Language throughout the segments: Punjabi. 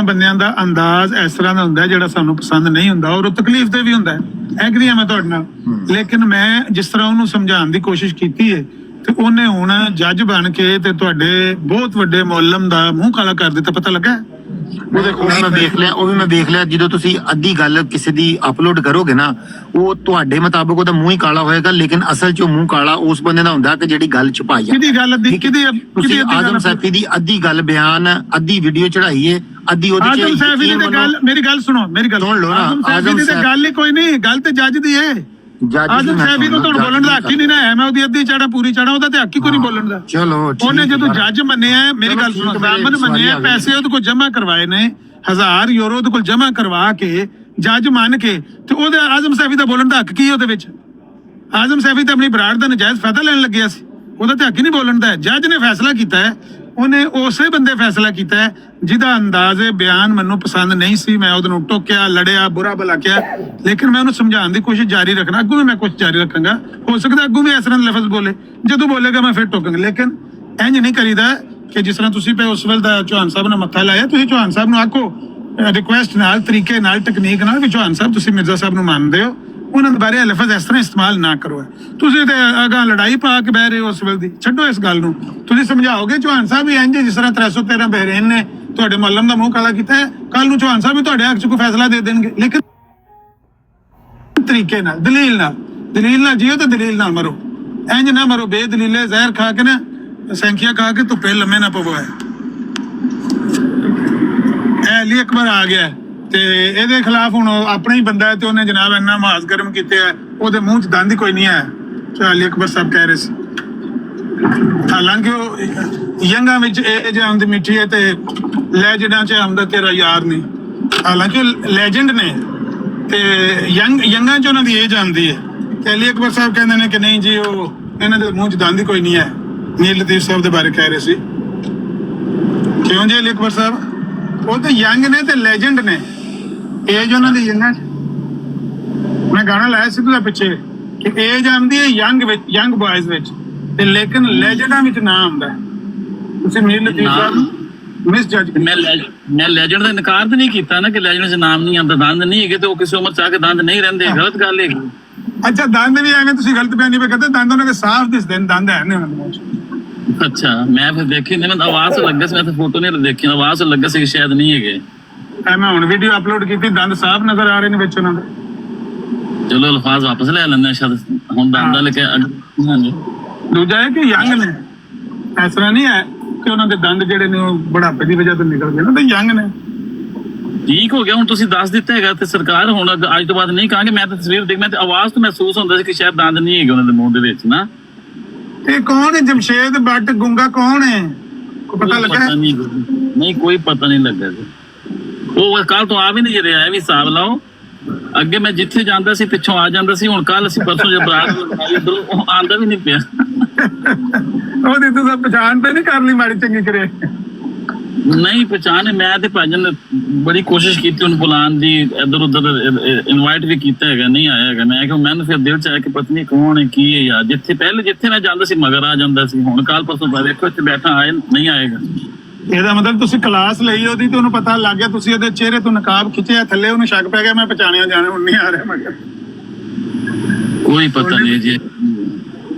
ਬੰਦਿਆਂ ਦਾ ਅੰਦਾਜ਼ ਇਸ ਤਰ੍ਹਾਂ ਦਾ ਹੁੰਦਾ ਜਿਹੜਾ ਸਾਨੂੰ ਪਸੰਦ ਨਹੀਂ ਹੁੰਦਾ ਔਰ ਉਹ ਤਕਲੀਫ ਦੇ ਵੀ ਹੁੰਦਾ ਹੈ। ਐਗਰੀ ਹਾਂ ਮੈਂ ਤੁਹਾਡੇ ਨਾਲ, ਲੇਕਿਨ ਮੈਂ ਜਿਸ ਤਰ੍ਹਾਂ ਉਹਨੂੰ ਸਮਝਾਉਣ ਦੀ ਕੋਸ਼ਿਸ਼ ਕੀਤੀ ਹੈ ਤੇ ਉਹਨੇ ਹੁਣ ਜੱਜ ਬਣ ਕੇ ਤੇ ਤੁਹਾਡੇ ਬਹੁਤ ਵੱਡੇ ਮੁਅੱਲਮ ਦਾ ਮੂੰਹ ਕਾਲਾ ਕਰ ਦਿੱਤਾ। ਪਤਾ ਲੱਗਾ? ਉਹ ਵੀ ਮੈਂ ਦੇਖ ਲਿਆ ਜਦੋਂ ਤੁਸੀਂ ਅੱਧੀ ਗੱਲ ਕਿਸੇ ਦੀ ਅਪਲੋਡ ਕਰੋਗੇ ਨਾ, ਉਹ ਤੁਹਾਡੇ ਮੁਤਾਬਕ ਉਹਦਾ ਮੂੰਹ ਹੀ ਕਾਲਾ ਹੋਏਗਾ, ਲੇਕਿਨ ਅਸਲ 'ਚ ਉਹ ਮੂੰਹ ਕਾਲਾ ਉਸ ਬੰਦੇ ਦਾ ਹੁੰਦਾ ਕਿ ਜਿਹੜੀ ਗੱਲ ਛੁਪਾਈ ਹੈ। ਕਿਹਦੀ ਗੱਲ ਤੁਸੀਂ ਆਜ਼ਮ ਸੈਫੀ ਦੀ ਅੱਧੀ ਗੱਲ ਬਿਆਨ, ਅੱਧੀ ਵੀਡੀਓ ਚੜਾਈ ਹੈ, ਅੱਧੀ ਉਹਦੇ 'ਚ ਆਜ਼ਮ ਸੈਫੀ ਦੀ ਤੇ ਗੱਲ, ਮੇਰੀ ਗੱਲ ਸੁਣੋ, ਮੇਰੀ ਗੱਲ ਸੁਣ ਲਓ ਨਾ। ਆਜ਼ਮ ਸੈਫੀ ਦੀ ਤੇ ਗੱਲ ਹੀ ਕੋਈ ਨਹੀਂ, ਗੱਲ ਤੇ ਜੱਜ ਦੀ ਹੈ। ਆਜ਼ਮ ਸੈਫੀ ਨੂੰ ਤੁਹਾਨੂੰ ਬੋਲਣ ਦਾ ਹੱਕ ਹੀ ਨਹੀਂ ਨਾ ਹੈ। ਮੈਂ ਉਹਦੀ ਅੱਧੀ ਚਾੜਾ ਪੂਰੀ ਚਾੜਾ, ਉਹਦਾ ਤੇ ਹੱਕ ਹੀ ਕੋਈ ਨਹੀਂ ਬੋਲਣ ਦਾ। ਚਲੋ ਉਹਨੇ ਜਦੋਂ ਜੱਜ ਮੰਨਿਆ, ਮੇਰੀ ਗੱਲ ਸੁਣੋ, ਜ਼ਾਮਨ ਮੰਨਿਆ, ਪੈਸੇ ਉਹਦੇ ਕੋਲ ਜਮ੍ਹਾਂ ਕਰਵਾਏ ਨੇ, 1000 ਯੂਰੋ ਉਹਦੇ ਕੋਲ ਜਮ੍ਹਾਂ ਕਰਵਾ ਕੇ ਜੱਜ ਮੰਨ ਕੇ, ਤੇ ਉਹਦੇ ਆਜ਼ਮ ਸੈਫੀ ਦਾ ਬੋਲਣ ਦਾ ਹੱਕ ਕੀ ਉਹਦੇ ਵਿੱਚ? ਆਜ਼ਮ ਸੈਫੀ ਤਾਂ ਆਪਣੀ ਬਰਾੜ ਦਾ ਨਜਾਇਜ਼ ਫਾਇਦਾ ਲੈਣ ਲੱਗਿਆ ਸੀ, ਉਹਦਾ ਤੇ ਹੱਕ ਹੀ ਨਹੀਂ ਬੋਲਣ ਦਾ। ਜੱਜ ਨੇ ਫੈਸਲਾ ਕੀਤਾ ਹੈ, ਉਹਨੇ ਉਸੇ ਬੰਦੇ ਫੈਸਲਾ ਕੀਤਾ ਹੈ ਜਿਹਦਾ ਅੰਦਾਜ਼ੇ ਬਿਆਨ ਮੈਨੂੰ ਪਸੰਦ ਨਹੀਂ ਸੀ। ਮੈਂ ਉਹਦੇ ਨੂੰ ਟੋਕਿਆ, ਲੜਿਆ, ਬੁਰਾ ਭਲਾ ਕਿਹਾ, ਲੇਕਿਨ ਮੈਂ ਉਹਨੂੰ ਸਮਝਾਉਣ ਦੀ ਕੋਸ਼ਿਸ਼ ਜਾਰੀ ਰੱਖਣਾ। ਅੱਗੋਂ ਵੀ ਮੈਂ ਕੁਛ ਜਾਰੀ ਰੱਖਾਂਗਾ, ਹੋ ਸਕਦਾ ਅੱਗੋਂ ਵੀ ਇਸ ਤਰ੍ਹਾਂ ਲਫ਼ਜ਼ ਬੋਲੇ, ਜਦੋਂ ਬੋਲੇਗਾ ਮੈਂ ਫਿਰ ਟੋਕਾਂਗਾ। ਲੇਕਿਨ ਇੰਜ ਨਹੀਂ ਕਰੀਦਾ ਕਿ ਜਿਸ ਤਰ੍ਹਾਂ ਤੁਸੀਂ ਪਏ ਉਸ ਵੇਲੇ ਦਾ ਚੌਹਾਨ ਸਾਹਿਬ ਨੇ ਮੱਥਾ ਲਾਇਆ, ਤੁਸੀਂ ਚੌਹਾਨ ਸਾਹਿਬ ਨੂੰ ਆਖੋ ਰਿਕੁਐਸਟ ਨਾਲ, ਤਰੀਕੇ ਨਾਲ, ਟੈਕਨੀਕ ਨਾਲ ਵੀ ਚੌਹਾਨ ਸਾਹਿਬ ਤੁਸੀਂ ਮਿਰਜ਼ਾ ਸਾਹਿਬ ਨੂੰ ਮੰਨਦੇ ਹੋ, ਉਹਨਾਂ ਦੇ ਬਾਰੇ ਲਫ਼ਜ਼ ਇਸ ਤਰ੍ਹਾਂ ਇਸਤੇਮਾਲ ਨਾ ਕਰੋ। ਤੁਸੀਂ ਤੇ ਅਗਾਂਹ ਲੜਾਈ ਪਾ ਕੇ ਬਹਿ ਰਹੇ ਹੋ ਉਸ ਵੇਲੇ ਦੀ, ਛੱਡੋ ਇਸ ਗੱਲ ਨੂੰ। ਤੁਸੀਂ ਸਮਝਾਓਗੇ ਚੌਹਾਨ ਸਾਹਿਬ ਵੀ ਇੰਜ ਜਿਸ ਤਰ੍ਹਾਂ 313 ਬਹਿਰੇਨ ਨੇ ਤੁਹਾਡੇ ਮੁਅੱਲਮ ਦਾ ਮੂੰਹ ਕਾਲਾ ਕੀਤਾ ਹੈ, ਕੱਲ ਨੂੰ ਚੌਹਾਨ ਸਾਹਿਬ ਵੀ ਤੁਹਾਡੇ ਹੱਕ 'ਚ ਕੋਈ ਫੈਸਲਾ ਦੇ ਦੇਣਗੇ, ਲੇਕਿਨ ਤਰੀਕੇ ਨਾਲ, ਦਲੀਲ ਨਾਲ ਜੀਓ ਤੇ ਦਲੀਲ ਨਾਲ ਮਰੋ। ਇੰਜ ਨਾ ਮਰੋ ਬੇਦਲੀਲੇ ਜ਼ਹਿਰ ਖਾ ਕੇ ਨਾ, ਸੈਂਕੀਆਂ ਖਾ ਕੇ ਧੁੱਪੇ ਲੰਮੇ ਨਾ ਪਵੋ। ਅਲੀ ਅਕਬਰ ਆ ਗਿਆ ਤੇ ਇਹਦੇ ਖਿਲਾਫ ਹੁਣ ਆਪਣਾ ਹੀ ਬੰਦਾ ਹੈ ਤੇ ਉਹਨੇ ਜਨਾਬ ਇੰਨਾ ਮਾਸ ਗਰਮ ਕੀਤੇ ਆ, ਉਹਦੇ ਮੂੰਹ 'ਚ ਦੰਦ ਹੀ ਕੋਈ ਨਹੀਂ ਹੈ। ਅਲੀ ਅਕਬਰ ਸਾਹਿਬ ਕਹਿ ਰਹੇ ਸੀ, ਹਾਲਾਂਕਿ ਉਹ ਯੰਗਾਂ ਵਿੱਚ ਇਹ ਜੇ ਆਮਦ ਮਿੱਠੀ ਹੈ ਤੇ ਲੈਜੈਂਡਾਂ 'ਚ ਆਮਦਾ ਤੇਰਾ ਯਾਰ ਨਹੀਂ। ਹਾਲਾਂਕਿ ਉਹ ਲੈਜੈਂਡ ਨੇ ਤੇ ਯੰਗਾਂ 'ਚ ਉਹਨਾਂ ਦੀ ਏਜ ਆਉਂਦੀ ਹੈ। ਤੇ ਅਲੀ ਅਕਬਰ ਸਾਹਿਬ ਕਹਿੰਦੇ ਨੇ ਕਿ ਨਹੀਂ ਜੀ, ਉਹ ਇਹਨਾਂ ਦੇ ਮੂੰਹ 'ਚ ਦੰਦ ਹੀ ਕੋਈ ਨਹੀਂ ਹੈ। ਨੀਲ ਲਤੀਫ ਸਾਹਿਬ ਦੇ ਬਾਰੇ ਕਹਿ ਰਹੇ ਸੀ। ਕਿਉਂ ਜੀ? ਅਲੀ ਅਕਬਰ ਸਾਹਿਬ ਉਹ ਤੇ ਯੰਗ ਨੇ ਤੇ ਲੈਜੈਂਡ ਨੇ, ਏਜ ਉਹਨਾਂ ਦੀ ਯੰਗਾਂ 'ਚ। ਮੈਂ ਗਾਣਾ ਲਾਇਆ ਸੀ ਉਹਦਾ ਪਿੱਛੇ ਕਿ ਏਜ ਆਉਂਦੀ ਹੈ ਯੰਗ ਵਿੱਚ, ਯੰਗ ਬॉयਜ਼ ਵਿੱਚ, ਤੇ ਲੇਕਿਨ ਲੈਜੈਂਡਾਂ ਵਿੱਚ ਨਾ ਆਉਂਦਾ। ਤੁਸੀਂ ਨੀਲ ਲਤੀਫ ਸਾਹਿਬ ਮਿਸ ਜੱਜ। ਮੈਂ ਲੈਜੈਂਡ ਦਾ ਇਨਕਾਰ ਤਾਂ ਨਹੀਂ ਕੀਤਾ ਨਾ ਕਿ ਲੈਜੈਂਡ 'ਚ ਨਾਮ ਨਹੀਂ ਆਉਂਦਾ, ਦੰਦ ਨਹੀਂ ਹੈਗੇ ਤੇ ਉਹ ਕਿਸੇ ਉਮਰ 'ਚ ਆ ਕੇ ਦੰਦ ਨਹੀਂ ਰਹਿੰਦੇ, ਗਲਤ ਗੱਲ ਹੈਗੀ। ਅੱਛਾ, ਦੰਦ ਵੀ ਐਵੇਂ ਤੁਸੀਂ ਗਲਤ ਬਿਆਨੀ ਪੇ ਕਰਦੇ, ਦੰਦ ਉਹਨਾਂ ਦੇ ਸਾਫ਼ ਦਿਸਦੇ ਨੇ, ਦੰਦ ਹੈ ਨੇ ਉਹਨਾਂ ਦੇ ਮੂੰਹ 'ਚ। ਅੱਛਾ, ਮੈਂ ਫਿਰ ਦੇਖੀ ਨਹੀਂ, ਮੈਂ ਆਵਾਜ਼ ਤੋਂ ਲੱਗਾ ਸੀ, ਮੈਂ ਤਾਂ ਫੋਟੋ ਨਹੀਂ ਦੇਖੀ, ਆਵਾਜ਼ ਤੋਂ ਲੱਗਾ ਸੀ ਸ਼ਾਇਦ ਨਹੀਂ ਹੈਗੇ। ਮੈਂ ਹੁਣ ਵੀਡੀਓ ਅਪਲੋਡ ਕੀਤੀ, ਦੰਦ ਸਾਫ਼ ਨਜ਼ਰ ਆ ਰਹੇ ਨੇ ਵਿੱਚ ਉਹਨਾਂ ਦੇ। ਚਲੋ ਅਲਫਾਜ਼ ਵਾਪਸ ਲੈ ਲੈਂਦੇ ਸ਼ਾਇਦ, ਹੁਣ ਦੰਦਾਂ ਲੈ ਕੇ। ਹਾਂਜੀ, ਦੂਜਾ ਹੈ ਕਿ ਯੰਗ ਨੇ, ਇਸ ਤਰ੍ਹਾਂ ਨਹੀਂ ਹੈ ਕਿ ਉਹਨਾਂ ਦੇ ਦੰਦ ਜਿਹੜੇ ਨੇ ਉਹ ਬੁਢਾਪੇ ਦੀ ਵਜ੍ਹਾ ਤੋਂ ਨਿਕਲ ਗਏ ਨਾ, ਤੇ ਯੰਗ ਨੇ। ਠੀਕ ਹੋ ਗਿਆ, ਹੁਣ ਤੁਸੀਂ ਦੱਸ ਦਿੱਤਾ ਹੈਗਾ ਤੇ ਸਰਕਾਰ ਹੁਣ ਅੱਜ ਤੋਂ ਬਾਅਦ ਨਹੀਂ ਕਹਾਂਗੇ। ਮੈਂ ਤਾਂ ਤਸਵੀਰ ਦੇਖ, ਮੈਂ ਤੇ ਆਵਾਜ਼ ਤੋਂ ਮਹਿਸੂਸ ਹੁੰਦਾ ਸੀ ਕਿ ਸ਼ਾਇਦ ਦੰਦ ਨਹੀਂ ਹੈਗੇ ਉਹਨਾਂ ਦੇ ਮੂੰਹ ਦੇ ਵਿੱਚ ਨਾ। ਇਹ ਕੌਣ ਹੈ? ਜਮਸ਼ੇਦ ਬੱਟ ਗੁੰਗਾ ਕੌਣ ਹੈ? ਪਤਾ ਲੱਗਾ? ਨਹੀਂ, ਕੋਈ ਪਤਾ ਨਹੀਂ ਲੱਗਾ ਜੀ। ਉਹ ਕੱਲ ਤੋਂ ਆ ਵੀ ਨਹੀਂ ਰਿਹਾ, ਇਹ ਵੀ ਹਿਸਾਬ ਲਾਓ। ਅੱਗੇ ਮੈਂ ਜਿੱਥੇ ਜਾਂਦਾ ਸੀ ਪਿੱਛੋਂ ਆ ਜਾਂਦਾ ਸੀ, ਹੁਣ ਕੱਲ ਅਸੀਂ ਪਰਸੋਂ ਜਦ ਬਰਾਤ ਆਉਂਦਾ ਵੀ ਨਹੀਂ ਪਿਆ। ਉਹਦੀ ਤੁਸੀਂ ਪਛਾਣ ਤੇ ਨਹੀਂ ਕਰ ਲਈ ਮਾੜੀ ਚੰਗੀ ਕਰੇ? ਨਹੀਂ ਪਛਾਣ, ਮੈਂ ਤੇ ਭਾਜਨ ਬੜੀ ਕੋਸ਼ਿਸ਼ ਕੀਤੀ ਉਹਨੂੰ ਬੁਲਾਉਣ ਦੀ, ਇੱਧਰ ਉੱਧਰ ਇਨਵਾਈਟ ਵੀ ਕੀਤਾ ਹੈਗਾ, ਨਹੀਂ ਆਇਆ ਹੈਗਾ। ਮੈਂ ਕਿਹਾ ਮੈਨੂੰ ਫਿਰ ਦਿਲ ਚ ਆਇਆ ਕਿ ਪਤਾ ਨਹੀਂ ਕੌਣ ਹੈ ਕੀ ਹੈ ਯਾਰ। ਜਿੱਥੇ ਮੈਂ ਜਾਂਦਾ ਸੀ ਮਗਰ ਆ ਜਾਂਦਾ ਸੀ, ਹੁਣ ਕੱਲ ਪਰਸੋਂ ਦੇਖੋ ਇੱਥੇ ਬੈਠਾ ਆਏ ਨਹੀਂ ਆਏਗਾ। ਇਹਦਾ ਮਤਲਬ ਤੁਸੀਂ ਕਲਾਸ ਲਈ ਉਹਦੀ ਤੇ ਉਹਨੂੰ ਪਤਾ ਲੱਗ ਗਿਆ, ਤੁਸੀਂ ਉਹਦੇ ਚਿਹਰੇ ਤੋਂ ਨਕਾਬ ਖਿੱਚਿਆ ਥੱਲੇ, ਉਹਨੂੰ ਸ਼ੱਕ ਪੈ ਗਿਆ ਮੈਂ ਪਛਾਣਿਆ ਜਾਣਾ, ਹੁਣ ਨਹੀਂ ਆ ਰਿਹਾ ਮਗਰ। ਕੋਈ ਪਤਾ ਨਹੀਂ ਜੀ,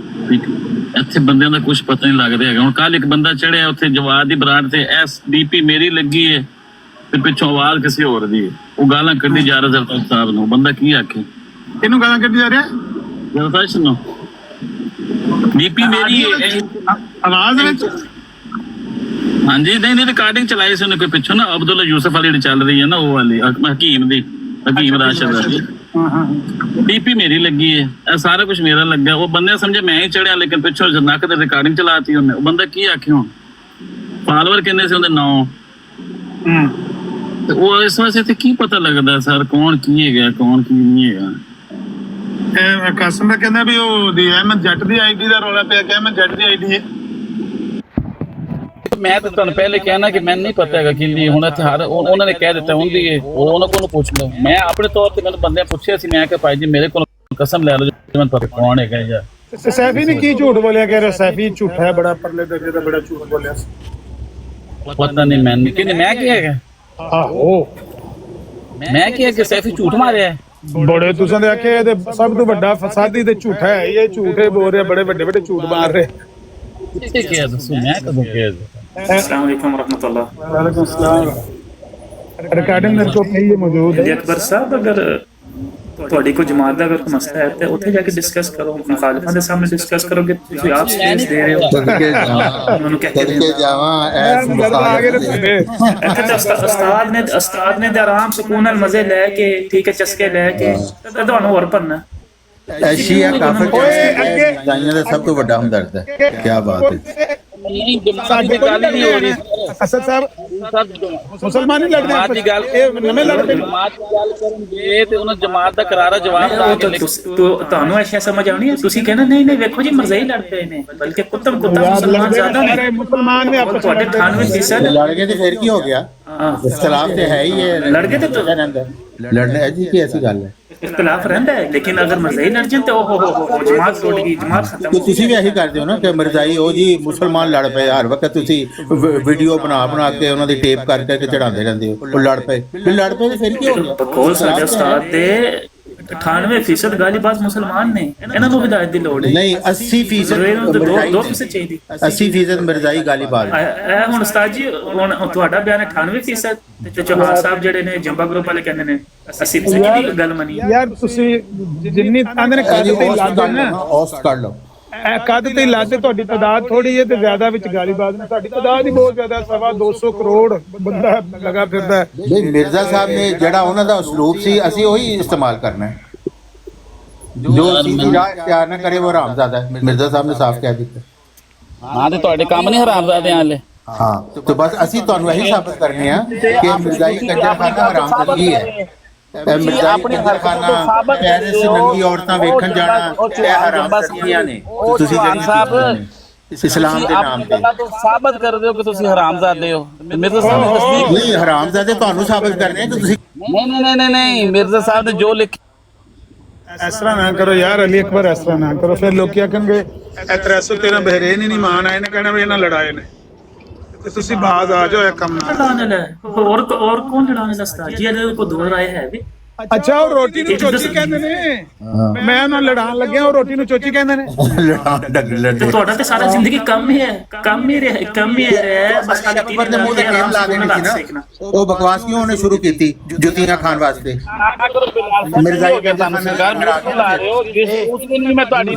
ਇੱਥੇ ਬੰਦਿਆਂ ਦਾ ਕੁਝ ਪਤਾ ਨਹੀਂ ਲੱਗ ਰਿਹਾ ਹੈਗਾ। ਹੁਣ ਕੱਲ ਇੱਕ ਬੰਦਾ ਚੜਿਆ ਉੱਥੇ ਜਵਾਦ ਦੀ ਬਰਾੜ ਤੇ, SDP ਮੇਰੀ ਲੱਗੀ ਹੈ ਤੇ ਪਿੱਛੋਂ ਆਵਾਜ਼ ਕਿਸੇ ਹੋਰ ਦੀ ਹੈ, ਉਹ ਗਾਲਾਂ ਕੱਢੀ ਜਾ ਰਿਹਾ ਜ਼ਰਦਾਸ਼ਤ ਸਾਹਿਬ ਨੂੰ। ਬੰਦਾ ਕੀ ਆਖੇ? ਇਹਨੂੰ ਗਾਲਾਂ ਕੱਢੀ ਜਾ ਰਿਹਾ ਜ਼ਰਦਾਸ਼ਤ ਨੂੰ? DP ਮੇਰੀ ਆਵਾਜ਼ ਵਿੱਚ? ਹਾਂਜੀ, ਨਹੀਂ ਰਿਕਾਰਡਿੰਗ ਚਲਾਈ ਸੀ ਉਹਨੇ ਕੋਈ ਪਿੱਛੋਂ ਨਾ, ਅਬਦੁੱਲਾ ਯੂਸਫ ਵਾਲੀ ਜਿਹੜੀ ਚੱਲ ਰਹੀ ਹੈ ਨਾ, ਉਹ ਵਾਲੀ ਹਕੀਮ ਦੀ, ਹਕੀਮ ਰਾਸ਼ਦ ਵਾਲੀ। DP ਮੇਰੀ ਲੱਗੀ ਹੈ, ਇਹ ਸਾਰਾ ਕੁਝ ਮੇਰਾ ਲੱਗਾ। ਉਹ ਬੰਦੇ ਸਮਝੇ ਮੈਂ ਹੀ ਚੜਿਆ, ਲੇਕਿਨ ਪਿੱਛੋਂ ਨੱਕ ਤੇ ਰਿਕਾਰਡਿੰਗ ਚਲਾਤੀ ਉਹਨੇ। ਉਹ ਬੰਦਾ ਕੀ ਆਖੇ? ਹੁਣ ਫਾਲੋਅਰ ਕਿੰਨੇ ਸੀ ਉਹਦੇ 9। ਤੇ ਉਹ ਇਸ ਵਾਸਤੇ ਤੇ ਕੀ ਪਤਾ ਲੱਗਦਾ ਸਰ ਕੌਣ ਕੀ ਹੈਗਾ, ਕੌਣ ਕੀ ਨਹੀਂ ਹੈਗਾ। ਇਹ ਕਾਸਮ ਦਾ ਕਹਿੰਦਾ ਵੀ ਉਹ ਦੀ ਅਹਿਮਦ ਜੱਟ ਦੀ ID ਦਾ ਰੌਲਾ ਪਿਆ ਕਿ ਅਹਿਮਦ ਜੱਟ ਦੀ ID ਹੈ। ਮੈਂ ਤਾਂ ਤੁਹਾਨੂੰ ਪਹਿਲੇ ਕਹਿਣਾ ਕਿ ਮੈਨੂੰ ਨਹੀਂ ਪਤਾ ਹੈਗਾ ਕਿੰਨੀ। ਹੁਣ ਇੱਥੇ ਹਰ ਉਹਨਾਂ ਨੇ ਕਹਿ ਦਿੱਤਾ ਹੁੰਦੀ ਹੈ, ਉਹਨਾਂ ਕੋਲ ਪੁੱਛ ਲਓ। ਮੈਂ ਆਪਣੇ ਤੌਰ ਤੇ ਮੈਨੂੰ ਬੰਦੇ ਪੁੱਛਿਆ ਸੀ, ਮੈਂ ਕਿਹਾ ਭਾਈ ਜੀ ਮੇਰੇ ਕੋਲ ਕਸਮ ਲੈ ਲਓ ਮੈਂ ਤੁਹਾਨੂੰ ਕੌਣ ਹੈਗਾ ਯਾਰ। ਸੈਫੀ ਨੇ ਕੀ ਝੂਠ ਬੋਲਿਆ? ਕਹਿ ਰਿਹਾ ਸੈਫੀ ਝੂਠਾ ਹੈ, ਬੜਾ ਪਰਲੇ ਦਰਜੇ ਦਾ ਬੜਾ ਝੂਠ ਬੋਲਿਆ ਸੀ। ਪਤਾ ਨਹੀਂ ਮੈਨੂੰ ਕਿਹਨੇ, ਮੈਂ ਕੀ ਹੈਗਾ? ਆਹੋ ਮੈਂ ਕਿਹਾ ਕਿ ਸੈਫੀ ਝੂਠ ਮਾਰਿਆ ਹੈ। ਬੜੇ ਤੁਸੀਂ ਦੇ ਆਖੇ ਇਹਦੇ ਸਭ ਤੋਂ ਵੱਡਾ ਫਸਾਦੀ ਤੇ ਝੂਠਾ ਹੈ, ਇਹ ਝੂਠੇ ਬੋਲ ਰਿਹਾ, ਬੜੇ ਵੱਡੇ ਵੱਡੇ ਝੂਠ ਮਾਰ ਰਹੇ। ਕਿੱਥੇ ਕਿਹਾ ਦੱਸੋ, ਮੈਂ ਕਦੋਂ ਕਿਹਾ? अस्सलाम वालेकुम रहमतुल्लाह। वालेकुम सलाम। रिकॉर्डिंग मेरे को नहीं मौजूद है। अकबर साहब अगर ਤੁਹਾਡੀ ਕੋਈ ਜਮਾਤ ਦਾ ਅਗਰ ਕੋਈ ਮਸਲਾ ਹੈ ਤੇ ਉੱਥੇ ਜਾ ਕੇ ਡਿਸਕਸ ਕਰੋ, ਮੁਖਾਲਿਫਾਂ ਦੇ ਸਾਹਮਣੇ ਡਿਸਕਸ ਕਰੋਗੇ। ਤੁਸੀਂ ਆਪ ਸਪੇਸ ਦੇ ਰਹੇ ਹੋ, ਉਹਨੂੰ ਕਹਿ ਕੇ ਜਾਵਾਂ ਇੱਥੇ ਤਾਂ ਉਸਤਾਦ ਨੇ ਆਰਾਮ ਸਕੂਨ ਨਾਲ ਮਜ਼ੇ ਲੈ ਕੇ, ਠੀਕ ਹੈ, ਚਸਕੇ ਲੈ ਕੇ ਤੇ ਤੁਹਾਨੂੰ ਹੋਰ ਭਰਨਾ। ਐਸ਼ੀਆ ਕਾਫਰ ਦਾਈਆਂ ਦਾ ਸਭ ਤੋਂ ਵੱਡਾ ਹਮਦਰਦ ਹੈ। ਕੀ ਬਾਤ ਹੈ। ਸਾਡੇ ਕੋਲ ਨਹੀਂ ਹੋ ਰਹੀ ਅਸਦ ਸਾਹਿਬ ਮੁਸਲਮਾਨ ਹੀ ਲੜਦੇ ਆ, ਇਹ ਨਵੇਂ ਲੜਦੇ ਜਮਾਤ ਦੀ ਗੱਲ ਕਰਨਗੇ ਤੇ ਉਹਨਾਂ ਜਮਾਤ ਦਾ ਕਰਾਰਾ ਜਵਾਬ ਤੁਹਾਨੂੰ ਐਸ਼ੀਆ ਸਮਝ ਆਉਣੀ ਹੈ। ਤੁਸੀਂ ਕਹਿੰਦੇ ਨਹੀਂ ਨਹੀਂ ਵੇਖੋ ਜੀ ਮਰਜ਼ਈ ਲੜ ਪਏ ਨੇ, ਬਲਕਿ ਕੁੱਤਮ ਮੁਸਲਮਾਨ ਜ਼ਿਆਦਾ ਨੇ। ਮੁਸਲਮਾਨ ਨੇ ਆਪਸ ਤੁਹਾਡੇ 98% ਲੜ ਗਏ ਤੇ ਫਿਰ ਕੀ ਹੋ ਗਿਆ? ਇਖਤਲਾਫ ਤੇ ਹੈ ਹੀ ਹੈ, ਲੜ ਗਏ ਤੇ ਲੜਨਾ ਹੈ ਜੀ, ਕੀ ਐਸੀ ਗੱਲ ਹੈ? इख्तलाफ रहता है, लेकिन अगर मर्ज़ाई लड़ जाए तो हो जमात टूट गई, जमात खत्म। तो ਤੁਸੀਂ ਵੀ ਇਹੀ ਕਰਦੇ ਹੋ ਨਾ ਕਿ ਮਰਜ਼ਾਈ ਉਹ ਜੀ ਮੁਸਲਮਾਨ ਲੜ ਪਏ, ਹਰ ਵਕਤ ਤੁਸੀਂ ਵੀਡੀਓ ਬਣਾ ਕੇ ਉਹਨਾਂ ਦੀ ਟੇਪ ਕਰਕੇ ਚੜਾਉਂਦੇ ਰਹਿੰਦੇ ਹੋ। ਉਹ ਲੜ ਪਏ ਤੇ ਫਿਰ ਕੀ ਹੋ ਗਿਆ? ਬਕੌਲ ਸਾਡੇ ਉਸਤਾਦ ਦੇ 98% ਗਾਲੀਬਾਜ਼ ਮੁਸਲਮਾਨ ਨੇ, ਇਹਨਾਂ ਨੂੰ ਹਿਦਾਇਤ ਦੀ ਲੋੜ ਹੈ ਨਹੀਂ। 80% 2% ਚਾਹੀਦੀ। 80% ਮਰਜ਼ਾਈ ਗਾਲੀਬਾਜ਼। ਇਹ ਹੁਣ ਉਸਤਾਦ ਜੀ, ਹੁਣ ਤੁਹਾਡਾ ਬਿਆਨ ਹੈ 98% ਤੇ ਚੌਹਾਨ ਸਾਹਿਬ ਜਿਹੜੇ ਨੇ ਜੰਬਾ ਗਰੁੱਪ ਵਾਲੇ ਕਹਿੰਦੇ ਨੇ 80% ਦੀ ਗੱਲ ਮੰਨੀ। ਯਾਰ ਤੁਸੀਂ ਜਿੰਨੀ ਆਂਦੇ ਨੇ ਕੱਦ ਤੇ ਲਾਦੇ ਨਾ, ਔਸਤ ਕੱਢ ਲਓ। ਇਹ ਕੱਦ ਤੇ ਲਾਦੇ ਤੁਹਾਡੀ ਤਾਦਾਦ ਥੋੜੀ ਹੈ ਤੇ ਜ਼ਿਆਦਾ ਵਿੱਚ ਗਾਲੀਬਾਜ਼ ਨੇ। ਸਾਡੀ ਤਾਦਾਦ ਹੀ ਬਹੁਤ ਜ਼ਿਆਦਾ, 225 ਕਰੋੜ ਬੰਦਾ ਲਗਾ ਫਿਰਦਾ ਹੈ। ਨਹੀਂ, ਮਿਰਜ਼ਾ ਸਾਹਿਬ ਨੇ ਜਿਹੜਾ ਉਹਨਾਂ ਦਾ ਉਸਲੂਬ ਸੀ, ਅਸੀਂ ਉਹੀ ਇਸਤੇਮਾਲ ਕਰਨਾ ਹੈ। ਜੋ ਅਸੀਂ ਰਾਹ ਇਖਤਿਆਰ ਨਾ ਕਰੇ ਉਹ ਹਰਾਮਜ਼ਾਦਾ ਹੈ। ਮਿਰਜ਼ਾ ਸਾਹਿਬ ਨੇ ਸਾਫ਼ ਕਹਿ ਦਿੱਤਾ। ਹਾਂ ਤੇ ਤੁਹਾਡੇ ਕੰਮ ਨਹੀਂ ਹਰਾਮਜ਼ਾਦਿਆਂ ਵਾਲੇ। ਹਾਂ ਤੇ ਬਸ ਅਸੀਂ ਤੁਹਾਨੂੰ ਇਹੀ ਸਾਬਤ ਕਰਨੇ ਆ ਕਿ ਮਿਰਜ਼ਾਈ ਕੰਜਰਖਾਨਾ ਹਰਾਮਜ਼ਾਦਗੀ ਹੈ। ਆਪਣੀ ਹਰਕਤਾਂ ਪੈਰਿਸ ਨੰਗੀ ਔਰਤਾਂ ਵੇਖਣ ਜਾਣਾ ਇਹ ਹਰਾਮਜ਼ਾਦੀਆਂ ਨੇ। ਤੁਸੀਂ ਜਿਹੜੀ ਇਸਲਾਮ ਦੇ ਨਾਮ ਤੇ ਸਾਬਤ ਕਰਦੇ ਹੋ ਕਿ ਤੁਸੀਂ ਹਰਾਮਜ਼ਾਦੇ ਹੋ। ਮਿਰਜ਼ਾ ਸਾਹਿਬ ਨੇ ਤਸਦੀਕ ਨਹੀਂ, ਹਰਾਮਜ਼ਾਦੇ ਤੁਹਾਨੂੰ ਸਾਬਤ ਕਰਨੇ ਕਿ ਤੁਸੀਂ ਨਹੀਂ ਮਿਰਜ਼ਾ ਸਾਹਿਬ ਨੇ ਜੋ ਲਿਖਿਆ। ਇਸ ਤਰ੍ਹਾਂ ਨਾ ਕਰੋ ਯਾਰ, ਅਲੀ ਅਕਬਰ ਇਸ ਤਰ੍ਹਾਂ ਨਾ ਕਰੋ। ਫਿਰ ਲੋਕੀ ਆਖਣਗੇ ਇਹ 313 ਬਹਿਰੇਨ ਹੀ ਨਹੀਂ ਮਾਨ ਆਏ ਨੇ, ਕਹਿਣਾ ਵੀ ਇਹਨਾਂ ਲੜਾਏ ਨੇ। ਤੇ ਤੁਸੀਂ ਬਾਜ਼ ਆ ਜਾਓ ਇਹ ਕੰਮ ਨਾਲ। और कौन लड़ाने लगता है जी? अगर कोई दो राय है भी। ਅੱਛਾ, ਉਹ ਰੋਟੀ ਨੂੰ ਚੋਚੀ ਕਹਿੰਦੇ ਨੇ। ਮੈਂ ਉਹਨਾਂ ਲੜਾਣ ਲੱਗਿਆ, ਉਹ ਰੋਟੀ ਨੂੰ ਚੋਚੀ ਕਹਿੰਦੇ ਨੇ। ਤੇ ਤੁਹਾਡਾ ਤੇ ਸਾਰਾ ਜ਼ਿੰਦਗੀ ਕੰਮ ਹੀ ਰਿਹਾ ਬਸ ਖਾਲੀ ਅਕਬਰ ਦੇ ਮੂੰਹ ਤੇ ਟੇਪ ਲਾ ਦੇਣੀ ਸੀ ਨਾ। ਉਹ ਬਕਵਾਸ ਕਿਉਂ ਉਹਨੇ ਸ਼ੁਰੂ ਕੀਤੀ? ਜੁੱਤੀਆਂ ਖਾਣ ਵਾਸਤੇ। ਮਿਰਜ਼ਾਈ ਕਹਿੰਦਾ ਉਸ ਦਿਨ ਵੀ ਮੈਂ ਤੁਹਾਡੀ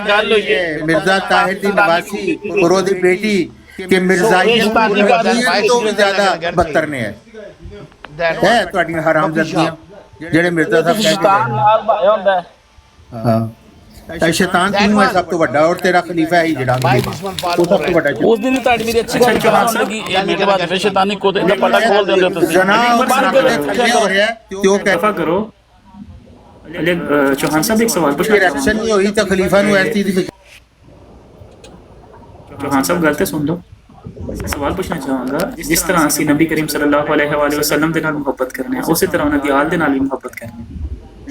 ਗੱਲ ਹੋਈ ਹੈ। ਮਿਰਜ਼ਾ ਤਾਹਿਰ ਦੀ ਨਵਾਸੀ ਔਰ ਉਹਦੀ ਬੇਟੀ ਕਿ ਮਿਰਜ਼ਾਈ ਤੋਂ ਵੀ ਜ਼ਿਆਦਾ ਬੱਤਰ ਨੇ ਹੈ ਤੁਹਾਡੀਆਂ ਹਰਾਮਜ਼ਾਦੀਆਂ ਜਿਹੜੇ ਮਿਰਜ਼ਾ ਸਾਹਿਬ ਸ਼ੈਤਾਨ ਨਾਲ ਭਾਇਆ ਹੁੰਦਾ ਹੈ। ਹਾਂ, ਇਹ ਸ਼ੈਤਾਨ ਕਿਉਂ ਹੈ ਸਭ ਤੋਂ ਵੱਡਾ? ਔਰ ਤੇਰਾ ਖਲੀਫਾ ਹੈ ਹੀ ਜਿਹੜਾ ਉਹ ਸਭ ਤੋਂ ਵੱਡਾ। ਉਸ ਦਿਨ ਤੁਹਾਡੀ ਮੇਰੀ ਅੱਛੀ ਗੱਲ ਕਰਾਉਣ ਲੱਗੀ, ਇਹ ਮੇਰੇ ਬਾਅਦ ਫਿਰ ਸ਼ੈਤਾਨੀ ਕੋਦ ਇਹਦਾ ਪਟਾ ਖੋਲ ਦਿੰਦੇ ਹੋ ਤੁਸੀਂ। ਜਨਾਬ ਹੋ ਰਿਹਾ ਤੇ ਉਹ दफा करो। चौहान साहब एक सवाल पूछना। रिएक्शन नहीं हुई तो खलीफा नु ऐसी थी। चौहान साहब गलत सुन लो, सवाल पूछना चाहांगा। जिस तरह ਅਸੀਂ ਨਬੀ ਕਰੀਮ ਸੱਲੱਲਾਹੁ ਅਲੈਹਿ ਵਸੱਲਮ ਦੇ ਨਾਲ ਮੁਹੱਬਤ ਕਰਨੇ ਆ, ਉਸੇ ਤਰ੍ਹਾਂ ਉਹਨਾਂ ਦੀ ਆਲ ਦੇ ਨਾਲ ਵੀ ਮੁਹੱਬਤ ਕਰਨੀ ਹੈ।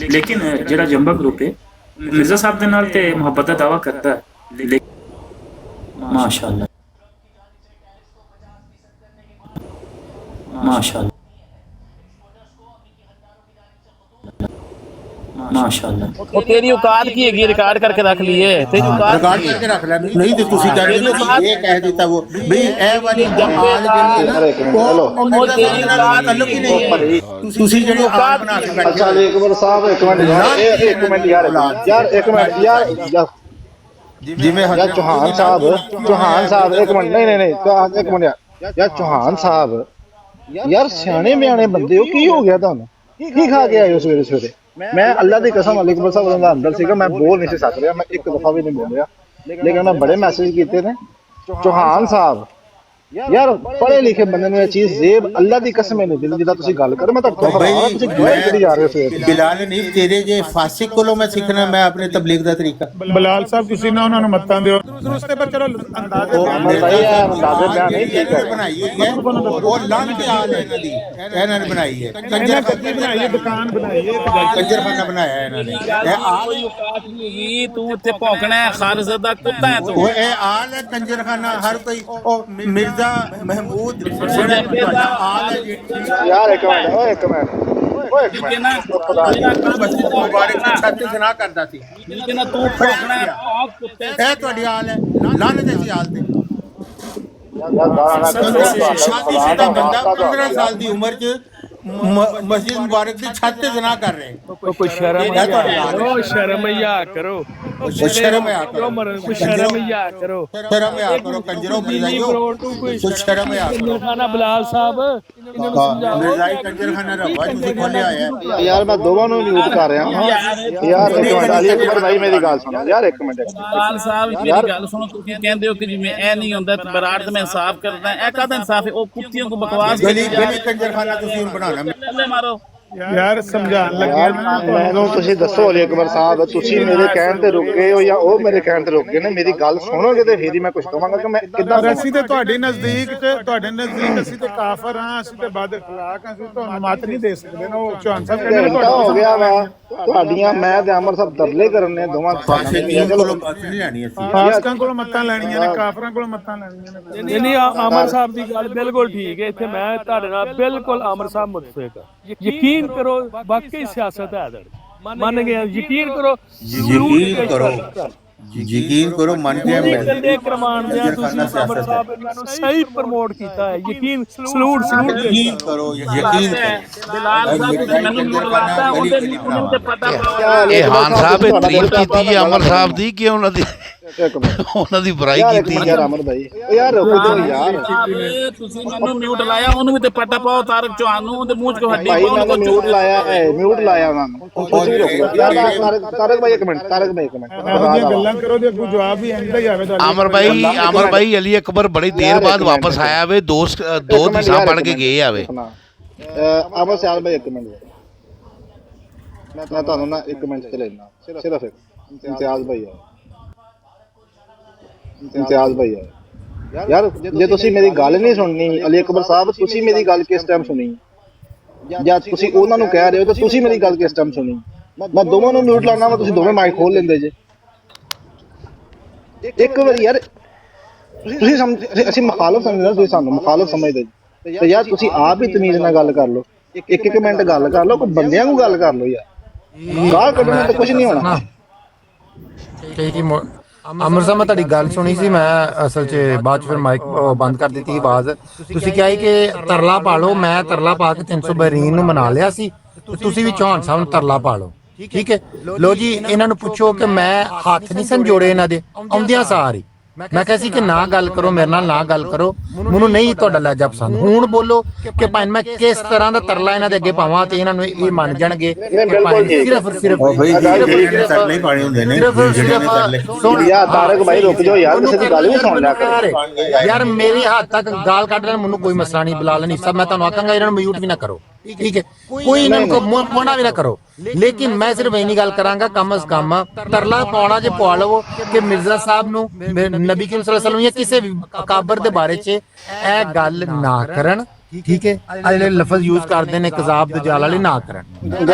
ਲੇਕਿਨ ਜਿਹੜਾ ਜੰਬਾ ਗਰੁੱਪ ਹੈ ਮਿਰਜ਼ਾ ਸਾਹਿਬ ਦੇ ਨਾਲ ਤੇ ਮੁਹੱਬਤ ਦਾ ਦਾਵਾ ਕਰਦਾ ਹੈ। ਮਾਸ਼ਾਅੱਲਾ ਮਾਸ਼ਾਅੱਲਾ माशाल्लाह। ਉਹ ਤੇਰੀ ਔਕਾਤ ਕੀ ਹੈਗੀ? ਰਿਕਾਰਡ ਕਰਕੇ ਰੱਖ ਲਈਏ। ਤੇਰੀ ਔਕਾਤ ਰਿਕਾਰਡ ਕਰਕੇ ਰੱਖ ਲੈ। ਨਹੀਂ ਤੇ ਤੁਸੀਂ ਕਹਿ ਰਹੇ ਹੋ ਇਹ ਕਹਿ ਦਿੱਤਾ ਉਹ ਬਈ ਇਹ ਵਾਲੀ ਜਮਾਲ ਜਿਹੜੀ ਹੈ ਨਾ ਉਹ ਤੇਰੀ ਨਾਲ ਤਾਲੁਕ ਹੀ ਨਹੀਂ ਹੈ। ਤੁਸੀਂ ਜਿਹੜੀ ਔਕਾਤ ਬਣਾ ਕੇ ਬੈਠੇ। ਅੱਛਾ ਅਕਬਰ ਸਾਹਿਬ ਇੱਕ ਮਿੰਟ ਯਾਰ, ਇੱਕ ਮਿੰਟ ਯਾਰ ਇੱਕ ਮਿੰਟ ਯਾਰ ਜਿਵੇਂ ਯਾਰ ਚੌਹਾਨ ਸਾਹਿਬ ਇੱਕ ਮਿੰਟ ਨਹੀਂ ਇੱਕ ਮਿੰਟ ਯਾਰ ਚੌਹਾਨ ਸਾਹਿਬ ਯਾਰ ਸਿਆਣੇ ਬਿਆਣੇ ਬੰਦੇ ਹੋ, ਕੀ ਹੋ ਗਿਆ ਤੁਹਾਨੂੰ? ਕੀ ਖਾ ਕੇ ਆਏ ਹੋ ਸਵੇਰੇ ਸਵੇਰੇ? ਮੈਂ ਅੱਲਾ ਦੀ ਕਸਮ ਅਲੀ ਅਕਬਰ ਸਾਹਿਬ ਦਾ ਅੰਦਰ ਸੀਗਾ, ਮੈਂ ਬੋਲ ਨਹੀਂ ਸੀ ਸਕ ਰਿਹਾ, ਮੈਂ ਇੱਕ ਦਫਾ ਵੀ ਨਹੀਂ ਬੋਲਿਆ, ਲੇਕਿਨ ਉਹਨਾਂ ਬੜੇ ਮੈਸੇਜ ਕੀਤੇ ਨੇ। ਚੌਹਾਨ ਸਾਹਿਬ ਯਾਰ ਪੜ੍ਹੇ ਲਿਖੇ ਬੰਦੇ ਨੂੰ ਇਹ ਚੀਜ਼ ਜ਼ੇਬ ਅੱਲਾ ਦੀ ਕਸਮ ਨਹੀਂ ਦਿੰਦੀ। ਜਿੱਦਾਂ ਤੁਸੀਂ ਗੱਲ ਕਰੋ ਮੈਂ ਤੁਹਾਨੂੰ ਤੁਸੀਂ ਕਿਹੜੀ ਜਾ ਰਹੇ ਹੋ ਸਵੇਰੇ? ਬਿਲਾਲ ਨਹੀਂ ਤੇਰੇ ਜੇ ਫਾਸਿਕ ਕੋਲੋਂ ਮੈਂ ਸਿੱਖਣਾ, ਮੈਂ ਆਪਣੇ ਤਬਲੀਗ ਦਾ ਤਰੀਕਾ। ਬਲਾਲ ਸਾਹਿਬ ਤੁਸੀਂ ਨਾ ਉਹਨਾਂ ਨੂੰ ਮੱਤਾਂ ਦਿਓ ਰਸਤੇ ਪਰ। ਚਲੋ ਅੰਦਾਜ਼ੇ ਬਣਾਈ ਹੋਈ ਹੈ ਉਹ ਲੰਨ ਤੇ ਆਲ ਇਹਨਾਂ ਦੀ ਇਹਨਾਂ ਨੇ ਬਣਾਈ ਹੈ। ਬਣਾਈ ਹੈ, ਦੁਕਾਨ ਬਣਾਈ ਹੈ, ਕੰਜਰਖਾਨਾ ਬਣਾਇਆ ਇਹਨਾਂ ਨੇ। ਇਹ ਆਲ ਕੋਈ ਔਕਾਤ ਨਹੀਂ ਹੈਗੀ, ਤੂੰ ਇੱਥੇ ਭੌਂਕਣਾ ਹੈ, ਖਾਰਜ਼ ਦਾ ਕੁੱਤਾ ਹੈ ਤੂੰ। ਉਹ ਇਹ ਆਲ ਹੈ ਕੰਜਰਖਾਨਾ। ਹਰ ਕੋਈ ਉਹ ਮਿਰਜ਼ਾ मिर्जा महमूद ਜਿਹੜਾ ਤੁਹਾਡਾ ਹਾਲ ਹੈ ਜੀ ਯਾਰ ਇੱਕ ਮਿੰਟ ਓਏ ਇੱਕ ਮਿੰਟ ਓਏ ਇੱਕ ਮਿੰਟ ਮਸਜਿਦ ਮੁਬਾਰਕ ਦੀ ਛੱਤ ਜਨਾ ਕਰਦਾ ਸੀ ਨਾ ਤੂੰ ਭੌਂਕਣਾ ਆਪ ਕੁੱਤੇ ਇਹ ਤੁਹਾਡੀ ਹਾਲ ਹੈ ਲਾਨਤ ਐਸੀ ਹਾਲ ਤੇ ਸ਼ਾਦੀ ਸ਼ੁਦਾ ਬੰਦਾ 15 ਸਾਲ ਦੀ ਉਮਰ 'ਚ ਮਸਜਿਦ ਮੁਬਾਰਕ ਦੀ ਛੱਤ ਤੇ ਜਨਾ ਕਰ ਰਹੇ ਕੋਈ ਸ਼ਰਮ ਕਰੋ ਸ਼ਰਮਈਆ ਕਰੋ ਸ਼ਰਮਿਆ ਕਰੋ ਸ਼ਰਮਈਆ ਕਰੋ ਸ਼ਰਮਿਆ ਕਰੋ ਕੰਜਰੋ ਬਜਾਇਓ ਕੁਛ ਸ਼ਰਮਿਆ ਕਰੋ ਖਾਨਾ ਬਲਾਲ ਸਾਹਿਬ ਇਹਨਾਂ ਨੂੰ ਸਮਝਾਓ ਮਿਰਜ਼ਾਈ ਕੰਜਰਖਾਨਾ ਰਵਾ ਤੁਸੀਂ ਖੋਲਿਆ ਹੈ ਯਾਰ ਮੈਂ ਦੋਵਾਂ ਨੂੰ ਮਿਊਟ ਕਰ ਰਿਹਾ ਹਾਂ ਯਾਰ ਇੱਕ ਮਿੰਟ ਅਲੀ ਅਕਬਰ ਭਾਈ ਮੇਰੀ ਗੱਲ ਸੁਣੋ ਯਾਰ ਇੱਕ ਮਿੰਟ ਲਾਲ ਸਾਹਿਬ ਮੇਰੀ ਗੱਲ ਸੁਣੋ ਤੁਸੀਂ ਕਹਿੰਦੇ ਹੋ ਕਿ ਜਿਵੇਂ ਇਹ ਨਹੀਂ ਹੁੰਦਾ ਬਰਾੜ ਤੇ ਮੈਂ ਇਨਸਾਫ ਕਰਦਾ ਇਹ ਕਾਹਦਾ ਇਨਸਾਫ ਹੈ ਉਹ ਕੁੱਤਿਆਂ ਕੋ ਬਕਵਾਸ ਗਲੀ ਕੰਜਰਖਾਨਾ ਤੁਸੀਂ ਹੁਣ ਬਣਾਉਣਾ ਥੱਲੇ ਮਾਰੋ ਯਾਰ ਸਮਝਾਉਣ ਲੱਗੇ ਯਾਰ ਮੈਨੂੰ ਤੁਸੀਂ ਦੱਸੋ ਅਲੀ ਅਕਬਰ ਸਾਹਿਬ ਤੁਸੀਂ ਮੇਰੇ ਕਹਿਣ ਤੇ ਰੁਕ ਗਏ ਹੋ ਜਾਂ ਉਹ ਮੇਰੇ ਕਹਿਣ ਤੇ ਰੁਕ ਗਏ ਨੇ ਮੇਰੀ ਗੱਲ ਸੁਣੋਗੇ ਤੇ ਫਿਰ ਹੀ ਮੈਂ ਕੁਝ ਕਹਾਂਗਾ ਕਿ ਮੈਂ ਕਿੱਦਾਂ ਅਸੀਂ ਤੇ ਤੁਹਾਡੇ ਨਜ਼ਦੀਕ ਅਸੀਂ ਤੇ ਕਾਫਰ ਹਾਂ ਅਸੀਂ ਤੇ ਬਦ ਅਖਲਾਕ ਹਾਂ ਅਸੀਂ ਤੁਹਾਨੂੰ ਮਤ ਨਹੀਂ ਦੇ ਸਕਦੇ ਨਾ ਉਹ ਚੌਹਾਨ ਸਾਹਿਬ ਕਹਿੰਦੇ ਘੰਟਾ ਹੋ ਗਿਆ ਵਾ ਤੁਹਾਡੀਆਂ ਮੈਂ ਤੇ ਅਮਰ ਸਾਹਿਬ ਤਰਲੇ ਕਰਨੇ ਦੋਵਾਂ ਪਾਸੇ ਨਹੀਂ ਕੋਲੋਂ ਨਹੀਂ ਲੈਣੀ ਅਸੀਂ ਫਾਸਕਾਂ ਕੋਲੋਂ ਮੱਤਾਂ ਲੈਣੀਆਂ ਨੇ ਕਾਫਰਾਂ ਕੋਲੋਂ ਮੱਤਾਂ ਲੈਣੀਆਂ ਨੇ ਨਹੀਂ ਅਮਰ ਸਾਹਿਬ ਦੀ ਗੱਲ ਬਿਲਕੁਲ ਠੀਕ ਹੈ ਇੱਥੇ ਮੈਂ ਤੁਹਾਡੇ ਨਾਲ ਬਿਲਕੁਲ ਅਮਰ ਸਾਹਿਬ ਮੁਤਫਿਕ ਯਕੀਨ ਕਰੋ ਵਾਕਈ ਸਿਆਸਤ ਹੈ ਮੰਨ ਗਏ ਯਕੀਨ ਕਰੋ ਯਕੀਨ ਕਰੋ ਮੰਨ ਕੇ ਮੈਂ ਕੰਦੇ ਕਰਮਾਨ ਦੇ ਤੁਸੀਂ ਅਮਰ ਸਾਹਿਬ ਇਹਨਾਂ ਨੂੰ ਸਹੀ ਪ੍ਰਮੋਟ ਕੀਤਾ ਹੈ ਯਕੀਨ ਸਲੂਟ ਯਕੀਨ ਕਰੋ ਯਕੀਨ ਬਿਲਾਲ ਸਾਹਿਬ ਤੁਸੀਂ ਮੈਨੂੰ ਮਿਊਟ ਲਾਤਾ ਉਹਦੇ ਨੂੰ ਤੇ ਪਤਾ ਪਾਓ ਇਹ ਹਾਨ ਸਾਹਿਬ ਨੇ ਤਾਰੀਫ ਕੀਤੀ ਹੈ ਅਮਰ ਸਾਹਿਬ ਦੀ ਕਿ ਉਹਨਾਂ ਦੀ ਬੁਰਾਈ ਕੀਤੀ ਯਾਰ ਅਮਰ ਭਾਈ ਯਾਰ ਰੁਕ ਜਾਓ ਯਾਰ ਤੁਸੀਂ ਮੈਨੂੰ ਮਿਊਟ ਲਾਇਆ ਉਹਨੂੰ ਵੀ ਤੇ ਪਤਾ ਪਾਓ ਤਾਰਕ ਚੌਹਾਨ ਨੂੰ ਉਹਦੇ ਮੂੰਹ 'ਚ ਕੋ ਹੱਡੀ ਭਾਈ ਪਾਓ ਮੈਂ ਮਿਊਟ ਲਾਇਆ ਹੈ ਮਿਊਟ ਲਾਇਆ ਉਹਨਾਂ ਨੂੰ ਤੁਸੀਂ ਰੁਕ ਜਾਓ ਯਾਰ ਤਾਰਕ ਭਾਈ ਇੱਕ ਮਿੰਟ ਇਹੋ ਜਿਹੀਆਂ ਗੱਲਾਂ ਕਰੋ ਤੇ ਅੱਗੋਂ ਜਵਾਬ ਵੀ ਇੰਦਾ ਹੀ ਆਵੇ ਤੁਹਾਡੇ ਅਮਰ ਭਾਈ ਅਲੀ ਅਕਬਰ ਬੜੀ ਦੇਰ ਬਾਅਦ ਵਾਪਸ ਆਇਆ ਵੇ ਦੋ ਦਿਸ਼ਾ ਬਣ ਕੇ ਗਏ ਆਵੇ ਅਮਰ ਸਿਆਲ ਭਾਈ ਇੱਕ ਮਿੰਟ ਮੈਂ ਤੁਹਾਨੂੰ ਨਾ ਇੱਕ ਮਿੰਟ ਤੇ ਲੈਣਾ ਸਿਰਫ ਇੱਕ ਇਮਤਿਆਜ਼ ਭਾਈ ਯਾਰ ਜੇ ਤੁਸੀਂ ਮੇਰੀ ਗੱਲ ਨਹੀਂ ਸੁਣਨੀ ਅਲੀ ਅਕਬਰ ਸਾਹਿਬ ਤੁਸੀਂ ਮੇਰੀ ਗੱਲ ਕਿਸ ਟਾਈਮ ਸੁਣੀ ਜਾਂ ਤੁਸੀਂ ਉਹਨਾਂ ਨੂੰ ਕਹਿ ਰਹੇ ਹੋ ਤਾਂ ਤੁਸੀਂ ਮੇਰੀ ਗੱਲ ਕਿਸ ਟਾਈਮ ਸੁਣੀ ਮੈਂ ਦੋਵਾਂ ਨੂੰ ਮਿਊਟ ਲਾਣਾ ਵਾ ਤੁਸੀਂ ਦੋਵੇਂ ਮਾਈਕ ਖੋਲ ਲੈਂਦੇ ਜੇ ਇੱਕ ਵਾਰੀ ਯਾਰ ਤੁਸੀਂ ਅਸੀਂ ਮੁਖਾਲਫ ਸਮਝਦੇ ਤੁਸੀਂ ਸਾਨੂੰ ਮੁਖਾਲਫ ਸਮਝਦੇ ਤੇ ਯਾਰ ਤੁਸੀਂ ਆਪ ਹੀ ਤਮੀਜ਼ ਨਾਲ ਗੱਲ ਕਰ ਲਓ ਇੱਕ ਮਿੰਟ ਗੱਲ ਕਰ ਲਓ ਕੋਈ ਬੰਦਿਆਂ ਨੂੰ ਗੱਲ ਕਰ ਲਓ ਯਾਰ ਗਾਲ ਕੱਢਣ ਤੇ ਕੁਝ ਨਹੀਂ ਹੋਣਾ ਅਮਰ ਸਾਹਿਬ ਮੈਂ ਤੁਹਾਡੀ ਗੱਲ ਸੁਣੀ ਸੀ ਮੈਂ ਅਸਲ 'ਚ ਬਾਅਦ 'ਚ ਫਿਰ ਮਾਈਕ ਬੰਦ ਕਰ ਦਿੱਤੀ ਸੀ ਆਵਾਜ਼ ਤੁਸੀਂ ਕਿਹਾ ਕਿ ਤਰਲਾ ਪਾ ਲਓ ਮੈਂ ਤਰਲਾ ਪਾ ਕੇ 300 ਬਰੀਨ ਨੂੰ ਮਨਾ ਲਿਆ ਸੀ ਤੁਸੀਂ ਵੀ ਚੌਹਾਨ ਸਾਹਿਬ ਨੂੰ ਤਰਲਾ ਪਾ ਲਓ ਠੀਕ ਹੈ ਲੋ ਜੀ ਇਹਨਾਂ ਨੂੰ ਪੁੱਛੋ ਕਿ ਮੈਂ ਹੱਥ ਨਹੀਂ ਸਨ ਜੋੜੇ ਇਹਨਾਂ ਦੇ ਆਉਂਦਿਆਂ ਸਾਰੀ ਮੈਂ ਕਿਹਾ ਸੀ ਕਿ ਨਾ ਗੱਲ ਕਰੋ ਮੇਰੇ ਨਾਲ ਨਾ ਗੱਲ ਕਰੋ ਮੈਨੂੰ ਨਹੀਂ ਤੁਹਾਡਾ ਲਹਿਜਾ ਪਸੰਦ ਹੁਣ ਬੋਲੋ ਕਿ ਭਾਵੇਂ ਮੈਂ ਕਿਸ ਤਰ੍ਹਾਂ ਦਾ ਤਰਲਾ ਇਹਨਾਂ ਦੇ ਅੱਗੇ ਪਾਵਾਂ ਤੇ ਇਹਨਾਂ ਨੂੰ ਇਹ ਮੰਨ ਜਾਣਗੇ ਸਿਰਫ ਨਹੀਂ ਪਾਣੇ ਹੁੰਦੇ ਨੇ ਸੁਣ ਯਾਰ ਤਾਰਕ ਭਾਈ ਰੁਕ ਜਾਓ ਯਾਰ ਕਿਸੇ ਦੀ ਗੱਲ ਵੀ ਸੁਣ ਲਿਆ ਕਰੋ ਯਾਰ ਮੇਰੇ ਹੱਥ ਤੱਕ ਗਾਲ ਕੱਢ ਲੈਣ ਮੈਨੂੰ ਕੋਈ ਮਸਲਾ ਨਹੀਂ ਬੁਲਾ ਲੈਣੀ ਸਭ ਮੈਂ ਤੁਹਾਨੂੰ ਆਖਾਂਗਾ ਇਹਨਾਂ ਨੂੰ ਮਿਊਟ ਵੀ ਨਾ ਕਰੋ ਠੀਕ ਹੈ ਕੋਈ ਇਹਨਾਂ ਨੂੰ ਮੋਣਾ ਵੀ ਨਾ ਕਰੋ ਲੇਕਿਨ ਮੈਂ ਸਿਰਫ ਇੰਨੀ ਗੱਲ ਕਰਾਂਗਾ ਕਮ ਅਜ਼ ਕਮ ਤਰਲਾ ਪਾਉਣਾ ਜੇ ਪਵਾ ਲਵੋ ਕਿ ਮਿਰਜ਼ਾ ਸਾਹਿਬ ਨੂੰ ਨਬੀ ਕਰੀਮ ਸੱਲੱਲਾਹੁ ਅਲੈਹਿ ਵਸੱਲਮ ਜਾਂ ਕਿਸੇ ਵੀ ਅਕਾਬਰ ਦੇ ਬਾਰੇ 'ਚ ਇਹ ਗੱਲ ਨਾ ਕਰਨ ਠੀਕ ਹੈ ਆ ਜਿਹੜੇ ਲਫ਼ਜ਼ ਯੂਜ਼ ਕਰਦੇ ਨੇ ਕਜ਼ਾਬ ਦਜਾਲ ਵਾਲੇ ਨਾ ਕਰਨ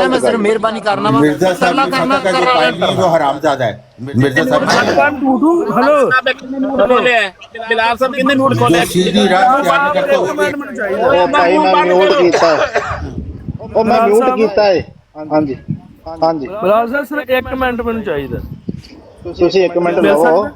ਮੈਂ ਸਿਰਫ ਮਿਹਰਬਾਨੀ ਕਰਨਾ ਵਾ ਤਰਲਾ ਕਰਨਾ ਜੋ ਹਰਾਮਜ਼ਾਦਾ ਹੈ ਮਿਰਜ਼ਾ ਸਾਹਿਬ ਹਲੋ ਬਿਲਾਲ ਸਾਹਿਬ ਕਿੰਨੇ ਮਿਊਟ ਖੋਲੇ ਸਿੱਧੀ ਰਾਹ ਤਿਆਰ ਕਰਤਾ ਉਹ ਭਾਈ ਮੈਂ ਮਿਊਟ ਕੀਤਾ ਉਹ ਮੈਂ ਮਿਊਟ ਕੀਤਾ ਹੈ ਹਾਂਜੀ ਬਲਾਲ ਸਾਹਿਬ ਸਿਰਫ 1 ਮਿੰਟ ਮੈਨੂੰ ਚਾਹੀਦਾ ਤੁਸੀਂ 1 ਮਿੰਟ ਲਵੋ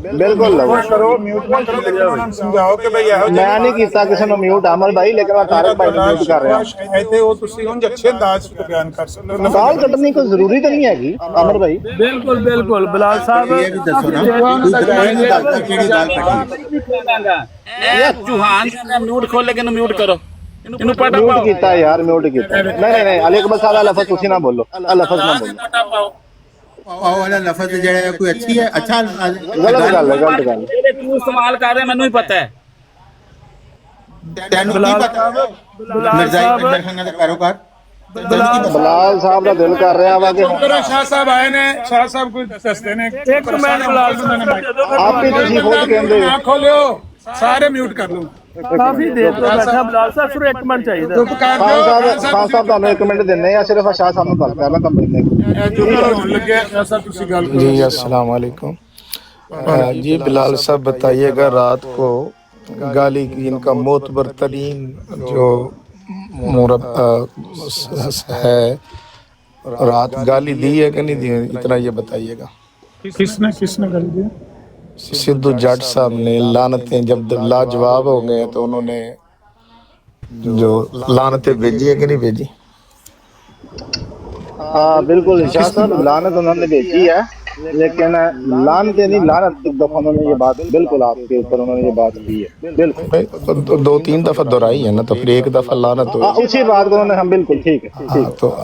ਬਿਲਕੁਲ ਲਵੋ ਕਰੋ ਮਿਊਟ ਨਾ ਕਰੋ ਸਮਝਾਓ ਕਿ ਭਈ ਇਹੋ ਮੈਂ ਨਹੀਂ ਕੀਤਾ ਕਿਸੇ ਨੂੰ ਮਿਊਟ ਅਮਰ ਭਾਈ ਲੇਕਿਨ ਮੈਂ ਤਾਰਕ ਭਾਈ ਨੂੰ ਮਿਊਟ ਕਰ ਰਿਹਾ ਇੱਥੇ ਉਹ ਤੁਸੀਂ ਹੁਣ ਅੱਛੇ ਅੰਦਾਜ਼ ਵਿੱਚ ਬਿਆਨ ਕਰ ਸਕਦੇ ਹੋ ਗਾਲ ਕੱਢਣੀ ਕੋਈ ਜ਼ਰੂਰੀ ਤਾਂ ਨਹੀਂ ਹੈਗੀ ਅਮਰ ਭਾਈ ਬਿਲਕੁਲ ਬਲਾਲ ਸਾਹਿਬ ਇਹ ਵੀ ਦੱਸੋ ਨਾ ਕਿਹੜੀ ਗੱਲ ਕੱਢੀ ਇਹ ਚੌਹਾਨ ਦਾ ਮਿਊਟ ਖੋਲ ਕੇ ਨੂੰ ਮਿਊਟ ਕਰੋ ਇਹਨੂੰ ਪਟਾ ਮਿਊਟ ਪਾਓ ਕੀਤਾ ਯਾਰ ਮਿਊਟ ਕੀਤਾ ਨਹੀਂ ਅਲੀ ਅਕਬਰ ਸਾਹਿਬ ਦਾ ਲਫ਼ਜ਼ ਤੁਸੀਂ ਨਾ ਬੋਲੋ ਲਫ਼ਜ਼ ਨਾ ਬੋਲੋ ਪਟਾ ਪਾਓ ਉਹ ਵਾਲਾ ਲਫ਼ਜ਼ ਜਿਹੜਾ ਕੋਈ ਅੱਛੀ ਹੈ ਅੱਛਾ ਗਲਤ ਗੱਲ ਜਿਹੜੇ ਤੂੰ ਇਸਤੇਮਾਲ ਕਰ ਰਿਹਾ ਮੈਨੂੰ ਹੀ ਪਤਾ ਹੈ ਤੈਨੂੰ ਕੀ ਪਤਾ ਮਿਰਜ਼ਾਈ ਕੰਜਰਖਾਨਾ ਦਾ ਕਾਰੋਬਾਰ ਬਲਾਲ ਸਾਹਿਬ ਦਾ ਦਿਲ ਕਰ ਰਿਹਾ ਵਾ ਕਿ ਸ਼ਾਹ ਸਾਹਿਬ ਆਏ ਨੇ ਸ਼ਾਹ ਸਾਹਿਬ ਕੋਈ ਦੱਸਦੇ ਨੇ 1 ਮਿੰਟ ਬਲਾਲ ਸਾਹਿਬ ਆਪ ਹੀ ਤੁਸੀਂ ਖੁਦ ਕਹਿੰਦੇ ਨਾ ਖੋਲਿਓ ਸਾਰੇ ਮਿਊਟ ਕਰ ਲਓ ਕਾਫੀ ਦੇਰ ਤੋਂ ਬੈਠਾ ਬਲਾਲ ਸਾਹਿਬ ਸਿਰਫ 1 ਮਿੰਟ ਚਾਹੀਦਾ ਚੁੱਪ ਕਰ ਖਾਨ ਸਾਹਿਬ ਤੁਹਾਨੂੰ 1 ਮਿੰਟ ਦਿੰਨੇ ਆ ਸਿਰਫ ਸ਼ਾਹ ਸਾਹਿਬ ਨੂੰ ਗੱਲ ਕਰਨਾ ਕੰਪਨੀ ਹੋਣ ਲੱਗਿਆ ਐਸਾ ਤੁਸੀਂ ਗੱਲ जी अस्सलाम वालेकुम जी बिलाल साहब बताइएगा रात को گالی کی ان کا معتبر ترین جو ہے رات گالی دی ہے کہ نہیں دی ہے اتنا یہ بتائیے گا. کس نے گالی دیا؟ سدھو جٹ صاحب نے لعنتیں جب لاجواب ہو گئے تو انہوں نے جو لعنتیں بھیجی ہے کہ نہیں بھیجی؟ ہاں بالکل شاہ صاحب لعنت انہوں نے بھیجی ہے لیکن لعنتیں نہیں لعنت ایک دفعہ انہوں نے یہ بات بالکل آپ کے اوپر انہوں نے یہ بات کی ہے بالکل 2-3 دفعہ دہرائی ہے نا تو پھر ایک دفعہ لعنت ہو. اسی بات کو انہوں نے ہم بالکل ٹھیک ہے. تو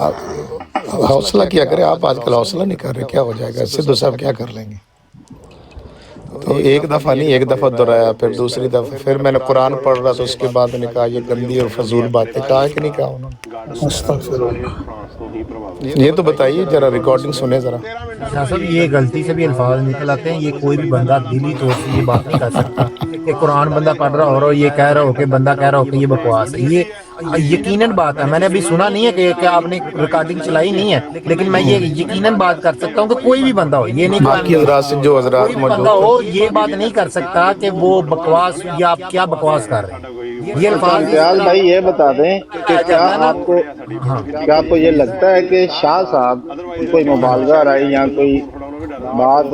حوصلہ کیا کرے آپ آج کل حوصلہ نہیں کر رہے کیا ہو جائے گا سدھو صاحب کیا کر لیں گے. تو ایک دفعہ نہیں ایک دفعہ دہرایا پھر دوسری دفعہ پھر میں نے قرآن پڑھ رہا تو اس کے بعد نے کہا یہ گندی اور فضول باتیں کہا کہ نہیں کہا انہوں نے. یہ تو بتائیے ذرا ریکارڈنگ سنیں ذرا. شاہ صاحب یہ غلطی سے بھی الفاظ نکل آتے ہیں. یہ کوئی بھی بندہ دلی طور سے یہ بات نہیں کر سکتا کہ قرآن بندہ پڑھ رہا ہو رہا ہو یہ کہہ رہا ہو کہ بندہ کہہ رہا ہو کہ یہ بکواس ہے. یہ یقیناً بات ہے. میں نے ابھی سنا نہیں ہے کہ آپ نے ریکارڈنگ چلائی نہیں ہے لیکن میں یہ یقیناً بات کر سکتا ہوں کہ کوئی بھی بندہ ہو یہ نہیں باقی حضرات سے جو حضرات کوئی بندہ ہو یہ بات نہیں کر سکتا کہ وہ بکواس یا آپ کیا بکواس کر رہے ہیں. یہ الفاظ امتیاز بھائی یہ بتا دیں کہ کیا آپ کو یہ لگتا ہے کہ شاہ صاحب کوئی مبالغہ رہی یا کوئی بات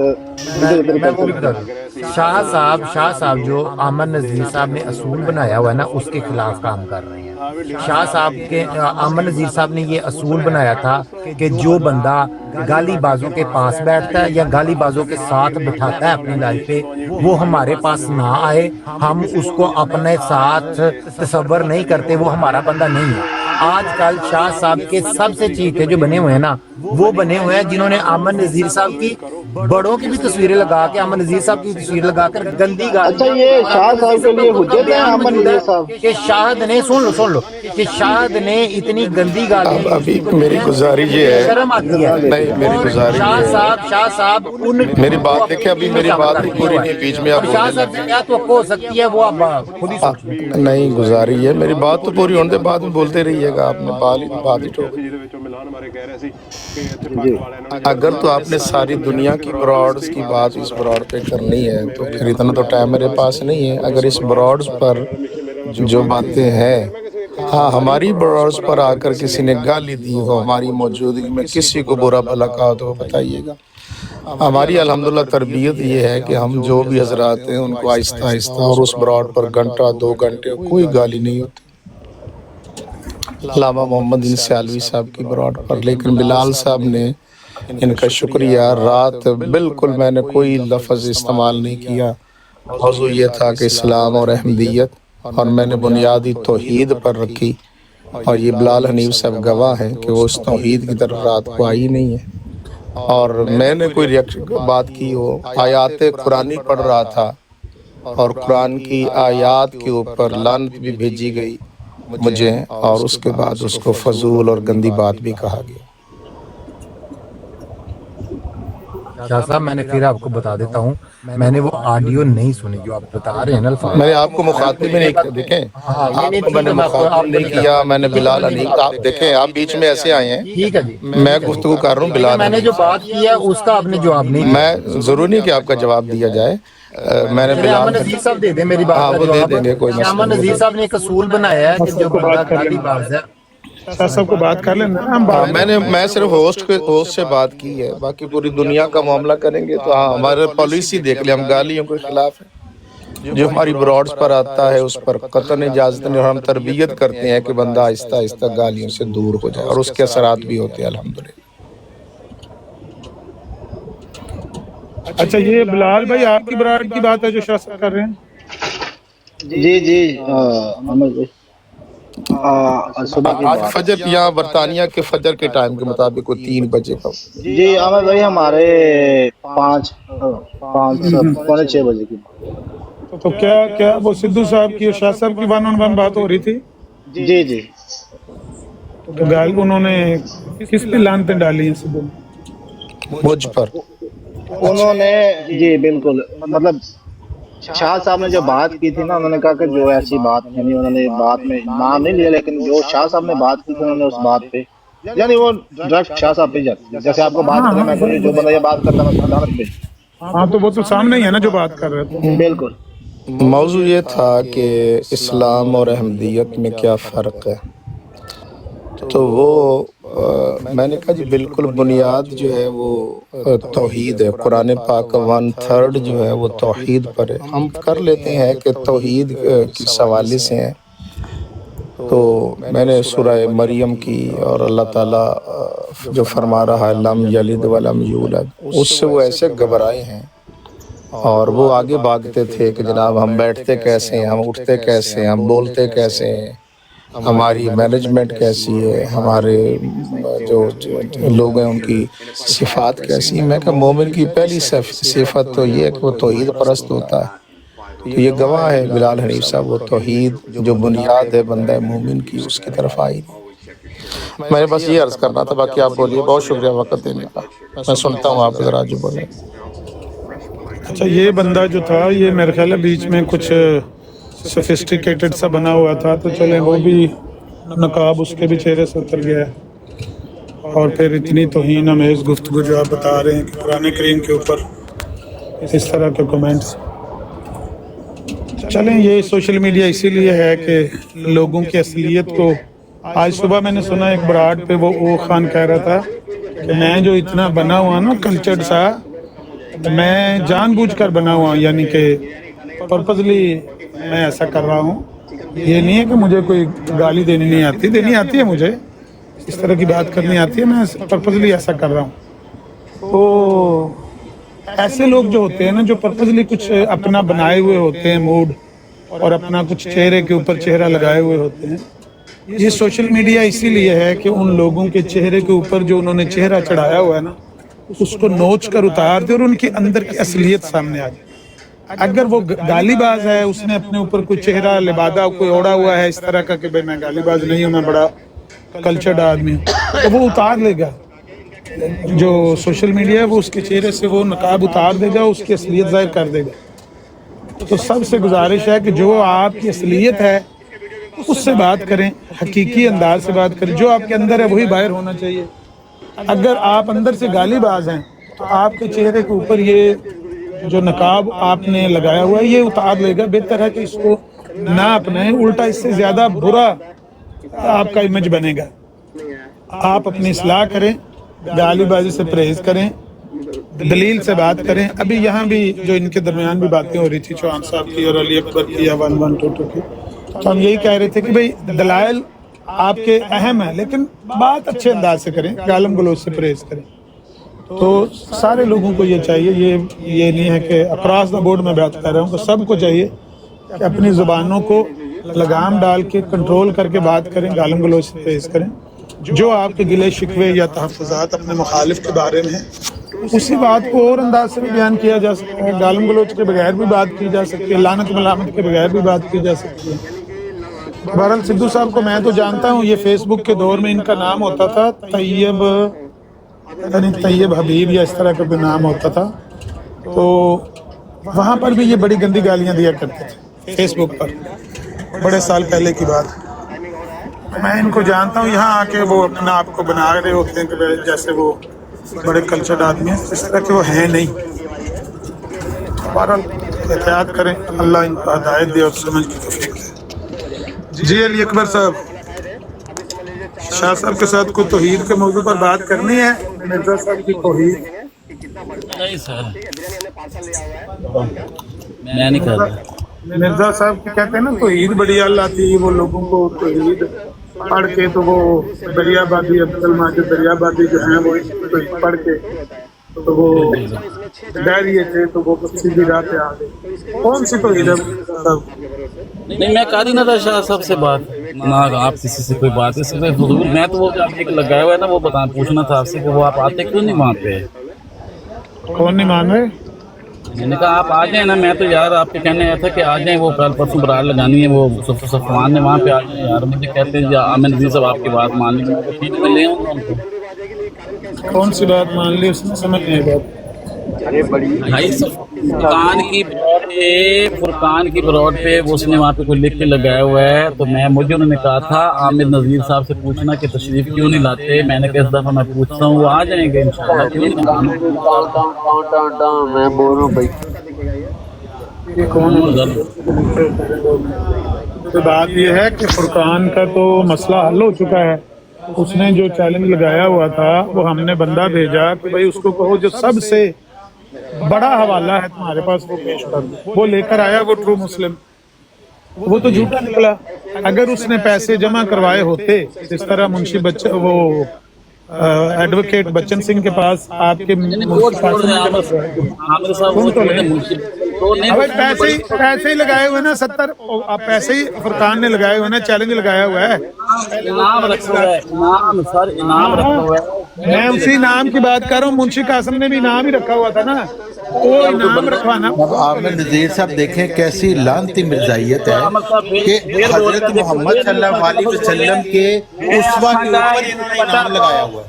شاہ صاحب جو امن نذیر صاحب نے اصول بنایا ہوا ہے نا اس کے خلاف کام کر رہے ہیں. شاہ صاحب کے امن نذیر صاحب نے یہ اصول بنایا تھا کہ جو بندہ گالی بازوں کے پاس بیٹھتا ہے یا گالی بازوں کے ساتھ بٹھاتا ہے اپنی لائف پہ وہ ہمارے پاس نہ آئے. ہم اس کو اپنے ساتھ تصور نہیں کرتے وہ ہمارا بندہ نہیں ہے. آج کل شاہ صاحب کے سب سے چیتے جو بنے ہوئے ہیں نا وہ بنے ہوئے ہیں جنہوں نے امن نذیر صاحب کی بڑوں کی بھی تصویریں لگا کے امن نذیر صاحب کی تصویر لگا کر گندی گالی. اچھا یہ شاہ صاحب کے لیے حجت ہے امن نذیر صاحب کہ شاہد نے سن لو کہ شاہد نے اتنی گندی گالی ابھی میری گزارش یہ ہے شرم آتی ہے. نہیں میری گزارش شاہ صاحب میری بات دیکھیں ابھی میری بات پوری نہیں بیچ میں آپ شاہ صاحب سے کیا توقع ہو سکتی ہے وہ آپ خود ہی سوچیں. نہیں گزارش ہے میری بات تو پوری ہونے بعد میں بولتے رہیے گا. آپ نے بات ہی ٹوک. اگر تو آپ نے ساری دنیا کی براڈز کی بات اس براڈ پہ کرنی ہے تو پھر اتنا تو ٹائم میرے پاس نہیں ہے. اگر اس براڈز پر جو باتیں ہیں ہاں ہماری براڈز پر آ کر کسی نے گالی دی ہو ہماری موجودگی میں کسی کو برا بھلا کہا تو بتائیے گا. ہماری الحمدللہ تربیت یہ ہے کہ ہم جو بھی حضرات ہیں ان کو آہستہ آہستہ اور اس براڈ پر گھنٹہ 2 گھنٹے کوئی گالی نہیں ہوتی. علامہ محمد انسیالوی صاحب کی براڈ پر لیکن بلال صاحب نے ان کا شکریہ. رات بالکل میں نے کوئی لفظ استعمال نہیں کیا. موضوع یہ تھا کہ اسلام اور احمدیت اور میں نے بنیادی توحید پر رکھی اور یہ بلال حنیف صاحب گواہ ہیں کہ وہ اس توحید کی طرف رات کو آئی نہیں ہے. اور میں نے کوئی بات کی ہو آیات قرآنی پڑھ رہا تھا اور قرآن کی آیات کے اوپر لعنت بھی بھیجی گئی مجھے اور اس کے بعد اس کو فضول اور گندی بات بھی کہا گیا. شاہ صاحب میں نے پھر آپ کو بتا دیتا ہوں میں نے وہ آڈیو نہیں سنی جو آپ بتا رہے ہیں نا الفاظ. میں نے آپ کو مخاطب میں نہیں کیا. دیکھیں آپ کو میں نے مخاطب نہیں کیا. میں نے بلال حنیف آپ دیکھیں آپ بیچ میں ایسے آئے ہیں. ٹھیک ہے جی میں گفتگو کر رہا ہوں بلال میں نے جو بات کی ہے اس کا آپ نے جواب نہیں دیا. میں ضرور نہیں کہ آپ کا جواب دیا جائے. میں نے امن نذیر صاحب دے دیں میری بات وہ دے دیں گے کوئی مسئلہ امن نذیر صاحب نے ایک اصول بنایا ہے کہ جو بندہ گالی باز ہے شاہ صاحب کو بات کر لینا. میں صرف ہوسٹ سے بات کی ہے. باقی پوری دنیا کا معاملہ کریں گے تو ہاں ہمارے پالیسی دیکھ لیں. ہم گالیوں کے خلاف ہیں. جو ہماری براڈز پر آتا ہے اس پر قطعاً اجازت نہیں اور ہم تربیت کرتے ہیں کہ بندہ آہستہ آہستہ گالیوں سے دور ہو جائے اور اس کے اثرات بھی ہوتے ہیں الحمدللہ. اچھا یہ بلال بھائی آپ کی براڈ کی بات ہے جو شاہ صاحب کر رہے ہیں؟ جی عمر بھائی صبح کی آج بات. فجر یہاں برطانیہ کے فجر کے ٹائم کے مطابق وہ 3 بجے کا. جی عمر بھائی ہمارے 5 پونے 6 بجے کی بات. تو کیا وہ سدھو صاحب کی اور شاہ صاحب کی 1 on 1 بات ہو رہی تھی؟ جی تو گال انہوں نے کس پہ لعنتیں ڈالی ہیں سدھو نے؟ مجھ پر انہوں نے جی بالکل مطلب شاہ صاحب نے جو بات کی تھی نا انہوں نے کہا کہ جو ایسی بات یعنی انہوں نے بات میں نام نہیں لیا لیکن جو شاہ صاحب نے بات کی تھی انہوں نے اس بات پہ یعنی وہ ڈائریکٹ شاہ صاحب پہ جاتی ہے. جیسے آپ کو بات کریں میں جو بندہ یہ بات کرتا ہے میں لعنت پہ. ہاں تو وہ تو سامنے ہی ہے نا جو بات کر رہے تھے. بالکل موضوع یہ تھا کہ اسلام اور احمدیت میں کیا فرق ہے، تو وہ میں نے کہا جی بالکل بنیاد جو ہے وہ توحید ہے۔ قرآن پاک کا 1/3 جو ہے وہ توحید پر ہے۔ ہم کر لیتے ہیں کہ توحید کس حوالے سے ہیں، تو میں نے سورہ مریم کی اور اللہ تعالیٰ جو فرما رہا ہے لم یلد ولم یولد، اس سے وہ ایسے گھبرائے ہیں اور وہ آگے بھاگتے تھے کہ جناب ہم بیٹھتے کیسے ہیں، ہم اٹھتے کیسے ہیں، ہم بولتے کیسے ہیں، ہماری مینجمنٹ کیسی ہے، ہمارے جو لوگ ہیں ان کی صفات کیسی ہیں۔ میں کہا مومن کی پہلی صفت تو یہ ہے کہ وہ توحید پرست ہوتا ہے۔ تو یہ گواہ ہے بلال حنیف صاحب، وہ توحید جو بنیاد ہے بندہ مومن کی، اس کی طرف آئی نہیں۔ میں نے بس یہ عرض کرنا تھا، باقی آپ بولیے۔ بہت شکریہ وقت دینے کا، میں سنتا ہوں آپ ذرا جو بولیں۔ اچھا، یہ بندہ جو تھا یہ میرے خیال ہے بیچ میں کچھ سوفسٹیکیٹڈ سا بنا ہوا تھا، تو چلیں وہ بھی نقاب اس کے بھی چہرے سے اتر گیا ہے، اور پھر اتنی توہین امیز گفتگو جو آپ بتا رہے ہیں کہ قرآن کریم کے اوپر اس طرح کے کمنٹس، چلیں یہ سوشل میڈیا اسی لیے ہے کہ لوگوں کی اصلیت کو، آج صبح میں نے سنا ایک براڈ پہ وہ خان کہہ رہا تھا کہ میں جو اتنا بنا ہوا نا کلچرڈ سا، میں جان بوجھ کر بنا ہوا، یعنی کہ پرپزلی میں ایسا کر رہا ہوں۔ یہ نہیں ہے کہ مجھے کوئی گالی دینی آتی ہے، مجھے اس طرح کی بات کرنی آتی ہے، میں پرپزلی ایسا کر رہا ہوں۔ تو ایسے لوگ جو ہوتے ہیں نا، جو پرپزلی کچھ اپنا بنائے ہوئے ہوتے ہیں موڈ، اور اپنا کچھ چہرے کے اوپر چہرہ لگائے ہوئے ہوتے ہیں، یہ سوشل میڈیا اسی لیے ہے کہ ان لوگوں کے چہرے کے اوپر جو انہوں نے چہرہ چڑھایا ہوا ہے نا، اس کو نوچ کر اتار دے اور ان کے اندر کی اصلیت سامنے آ جائے۔ اگر وہ گالی باز ہے، اس نے اپنے اوپر کوئی چہرہ لبادہ کوئی اوڑا ہوا ہے اس طرح کا کہ بھئی میں گالی باز نہیں ہوں، میں بڑا کلچرڈ آدمی ہوں، تو وہ اتار لے گا۔ جو سوشل میڈیا ہے وہ اس کے چہرے سے وہ نقاب اتار دے گا، اس کی اصلیت ظاہر کر دے گا۔ تو سب سے گزارش ہے کہ جو آپ کی اصلیت ہے اس سے بات کریں، حقیقی انداز سے بات کریں، جو آپ کے اندر ہے وہی باہر ہونا چاہیے۔ اگر آپ اندر سے گالی باز ہیں تو آپ کے چہرے کے اوپر یہ جو نقاب آپ نے لگایا ہوا ہے یہ اتار لے گا۔ بہتر ہے کہ اس کو نہ اپنائیں، الٹا اس سے زیادہ برا آپ کا امیج بنے گا۔ آپ اپنی اصلاح کریں، گالی بازی سے پرہیز کریں، دلیل سے بات کریں۔ ابھی یہاں بھی جو ان کے درمیان بھی باتیں ہو رہی تھی چوہان صاحب کی اور علی اکبر کی یا 1122 کی، تو ہم یہی کہہ رہے تھے کہ بھئی دلائل آپ کے اہم ہیں، لیکن بات اچھے انداز سے کریں، گالم گلوچ سے پرہیز کریں۔ تو سارے لوگوں کو یہ چاہیے، یہ نہیں ہے کہ اکراس دا بورڈ میں بات کر رہا ہوں، تو سب کو چاہیے کہ اپنی زبانوں کو لگام ڈال کے کنٹرول کر کے بات کریں، گالم گلوچ سے پرہیز کریں۔ جو آپ کے گلے شکوے یا تحفظات اپنے مخالف کے بارے میں ہیں، اسی بات کو اور انداز سے بھی بیان کیا جا سکتا ہے، گالم گلوچ کے بغیر بھی بات کی جا سکتی ہے، لعنت ملامت کے بغیر بھی بات کی جا سکتی ہے۔ بہرحال سدھو صاحب کو میں تو جانتا ہوں، یہ فیس بک کے دور میں ان کا نام ہوتا تھا طیب حبیب یا اس طرح کا کوئی نام ہوتا تھا، تو وہاں پر بھی یہ بڑی گندی گالیاں دیا کرتے تھے فیس بک پر، بڑے سال پہلے کی بات۔ میں ان کو جانتا ہوں، یہاں آ کے وہ اپنا آپ کو بنا رہے ہوتے ہیں کہ جیسے وہ بڑے کلچرڈ آدمی ہیں، اس طرح کے وہ ہیں نہیں۔ بہرحال احتیاط کریں، اللہ ان کو ہدایت دے اور سمجھ کی توفیق دے۔ جی علی اکبر صاحب، شاہ صاحب کے ساتھ کوئی توحید کے موضوع پر بات کرنی ہے؟ مرزا صاحب کی توحید نہیں سر، میں نہیں کر رہا۔ مرزا صاحب کہتے ہیں نا توحید بڑی اللہ تھی، وہ لوگوں کو توحید پڑھ کے تو وہ دریا بادی عبد الماجد دریا بادی جو ہیں وہ توحید پڑھ کے تو وہ ڈائریے تھے، تو وہ سیدھی راہ پہ آ گئے۔ کون سی توحید ہے صاحب؟ نہیں، میں کر ہی نہ تھا شاہ صاحب سے بات، نہ آپ کسی سے کوئی بات ہے، صرف حضور میں تو وہ آپ ایک لگایا ہوا ہے نا، وہ پوچھنا تھا آپ سے کہ وہ آپ آتے کیوں نہیں وہاں پہ؟ کون نہیں مان رہے؟ میں نے کہا آپ آ جائیں نا، میں تو یار آپ کے کہنے آیا تھا کہ آ جائیں، وہ کل پرسوں برار لگانی ہے، وہ صفوان نے وہاں پہ آ جائیں یار، مجھے کہتے ہیں عامر نذیر صاحب آپ کی بات مان لی، ٹھیک میں لے آؤں گا ان کو۔ کون سی بات مان لی اس نے؟ سمجھ نہیں بات۔ بھائی فرقان کی بروڈ پہ اس نے وہاں پہ کوئی لکھ کے لگایا ہوا ہے، تو مجھے انہوں نے کہا تھا عامر نذیر صاحب سے پوچھنا کہ تشریف کیوں نہیں لاتے، میں نے کہا اس دفعہ میں پوچھتا ہوں، وہ آ جائیں گے انشاءاللہ، کیوں نہیں؟ तो बात यह है कि फुरकान का तो मसला हल हो चुका है। उसने जो चैलेंज लगाया हुआ था वो हमने बंदा भेजा कि भाई उसको कहो जो सबसे बड़ा हवाला है तुम्हारे पास वो पेश कर दो। वो लेकर आया वो ट्रू मुस्लिम, वो तो झूठा निकला। अगर उसने पैसे जमा करवाए होते जिस तरह मुंशी बच्चन वो एडवोकेट बच्चन सिंह के पास आपके पैसे ही लगाए हुए ना 70 आप पैसे ही फुरकान ने लगाए हुए ना, चैलेंज लगाया हुआ है। इनाम रखा हुआ है, इनाम सर, इनाम रखा हुआ है। मैं उसी नाम की बात कर रहा हूँ। मुंशी कासिम ने भी इनाम ही रखा हुआ था ना, वो इनाम रखवाना। अब आपने नज़ीर साहब देखें कैसी लानती मिर्जाइयत है कि हजरत मोहम्मद सल्लल्लाहु अलैहि वसल्लम के उसवा के ऊपर इन्होंने इनाम लगाया हुआ है।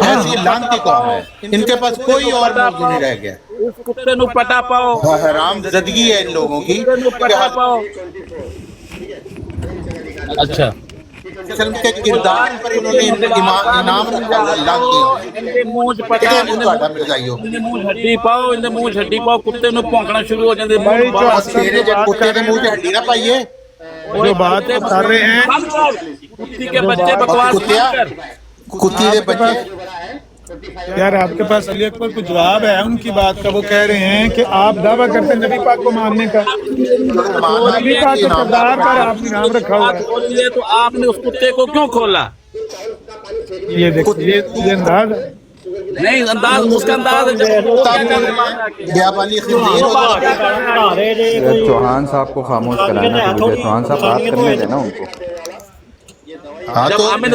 ऐसी लानती कौम है, इनके पास कोई और मौजू नहीं रह गया। उस कुत्ते नु पटा पाओ, हराम ज़दगी है इन लोगों की। पटा पाओ। अच्छा, के किरदार पर इन्होंने इनाम रखा है। लानती इनके मुंह च पटा, मिर्जाइयो इनके मुंह हड्डी पाओ, इनके मुंह हड्डी पाओ, कुत्ते नु भौंकना शुरू हो जाते। तेरे जो कुत्ते के मुंह से हड्डी ना पाइए। जो बात कर रहे हैं कुत्ती के बच्चे बकवास मत कर। कुत्ती के बच्चे यार, आपके पास अली अकबर को जवाब है उनकी बात का। वो कह रहे हैं कि आप दावा करते हैं नबी पाक को मानने का, नबी पाक के किरदार पर आपने इनाम रखा हुआ है। तो आपने उस कुत्ते को क्यों खोला? ये देखिए, ये अंदाज है। नहीं, अंदाज उसका अंदाज है चौहान साहब को खामोश कराना चाहिए। चौहान साहब बात करने देना उनको। हाँ, तो मैं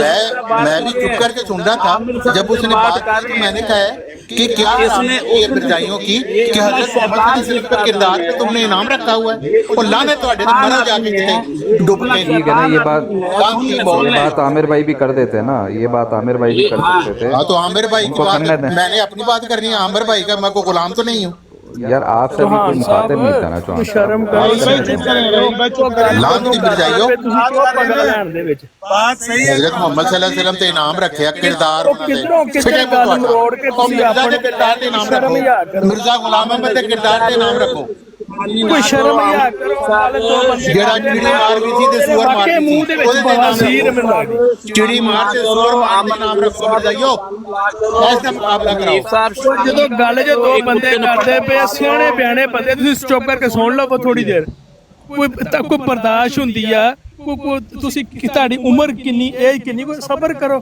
भी चुप करके सुन रहा था। जब उसने बात की तो मैंने कहा है कि क्या इसने ये मिर्जाइयों की कि हजरत मोहम्मद सल्लल्लाहु अलैहि वसल्लम के किरदार पे तुमने इनाम रखा हुआ है और लाने तुम्हारे तो मरा जाके कितने डूब गए। ठीक है ना, ये बात आमिर भाई भी कर देते हैं ना, ये बात आमिर भाई भी कर सकते थे। हाँ, तो आमिर भाई की बात मैंने अपनी बात करनी है। आमिर भाई का मैं कोई गुलाम तो नहीं हूँ यार, आपसे भी कोई मुखातिब नहीं था ना। चौहान शर्म लानती मिर्जाइयो, बात सही है। हजरत मोहम्मद सल्लल्लाहु अलैहि वसल्लम ते इनाम रखे किरदार मिर्जा गुलाम अहमद के किरदार ते इनाम रखो। कोई शर्म या करो। ਜਿਹੜਾ ਚਿੜੀ ਮਾਰ ਗਈ ਸੀ ਤੇ ਸੂਰ ਮਾਰ ਗਈ ਮੂੰਹ ਦੇ ਵਿੱਚ ਬਵਾਸੀਰ ਮੈਨੂੰ ਚਿੜੀ ਮਾਰ ਤੇ ਸੂਰ ਮਾਰ ਦਾ ਨਾਮ ਰੱਖੋ ਮਿਰਜ਼ਾਈਓ। ਐਸਾ ਮੁਕਾਬਲਾ ਕਰਾਓ। ਜਦੋਂ ਗੱਲ ਜੋ ਦੋ ਬੰਦੇ ਕਰਦੇ ਪਏ ਸਿਆਣੇ ਬਿਆਣੇ ਬੰਦੇ, ਤੁਸੀਂ ਚੁੱਪ ਕਰਕੇ ਸੁਣ ਲਓ ਥੋੜੀ ਦੇਰ। ਕੋਈ ਬਰਦਾਸ਼ਤ ਹੁੰਦੀ ਆ? ਤੁਸੀਂ ਤੁਹਾਡੀ ਉਮਰ ਕਿੰਨੀ, ਏਜ ਕਿੰਨੀ, ਕੋਈ ਸਬਰ ਕਰੋ।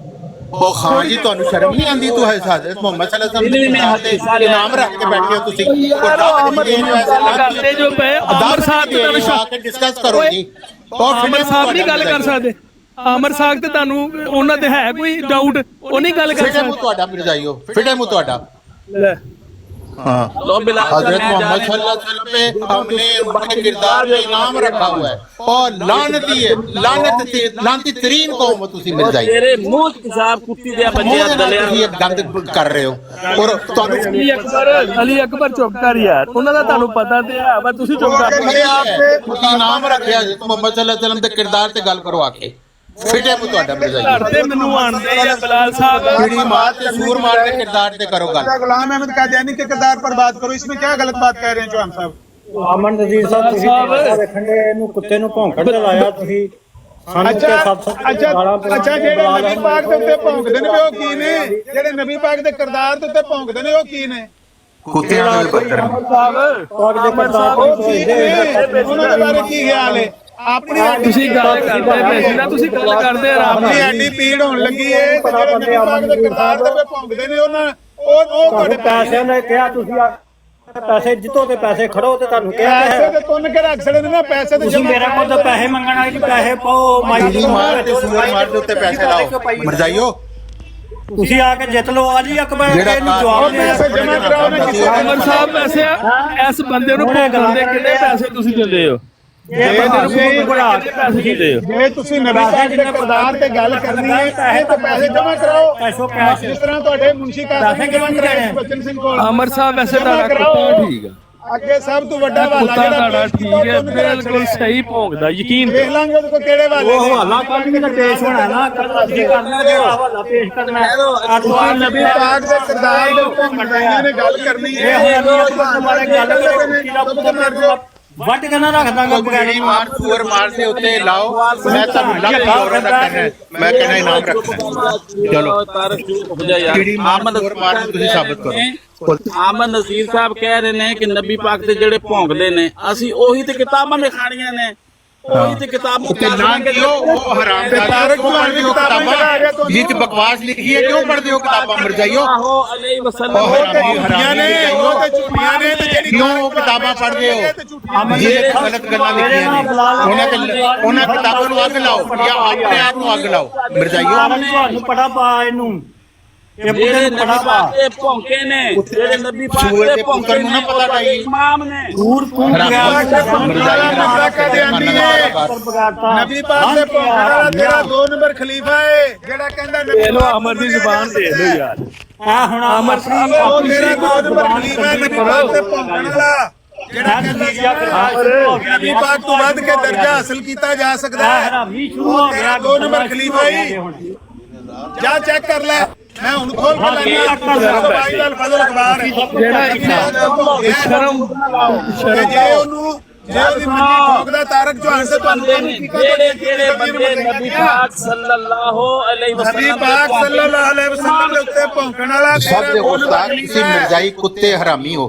ਉਹ ਖਾਨ ਜੀ, ਤੁਹਾਨੂੰ ਸ਼ਰਮ ਨਹੀਂ ਆਉਂਦੀ? ਤੂੰ ਹਜ਼ਰਤ ਮੁਹੰਮਦ ਸੱਲੱਲਾਹੁ ਅਲੈहि ਵਸੱਲਮ ਦੇ ਇਨਾਮ ਰੱਖ ਕੇ ਬੈਠੇ ਹੋ ਤੁਸੀਂ। ਕਰਦੇ ਜੋ ਪਏ ਆਮਰ ਸਾਹਿਬ ਤੇ ਤੁਹਾਨੂੰ ਡਿਸਕਸ ਕਰੋ ਜੀ। ਆਮਰ ਸਾਹਿਬ ਨਹੀਂ ਗੱਲ ਕਰ ਸਕਦੇ। ਆਮਰ ਸਾਹਿਬ ਤੇ ਤੁਹਾਨੂੰ ਉਹਨਾਂ ਤੇ ਹੈ ਕੋਈ ਡਾਊਟ? ਉਹ ਨਹੀਂ ਗੱਲ ਕਰ ਸਕਦੇ। ਤੁਹਾਡਾ ਮਿਰਜ਼ਾਈਓ ਫਿਟੇ ਮੂੰਹ ਤੁਹਾਡਾ। ਲੈ हाँ, हजरत मोहम्मद सल्लल्लाहु अलैहि वसल्लम पे हमने उनके किरदार में इनाम रखा हुआ है और लानती है, लानती तरीन कौम तुसी मिल जाएगी। तेरे मुंह हिसाब कुत्ती दे बच्चे दलिया ये गंद कर रहे हो। और अली अकबर चुप कर यार, ਉਹਨਾਂ ਦਾ ਤੁਹਾਨੂੰ ਪਤਾ ਤੇ ਹੈ ਵਾ, ਤੁਸੀਂ ਚੁੱਪ ਕਰ। ਤੁਸੀਂ ਇਨਾਮ ਰੱਖਿਆ ਹਜ਼ਰਤ ਮੁਹੰਮਦ ਸੱਲੱਲਾਹੁ ਅਲੈहि ਵਸੱਲਮ ਦੇ ਕਿਰਦਾਰ ਤੇ ਗੱਲ ਕਰੋ ਆ ਕੇ। ਫਿਟੇ ਮੂੰਹ ਤੁਹਾਡਾ ਮਿਰਜ਼ਾਈਓ। ਕਰਦੇ ਮੈਨੂੰ ਆਣਦੇ ਆ ਬਲਾਲ ਸਾਹਿਬ। ਚਿੜੀ ਮਾਰ ਤੇ ਸੂਰ ਮਾਰ के किरदार पे करो गल। गुलाम अहमद कादियानी के किरदार पर बात करो। इसमें क्या गलत बात कह रहे हैं चौहान साहब? ਅਮਨ ਨਜ਼ੀਰ ਸਾਹਿਬ, ਤੁਸੀਂ ਦੇਖਣ ਦੇ ਇਹਨੂੰ ਕੁੱਤੇ ਨੂੰ ਭੌਂਕਣ ਤੇ ਲਾਇਆ ਤੁਸੀਂ। ਅੱਛਾ, ਜਿਹੜੇ ਨਬੀ ਪਾਕ ਦੇ ਉੱਤੇ ਭੌਂਕਦੇ ਨੇ ਉਹ ਕੀ ਨੇ? ਜਿਹੜੇ ਨਬੀ ਪਾਕ ਦੇ ਕਿਰਦਾਰ ਦੇ ਉੱਤੇ ਭੌਂਕਦੇ ਨੇ ਉਹ ਕੀ ਨੇ? ਕੁੱਤਿਆਂ ਦੇ ਬੱਚੇ ਉਹਨਾਂ ਦੇ ਬਾਰੇ ਕੀ ਖਿਆਲ ਹੈ? ਆਪਣੀ ਤੁਸੀਂ ਗੱਲ ਕਰਦੇ ਪਏ ਸੀ ਨਾ, ਤੁਸੀਂ ਗੱਲ ਕਰਦੇ ਆਰਾਮ ਨਾਲ। ਐਡੀ ਪੀੜ ਹੋਣ ਲੱਗੀ ਏ ਤੇ ਜਿਹੜੇ ਨਬੀ ਪਾਕ ਦੇ ਕਿਰਦਾਰ ਦੇ ਭੌਂਕਦੇ ਨੇ ਉਹ ਤੁਹਾਡੇ ਪੈਸਿਆਂ ਨੇ ਕਿਹਾ ਤੁਸੀਂ ਪੈਸੇ ਜਿੱਤੋ ਤੇ ਪੈਸੇ ਖੜੋ ਤੇ ਤੁਹਾਨੂੰ ਕਿਹਾ ਪੈਸੇ ਤੇ ਤੁੰਨ ਕੇ ਰੱਖ ਸਕਦੇ ਨੇ ਨਾ। ਪੈਸੇ ਤੇ ਤੁਸੀਂ ਮੇਰੇ ਕੋਲ ਤਾਂ ਪੈਸੇ ਮੰਗਣ ਆਏ ਜੀ, ਪੈਸੇ ਪਾਓ। ਚਿੜੀ ਮਾਰ ਤੇ ਸੂਰ ਮਾਰ ਦੇ ਉੱਤੇ ਪੈਸੇ ਲਾਓ ਮਿਰਜ਼ਾਈਓ। ਤੁਸੀਂ ਆ ਕੇ ਜਿੱਤ ਲਓ ਅਲੀ ਅਕਬਰ ਨੂੰ ਜਵਾਬ ਪੈਸੇ ਜਮਾ ਕਰਾਓ ਨਾ ਕਿਸੇ ਆਮਰ ਸਾਹਿਬ ਪੈਸੇ ਇਸ ਬੰਦੇ ਨੂੰ ਭੌਂਕਣ ਦੇ ਕਿੰਨੇ ਪੈਸੇ ਤੁਸੀਂ ਦਿੰਦੇ ਹੋ? ਜੇ ਤੁਸੀਂ ਨਬੀ ਪਾਕ ਦੇ ਕਿਰਦਾਰ ਤੇ ਗੱਲ ਕਰਨੀ ਹੈ ਪੈਸੇ ਤੇ ਪੈਸੇ ਜਮਾ ਕਰਾਓ। ਜਿਸ ਤਰ੍ਹਾਂ ਤੁਹਾਡੇ ਮੁਨਸ਼ੀ ਕਾਸਿਮ ਜਮਾ ਕਰਾਏ ਬਚਨ ਸਿੰਘ ਕੋਲ। ਆਮਰ ਸਾਹਿਬ ਵੈਸੇ ਤੁਹਾਡਾ ਕੁੱਤਾ ਠੀਕ ਆ, ਅੱਗੇ ਸਭ ਤੋਂ ਵੱਡਾ ਵਾਲਾ ਕੁੱਤਾ ਤੁਹਾਡਾ ਠੀਕ ਹੈ, ਬਿਲਕੁਲ ਸਹੀ ਭੌਂਕਦਾ, ਯਕੀਨ ਦੇਖ ਲਾਂਗੇ ਉਹਦੇ ਕੋਲ ਕਿਹੜੇ ਵਾਲੇ ਉਹ ਹਵਾਲਾ ਕੱਢ ਕੇ ਪੇਸ਼ ਹੋਣਾ ਨਾ, ਅਸੀਂ ਕਰਨਾ ਜਿਹੜਾ ਹਵਾਲਾ ਪੇਸ਼ ਕਰਨਾ। ਤੁਸੀਂ ਨਬੀ ਪਾਕ ਦੇ ਕਿਰਦਾਰ ਦੇ ਉੱਤੇ ਮੰਡਾਈਆਂ ਨੇ ਗੱਲ ਕਰਨੀ ਹੈ। ਵੱਟ ਕੇ ਨਾ ਰੱਖ ਦਾਂਗਾ ਬਗੈਰ ਮਾਰ ਸੂਰ ਮਾਰ ਦੇ ਉੱਤੇ ਲਾਓ ਮੈਂ ਤੁਹਾਨੂੰ ਲੱਖ ਯੂਰੋ ਦਾ ਕਹਿਣਾ ਮੈਂ ਕਹਿੰਦਾ ਇਨਾਮ ਰੱਖਣਾ ਚਲੋ ਜਿਹੜੀ ਮਾਰ ਸੂਰ ਮਾਰ ਨੂੰ ਤੁਸੀਂ ਸਾਬਤ ਕਰੋ ਆਮਨ ਨਜ਼ੀਰ ਸਾਹਿਬ ਕਹਿ ਰਹੇ ਨੇ ਕਿ ਨਬੀ ਪਾਕ ਦੇ ਜਿਹੜੇ ਭੌਂਕਦੇ ਨੇ ਅਸੀਂ ਉਹੀ ਤੇ ਕਿਤਾਬਾਂ ਵਿਖਾਣੀਆਂ ਨੇ ਉਹੀ ਤੇ ਕਿਤਾਬਾਂ ਤੇ ਨਾ ਕਿਉਂ ਉਹ ਹਰਾਮ ਦਾ ਤਾਰਕ ਤੁਹਾਨੂੰ ਕਿਤਾਬਾਂ ਜਿੱਚ ਬਕਵਾਸ ਲਿਖੀ ਹੈ ਕਿਉਂ ਪੜ੍ਹਦੇ ਹੋ ਕਿਤਾਬਾਂ ਮਰ ਜਾਈਓ ਆਹੋ ਅਲੈਹਿ ਵਸੱਲਮ ਝੂਠੀਆਂ ਨੇ ਉਹ ਤੇ ਝੂਠੀਆਂ ਨੇ ਤੇ ਜਿਹੜੀ ਕਿਉਂ ਉਹ ਕਿਤਾਬਾਂ ਪੜ੍ਹਦੇ ਹੋ ਜਿਹੜੇ ਗਲਤ ਗੱਲਾਂ ਲਿਖੀਆਂ ਨੇ ਉਹਨਾਂ ਕਿਤਾਬਾਂ ਨੂੰ ਅੱਗ ਲਾਓ ਜਾਂ ਆਪਣੇ ਆਪ ਨੂੰ ਅੱਗ ਲਾਓ ਮਰ ਜਾਈਓ ਤੁਹਾਨੂੰ ਪੜਾ ਪਾ ਇਹਨੂੰ ਜਿਹੜੇ ਨਬੀ ਪਾਕ ਦੇ ਭੌਂਕੇ ਨੇ ਜਿਹੜੇ ਨਬੀ ਪਾਕ ਦੇ ਭੌਂਕੇ ਨੂੰ ਨਾ ਪਤਾ ਨਹੀਂ ਇਮਾਮ ਨੇ ਦੂਰ ਤੂੰ ਨਬੀ ਪਾਕ ਦੇ ਭੌਂਕਣ ਵਾਲਾ ਤੇਰਾ 2 ਨੰਬਰ ਖਲੀਫਾ ਹੈ ਜਿਹੜਾ ਕਹਿੰਦਾ ਨਬੀ ਲੋ ਅਮਰ ਦੀ ਜ਼ੁਬਾਨ ਦੇ ਲੋ ਯਾਰ ਆ ਹੁਣ ਅਮਰ ਉਹ ਤੇਰਾ 2 ਨੰਬਰ ਖਲੀਫਾ ਹੈ ਨਬੀ ਪਾਕ ਦੇ ਭੌਂਕਣ ਵਾਲਾ ਜਿਹੜਾ ਕਹਿੰਦਾ ਨਬੀ ਪਾਕ ਤੋਂ ਵੱਧ ਕੇ ਦਰਜਾ ਹਾਸਲ ਕੀਤਾ ਜਾ ਸਕਦਾ ਹੈ ਹਰਾਮੀ ਸ਼ੁਰੂ ਹੋ ਗਿਆ 2 ਨੰਬਰ ਖਲੀਫਾ ਹੀ ਜਾ ਚੈੱਕ ਕਰ ਲੈ ਮੈਂ ਹੁਣ ਖੋਲ ਕੇ ਲੈਣਾ ਬਾਈ ਲਾਲ ਫਜ਼ਲ ਅਖਬਾਰ ਜਿਹੜਾ ਸ਼ਰਮ ਜੇ ਉਹਨੂੰ ਜੇ ਉਹਦੀ ਮੰਜੀ ਠੋਕਦਾ ਤਾਰਕ ਚੌਹਾਨ ਤੇ ਤੁਹਾਨੂੰ ਜਿਹੜੇ ਬੰਦੇ ਨਬੀ ਪਾਕ ਸੱਲੱਲਾਹੁ ਅਲੈਹਿ ਨਬੀ ਵਸੱਲਮ ਪਾਕ ਸੱਲੱਲਾਹੁ ਅਲੈਹਿ ਵਸੱਲਮ ਦੇ ਉੱਤੇ ਭੌਂਕਣ ਵਾਲਾ ਸਭ ਦੇ ਗੁਸਤਾਖ ਤੁਸੀਂ ਮਿਰਜ਼ਾਈ ਕੁੱਤੇ ਹਰਾਮੀ ਹੋ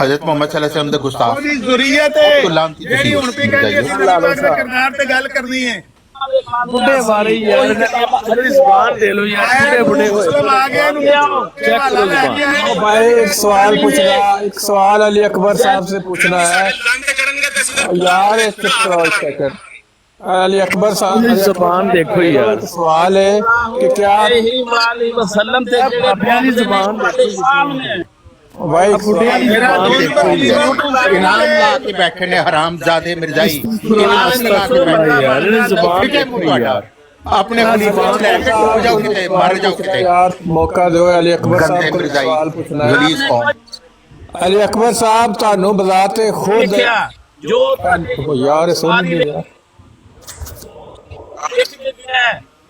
ਹਜ਼ਰਤ ਮੁਹੰਮਦ ਸੱਲੱਲਾਹੁ ਅਲੈਹਿ ਵਸੱਲਮ ਦੇ ਗੁਸਤਾਖ ਉਹਦੀ ਜ਼ੁਰੀਅਤ ਹੈ ਜਿਹੜੀ ਹੁਣ ਵੀ ਕਹਿੰਦੀ ਅਸੀਂ ਨਬੀ ਪਾਕ ਦੇ ਕਿਰਦਾਰ ਤੇ ਗੱਲ ਕਰਨੀ ਹੈ ਬੁੱਢੇ ਵਾਲੇ ਯਾਰ ਇਹਦੀ ਜ਼ੁਬਾਨ ਦੇ ਲੋ ਯਾਰ ਬੁੱਢੇ ਹੋਏ ਮੁਸਲਮ ਆ ਗਏ ਇਹਨੂੰ चेक करो जुबान। भाई एक सवाल पूछना, एक सवाल अली अकबर साहब से पूछना है यार, चुप करो एक सेकंड। अली अकबर साहब की जुबान देखो यार, सवाल है कि क्या वसल्लम ते अपनी जुबान देखो भाई, बुढ़िया की जुबान देखो इनाम ला के बैठे ने हरामजादे मिर्जाई इनाम ला के बैठे यार, जुबान देखो यार, अपने खलीफा को लेके हो जाओ किते मर जाओ किते यार मौका दो। अली अकबर साहब को मिर्जाई सवाल पूछना है। गलीज कौम अली अकबर साहब तानू बजाते खुद जो यार सुन नहीं यार,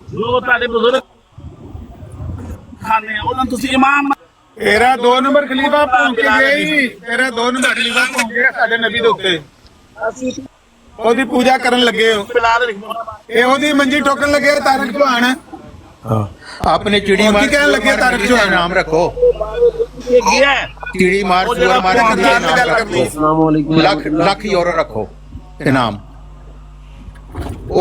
ਜੋ ਤੁਹਾਡੇ ਬਜ਼ੁਰਗ ਖਾਨੇ ਉਹਨਾਂ ਤੁਸੀਂ ਇਮਾਮ ਤੇਰਾ 2 ਨੰਬਰ ਖਲੀਫਾ ਭੌਂਕ ਕੇ ਗਈ, ਤੇਰਾ 2 ਨੰਬਰ ਖਲੀਫਾ ਭੌਂਕ ਗਿਆ ਸਾਡੇ ਨਬੀ ਦੇ ਉੱਤੇ, ਉਹਦੀ ਪੂਜਾ ਕਰਨ ਲੱਗੇ ਹੋ, ਇਹ ਉਹਦੀ ਮੰਜੀ ਠੋਕਣ ਲੱਗੇ ਤਾਰਕ ਚੌਹਾਨ। अपने चिड़ी मार कहने लगे तारक चौहान नाम रखो चिड़ी मार सुअर मार लख लख यूरो रखो इनाम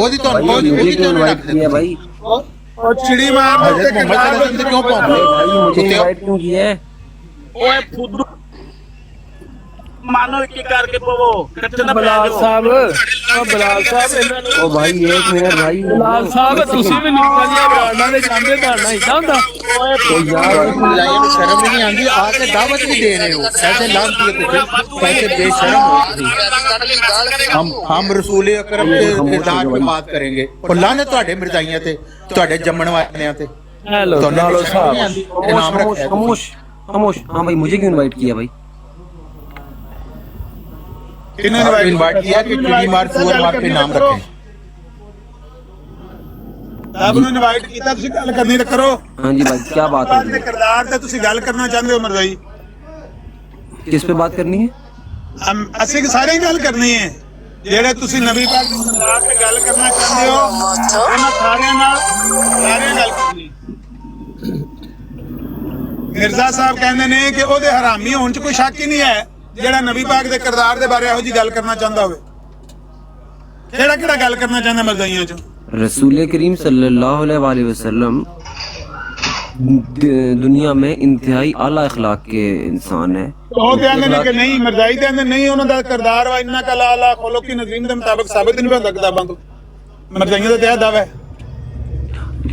ओदी तो ओदी तो रख दिया भाई और चिड़ी मार हजरत मोहम्मद से क्यों पहुंच मुझे इनवाइट क्यों किया है? ਓਏ ਫੁੱਦੂ मानो एक करके पवो कितना बलाल साहब, बलाल साहब ਇਹਨਾਂ ਨੂੰ ओ भाई एक मिनट भाई, बलाल साहब ਤੁਸੀਂ ਵੀ ਨਿਕਲ ਜਾ ਬਾਣਾ ਦੇ ਜਾਂਦੇ ਧਾਰਨਾ ਇਦਾਂ ਹੁੰਦਾ। तो यार शर्म नहीं आती आके दावत भी दे रहे हो, ऐसे लानती है तुझे, कैसे बेशर्म हो। हम रसूल अकरम के किरदार पे बात करेंगे और लानत ਤੁਹਾਡੇ ਮਿਰਜ਼ਾਈਆਂ ਤੇ ਤੁਹਾਡੇ ਜੰਮਣ ਵਾਲਿਆਂ ਤੇ। हेलो नालो साहब, इनाम रखा खामोश खामोश। हाँ भाई, मुझे क्यों इनवाइट किया भाई? इन्होंने इनवाइट किया कि चिड़ी मार सुअर मार पे नाम रखें। ਆਪ ਨੂੰ ਇਨਵਾਈਟ ਕੀਤਾ, ਤੁਸੀਂ ਗੱਲ ਕਰਨੀ ਤਾਂ करो। हाँ जी भाई, क्या बात है? ਦੇ ਕਿਰਦਾਰ ਤੇ ਤੁਸੀਂ ਗੱਲ ਕਰਨਾ ਚਾਹੁੰਦੇ ਹੋ ਮਰਜ਼ਾਈ, किस पे बात करनी है? ਅਸੀਂ ਸਾਰੇ ਗੱਲ ਕਰਨੀ ਹੈ, ਜਿਹੜੇ ਤੁਸੀਂ ਨਬੀ ਪਾਕ ਦੇ ਕਿਰਦਾਰ ਤੇ ਗੱਲ ਕਰਨਾ ਚਾਹੁੰਦੇ ਹੋ ਉਹਨਾਂ ਸਾਰਿਆਂ ਨਾਲ ਗੱਲ ਕਰਨੀ। ਮਿਰਜ਼ਾ ਸਾਹਿਬ ਕਹਿੰਦੇ ਨੇ ਕਿ ਉਹਦੇ ਹਰਾਮੀ ਹੋਣ 'ਚ ਕੋਈ ਸ਼ੱਕ ਹੀ ਨਹੀਂ ਹੈ ਜਿਹੜਾ ਨਬੀ ਪਾਕ ਦੇ ਕਿਰਦਾਰ ਦੇ ਬਾਰੇ ਇਹੋ ਜੀ ਗੱਲ ਕਰਨਾ ਚਾਹੁੰਦਾ ਹੋਵੇ। ਕਿਹੜਾ ਗੱਲ ਕਰਨਾ ਚਾਹੁੰਦਾ ਮਰਜ਼ਾਈਆਂ 'ਚ? रसूल करीम सल्लल्लाहु अलैहि वसल्लम दुनिया में इंतहाई आला अखलाक के इंसान है। ਉਹ ਕਹਿੰਦੇ ਨੇ ਕਿ ਨਹੀਂ, ਮਰਜ਼ਾਈ ਕਹਿੰਦੇ ਨਹੀਂ, ਉਹਨਾਂ ਦਾ ਕਿਰਦਾਰ ਵਾ ਇੰਨਾ ਕਲਾ ਅਲਾ ਖੁਲਕੀ ਨਜ਼ੀਮ ਦੇ ਮੁਤਾਬਕ ਸਾਬਿਤ ਨਹੀਂ ਹੁੰਦਾ ਕਿਤਾਬਾਂ ਤੋਂ। ਮਰਜ਼ਾਈਆਂ ਦਾ ਤੇ ਦਾਵਾ ਹੈ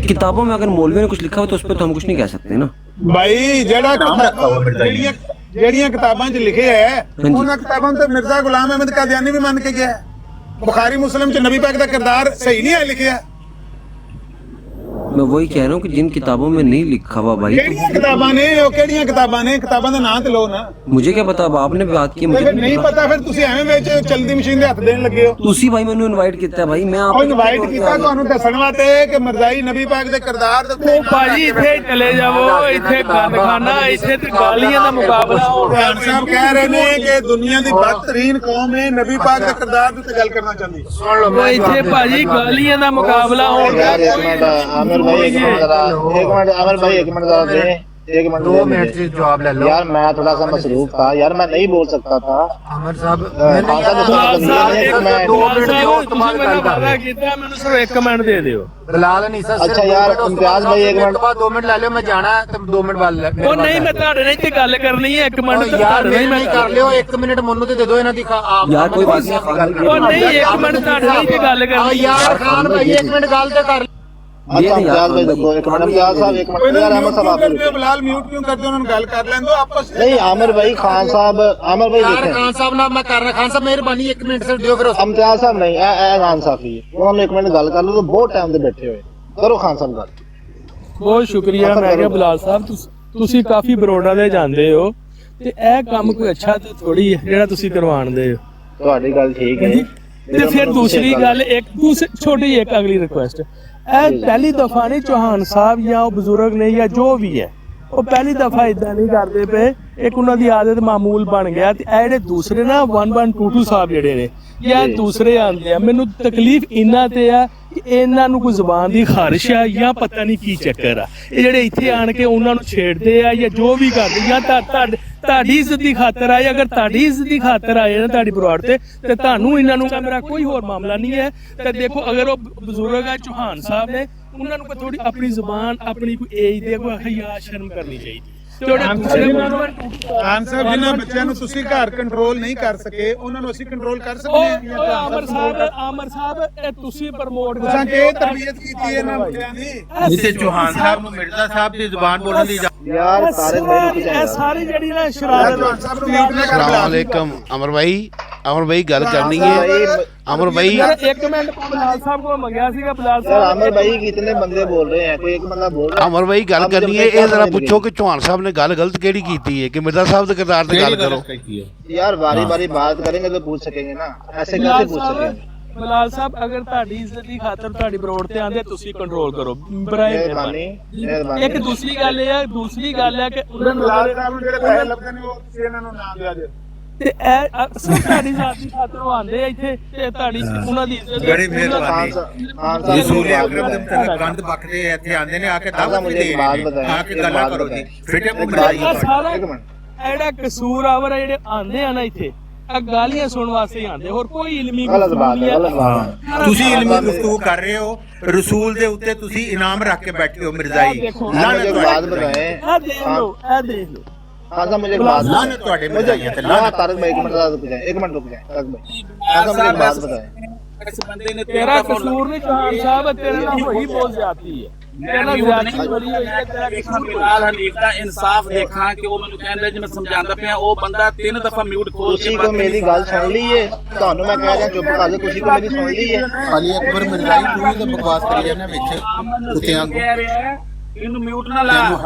किताबों में अगर मौलवी ने कुछ लिखा हो तो उस पर तो हम कुछ नहीं कह सकते ना ਭਾਈ। ਜਿਹੜੀਆਂ ਕਿਤਾਬਾਂ 'ਚ ਲਿਖੇ ਹੈ ਉਹਨਾਂ ਕਿਤਾਬਾਂ ਤੇ ਮਿਰਜ਼ਾ ਗੁਲਾਮ ਅਹਿਮਦ ਕਾਦੀਆਨੀ ਵੀ ਮੰਨ ਕੇ ਗਿਆ। ਬੁਖਾਰੀ ਮੁਸਲਿਮ 'ਚ ਨਬੀ ਪਾਕ ਦਾ ਕਿਰਦਾਰ ਸਹੀ ਨਹੀਂ ਹੈ ਲਿਖਿਆ। मैं वही कह रहा हूँ कि जिन किताबों में नहीं लिखा हुआ भाई, ਕਿਹੜੀਆਂ ਕਿਤਾਬਾਂ ਨੇ ਉਹ ਕਿਹੜੀਆਂ ਕਿਤਾਬਾਂ ਨੇ ਕਿਤਾਬਾਂ ਦਾ ਨਾਂ ਤੇ ਲਓ ਨਾ मुझे क्या पता, अब आपने बात की, मुझे ਫਿਰ ਨਹੀਂ ਪਤਾ ਫਿਰ ਤੁਸੀਂ ਐਵੇਂ ਵਿੱਚ ਚਲਦੀ ਮਸ਼ੀਨ ਦੇ ਹੱਥ ਦੇਣ ਲੱਗੇ ਹੋ तुसी भाई मैंने इनवाइट किया भाई, मैं ਉਹ ਇਨਵਾਈਟ ਕੀਤਾ ਤੁਹਾਨੂੰ ਦੱਸਣ ਵਾਸਤੇ ਕਿ ਮਰਜ਼ਾਈ ਨਬੀ ਪਾਕ ਦੇ ਕਿਰਦਾਰ ਦੇ ਉੱਤੇ ਉਹ ਭਾਜੀ ਇੱਥੇ ਚਲੇ ਜਾਵੋ, ਇੱਥੇ ਗੰਦ ਖਾਨਾ, ਇੱਥੇ ਤੇ ਗਾਲੀਆਂ ਦਾ ਮੁਕਾਬਲਾ ਹੋ ਰਿਹਾ। ਖਾਨ ਸਾਹਿਬ ਕਹਿ ਰਹੇ ਨੇ ਕਿ ਦੁਨੀਆ ਦੀ ਬਦਤਰੀਨ ਕੌਮ ਹੈ ਨਬੀ ਪਾਕ ਦੇ ਕਿਰਦਾਰ ਦੇ ਉੱਤੇ ਗੱਲ ਕਰਨਾ ਚਾਹੁੰਦੀ ਉਹ ਇੱਥੇ ਭਾਜੀ ਗਾਲੀਆਂ ਦਾ ਮੁਕਾਬਲਾ ਹੋ ਰਿਹਾ। यार एक मिनट आमिर भाई, एक मिनट जरा, एक मिनट आमिर भाई, एक मिनट जरा दे, एक मिनट 2 मिनट से जवाब ले लो। यार मैं थोड़ा सा मसरूफ था यार, मैं नहीं बोल सकता था। आमिर साहब ਕੀਤਾ ਮੈਨੂੰ ਸਿਰਫ 1 ਮਿੰਟ ਦੇ ਦਿਓ। बिलाल अनीसा अच्छा यार इम्तियाज भाई, एक मिनट 2 मिनट ले लो, मैं जाना है, तुम 2 मिनट बाद ले ਉਹ ਨਹੀਂ ਮੈਂ ਤੁਹਾਡੇ ਨਾਲ ਇੱਥੇ ਗੱਲ ਕਰਨੀ ਹੈ 1 ਮਿੰਟ यार मेरे नहीं कर लियो, 1 मिनट मन्नू ते दे दो इन्हां दी आप यार कोई बात नहीं, ਉਹ ਨਹੀਂ 1 ਮਿੰਟ ਤੁਹਾਡੇ ਨਾਲ ਇੱਥੇ ਗੱਲ ਕਰਨੀ यार खान भाई 1 मिनट गल ते कर अच्छा इम्तियाज भाई देखो, एक मिनट इम्तियाज साहब, एक मिनट यार अहमद साहब आप रुको। ਬਲਾਲ ਮਿਊਟ ਕਿਉਂ ਕਰਦੇ ਉਹਨਾਂ ਨੂੰ ਗੱਲ ਕਰ ਲੈਣ ਦਿਓ ਆਪਸ नहीं आमिर भाई, खान साहब, आमिर भाई यार देखें, खान साहब ना मैं कर रहा, खान साहब मेहरबानी 1 मिनट से दियो फिर इम्तियाज साहब नहीं, ए खान साहब ही उन्होंने 1 मिनट गल कर लो, तो बहुत टाइम से बैठे हुए करो खान साहब गल। ਬਹੁਤ ਸ਼ੁਕਰੀਆ। ਮੈਂ ਕਿਹਾ ਬਲਾਲ ਸਾਹਿਬ ਤੁਸੀਂ ਕਾਫੀ ਬਰੋਡਾ ਦੇ ਜਾਂਦੇ ਹੋ ਤੇ ਇਹ ਕੰਮ ਕੋਈ ਅੱਛਾ ਤੇ ਥੋੜੀ ਹੈ ਜਿਹੜਾ ਤੁਸੀਂ ਕਰਵਾਉਂਦੇ ਹੋ। ਤੁਹਾਡੀ ਗੱਲ ਠੀਕ ਹੈ ਤੇ ਫਿਰ ਦੂਸਰੀ ਗੱਲ ਛੋਟੀ ਇੱਕ ਅਗਲੀ ਰਿਕੁਐਸਟ, ਇਹ ਪਹਿਲੀ ਦਫਾ ਨਹੀਂ ਚੌਹਾਨ ਸਾਹਿਬ ਜਾਂ ਉਹ ਬਜ਼ੁਰਗ ਨੇ ਜਾਂ ਜੋ ਵੀ ਹੈ ਉਹ ਪਹਿਲੀ ਦਫਾ ਇਦਾਂ ਨਹੀਂ ਕਰਦੇ ਪਏ, ਇੱਕ ਉਹਨਾਂ ਦੀ ਆਦਤ ਮਾਮੂਲ ਬਣ ਗਿਆ। ਤੇ ਇਹ ਜਿਹੜੇ ਦੂਸਰੇ ਨਾ 1122 ਸਾਹਿਬ ਜਿਹੜੇ ਨੇ ਜਾਂ ਦੂਸਰੇ ਆਉਂਦੇ ਆ, ਮੈਨੂੰ ਤਕਲੀਫ ਇਹਨਾਂ ਤੇ ਆ ਕਿ ਇਹਨਾਂ ਨੂੰ ਕੋਈ ਜ਼ੁਬਾਨ ਦੀ ਖਾਰਿਸ਼ ਆ ਜਾਂ ਪਤਾ ਨਹੀਂ ਕੀ ਚੱਕਰ ਆ, ਇਹ ਜਿਹੜੇ ਇੱਥੇ ਆਣ ਕੇ ਉਹਨਾਂ ਨੂੰ ਛੇੜਦੇ ਆ ਜਾਂ ਜੋ ਵੀ ਕਰਦੇ, ਜਾਂ ਤੁਹਾਡੀ ਇੱਜ਼ਤ ਦੀ ਖਾਤਰ ਆਏ, ਅਗਰ ਤੁਹਾਡੀ ਇੱਜ਼ਤ ਦੀ ਖਾਤਰ ਆਏ ਨਾ ਤੁਹਾਡੀ ਬਰਾੜ ਤੇ ਤੁਹਾਨੂੰ ਇਹਨਾਂ ਨੂੰ ਮੇਰਾ ਕੋਈ ਹੋਰ ਮਾਮਲਾ ਨਹੀਂ ਹੈ। ਤੇ ਦੇਖੋ ਅਗਰ ਉਹ ਬਜ਼ੁਰਗ ਆ ਚੌਹਾਨ ਸਾਹਿਬ ਨੇ, ਉਹਨਾਂ ਨੂੰ ਥੋੜੀ ਆਪਣੀ ਜ਼ੁਬਾਨ ਆਪਣੀ ਕੋਈ ਏਜ ਦੇ ਕੋਈ ਹਯਾ ਸ਼ਰਮ ਕਰਨੀ ਚਾਹੀਦੀ। ਖਾਨ ਸਾਹਿਬ ਜਿਨ੍ਹਾਂ ਬੱਚਿਆਂ ਨੂੰ ਤੁਸੀਂ ਘਰ ਕੰਟਰੋਲ ਨਹੀਂ ਕਰ ਸਕੇ ਉਹਨਾਂ ਨੂੰ ਅਸੀਂ ਕੰਟਰੋਲ ਕਰ ਸਕਦੇ ਹਾਂ। ਆਮਰ ਸਾਹਿਬ ਇਹ ਤੁਸੀਂ ਪ੍ਰਮੋਟ ਤੁਸੀਂ ਕਿ ਤਰਬੀਅਤ ਕੀਤੀ ਇਹਨਾਂ ਬੱਚਿਆਂ ਦੀ ਜਿੱਥੇ ਚੌਹਾਨ ਸਾਹਿਬ ਨੂੰ ਮਿਰਜ਼ਾ ਸਾਹਿਬ ਦੀ ਜ਼ੁਬਾਨ ਬੋਲਣ ਦੀ यार सारे ਇਹ ਸਾਰੀ ਜਿਹੜੀ ਨਾ ਸ਼ਰਾਰਤ अस्सलाम वालेकुम अमर भाई गल करनी है अमर भाई 1 ਮਿੰਟ ਬਲਾਲ ਸਾਹਿਬ ਕੋਲ ਮੰਗਿਆ ਸੀਗਾ। ਬਲਾਲ यार ਸਾਹਿਬ आमिर भाई कितने बंदे बोल रहे हैं, कोई एक बंदा बोल रहा है। अमर भाई गल करनी है ये जरा पूछो कि चौहान साहब ने गल गलत केड़ी कीती है कि मिर्जा साहब के किरदार से गल करो। यार बारी बारी बात करेंगे तो पूछ सकेंगे ना, ऐसे कैसे पूछ सकेंगे। ਬਲਾਲ ਸਾਹਿਬ ਅਗਰ ਤੁਹਾਡੀ ਇੱਜ਼ਤ ਦੀ ਖਾਤਰ ਤੁਹਾਡੀ ਬਰੋੜ ਤੇ ਆਂਦੇ ਤੁਸੀਂ ਕੰਟਰੋਲ ਕਰੋ ਬਰਾਏ मेहरबानी मेहरबानी। ਇੱਕ ਦੂਸਰੀ ਗੱਲ ਹੈ ਕਿ ਬਲਾਲ ਸਾਹਿਬ ਨੂੰ ਜਿਹੜੇ ਪੈਸੇ ਲੱਭਦੇ ਨੇ ਉਹ ਤੁਸੀਂ ਇਹਨਾਂ ਨੂੰ ਨਾ ਦਿਆ ਜੇ। ਤੇ ਇਹ ਸਿਰਫ ਤੁਹਾਡੀ ਜ਼ਾਤ ਦੀ ਖਾਤਰ ਉਹ ਆਂਦੇ ਆ ਇੱਥੇ ਤੇ ਤੁਹਾਡੀ ਉਹਨਾਂ ਦੀ ਇੱਜ਼ਤ ਬੜੀ ਮਿਹਰਬਾਨੀ। खान साहब ਰਸੂਲ ਅਕਰਮ ਦੇ ਮੁਤਲਕ ਗੰਦ ਬਕਦੇ ਇੱਥੇ ਆਉਂਦੇ ਨੇ, ਆ ਕੇ ਦਾਵਤ ਵੀ ਦੇ ਰਹੇ ਨੇ, ਆ ਕੇ ਗੱਲਾਂ ਕਰੋ ਜੀ, ਫਿਟੇ ਮੂੰਹ ਬਣਾਈਏ। ਸਾਰਾ ਜਿਹੜਾ ਕਸੂਰਵਾਰ ਜਿਹੜੇ ਆਂਦੇ ਆ ਨਾ ਇੱਥੇ ਆ ਗਾਲੀਆਂ ਸੁਣਨ ਵਾਸਤੇ ਆਂਦੇ, ਹੋਰ ਕੋਈ ਇਲਮੀ गलत बात है, गलत बात है। ਤੁਸੀਂ ਇਲਮੀ ਗੁਫ਼ਤਗੂ ਕਰ ਰਹੇ ਹੋ, ਰਸੂਲ ਦੇ ਉੱਤੇ ਤੁਸੀਂ ਇਨਾਮ ਰੱਖ ਕੇ ਬੈਠੇ ਹੋ ਮਿਰਜ਼ਾਈ। मुझे एक बात बताएं ਇਹ ਦੇਖ ਲਓ खान साहब, मुझे एक बात ਲਾਨਤ ਤੁਹਾਡੇ ਮਿਰਜ਼ਾਈਆਂ ਤੇ हाँ ਲਾਨਤ। तारक भाई 1 मिनट रुक जाए, 1 मिनट रुक जाए तारक भाई। खान साहब मुझे एक बात बताएं, ਇਸ ਬੰਦੇ ਨੇ ਤੇਰਾ ਕਸੂਰ ਨਹੀਂ ਚੌਹਾਨ ਸਾਹਿਬ, ਤੇਰੇ ਨਾਲ ਹੋਈ ਬਹੁਤ ਜ਼ਿਆਦਤੀ ਹੈ, ਤੇਰੇ ਨਾਲ ਜ਼ਿਆਦਤੀ ਬੜੀ ਹੋਈ ਹੈ, ਤੇਰਾ ਕਸੂਰ ਨਹੀਂ। ਬਿਲਾਲ ਹਨੀਫ ਦਾ ਇਨਸਾਫ ਦੇਖਾਂ ਕਿ ਉਹ ਮੈਨੂੰ ਕਹਿੰਦਾ ਜਿਵੇਂ ਸਮਝਾਉਂਦਾ ਪਿਆ, ਉਹ ਬੰਦਾ 3 ਦਫਾ ਮਿਊਟ ਖੋਲ ਕੇ तुसी को मेरी गल सुन ली है, ਤੁਹਾਨੂੰ ਮੈਂ ਕਹਿ ਰਿਹਾ ਚੁੱਪ ਕਰ ਜਾ, ਤੁਸੀਂ ਕੋ ਮੇਰੀ ਸੁਣ ਲਈ ਹੈ। ਅਲੀ ਅਕਬਰ ਮਿਰਜ਼ਾਈ ਤੂੰ ਵੀ ਤਾਂ ਬਕਵਾਸ ਕਰੀ ਜਾਂਦਾ ਵਿੱਚ ਕੁੱਤਿਆਂ ਨੂੰ। ਕਹਿ ਰਿਹਾ ਹੈ, ਇਹਨੂੰ ਮਿਊਟ ਨਾ ਲਾ।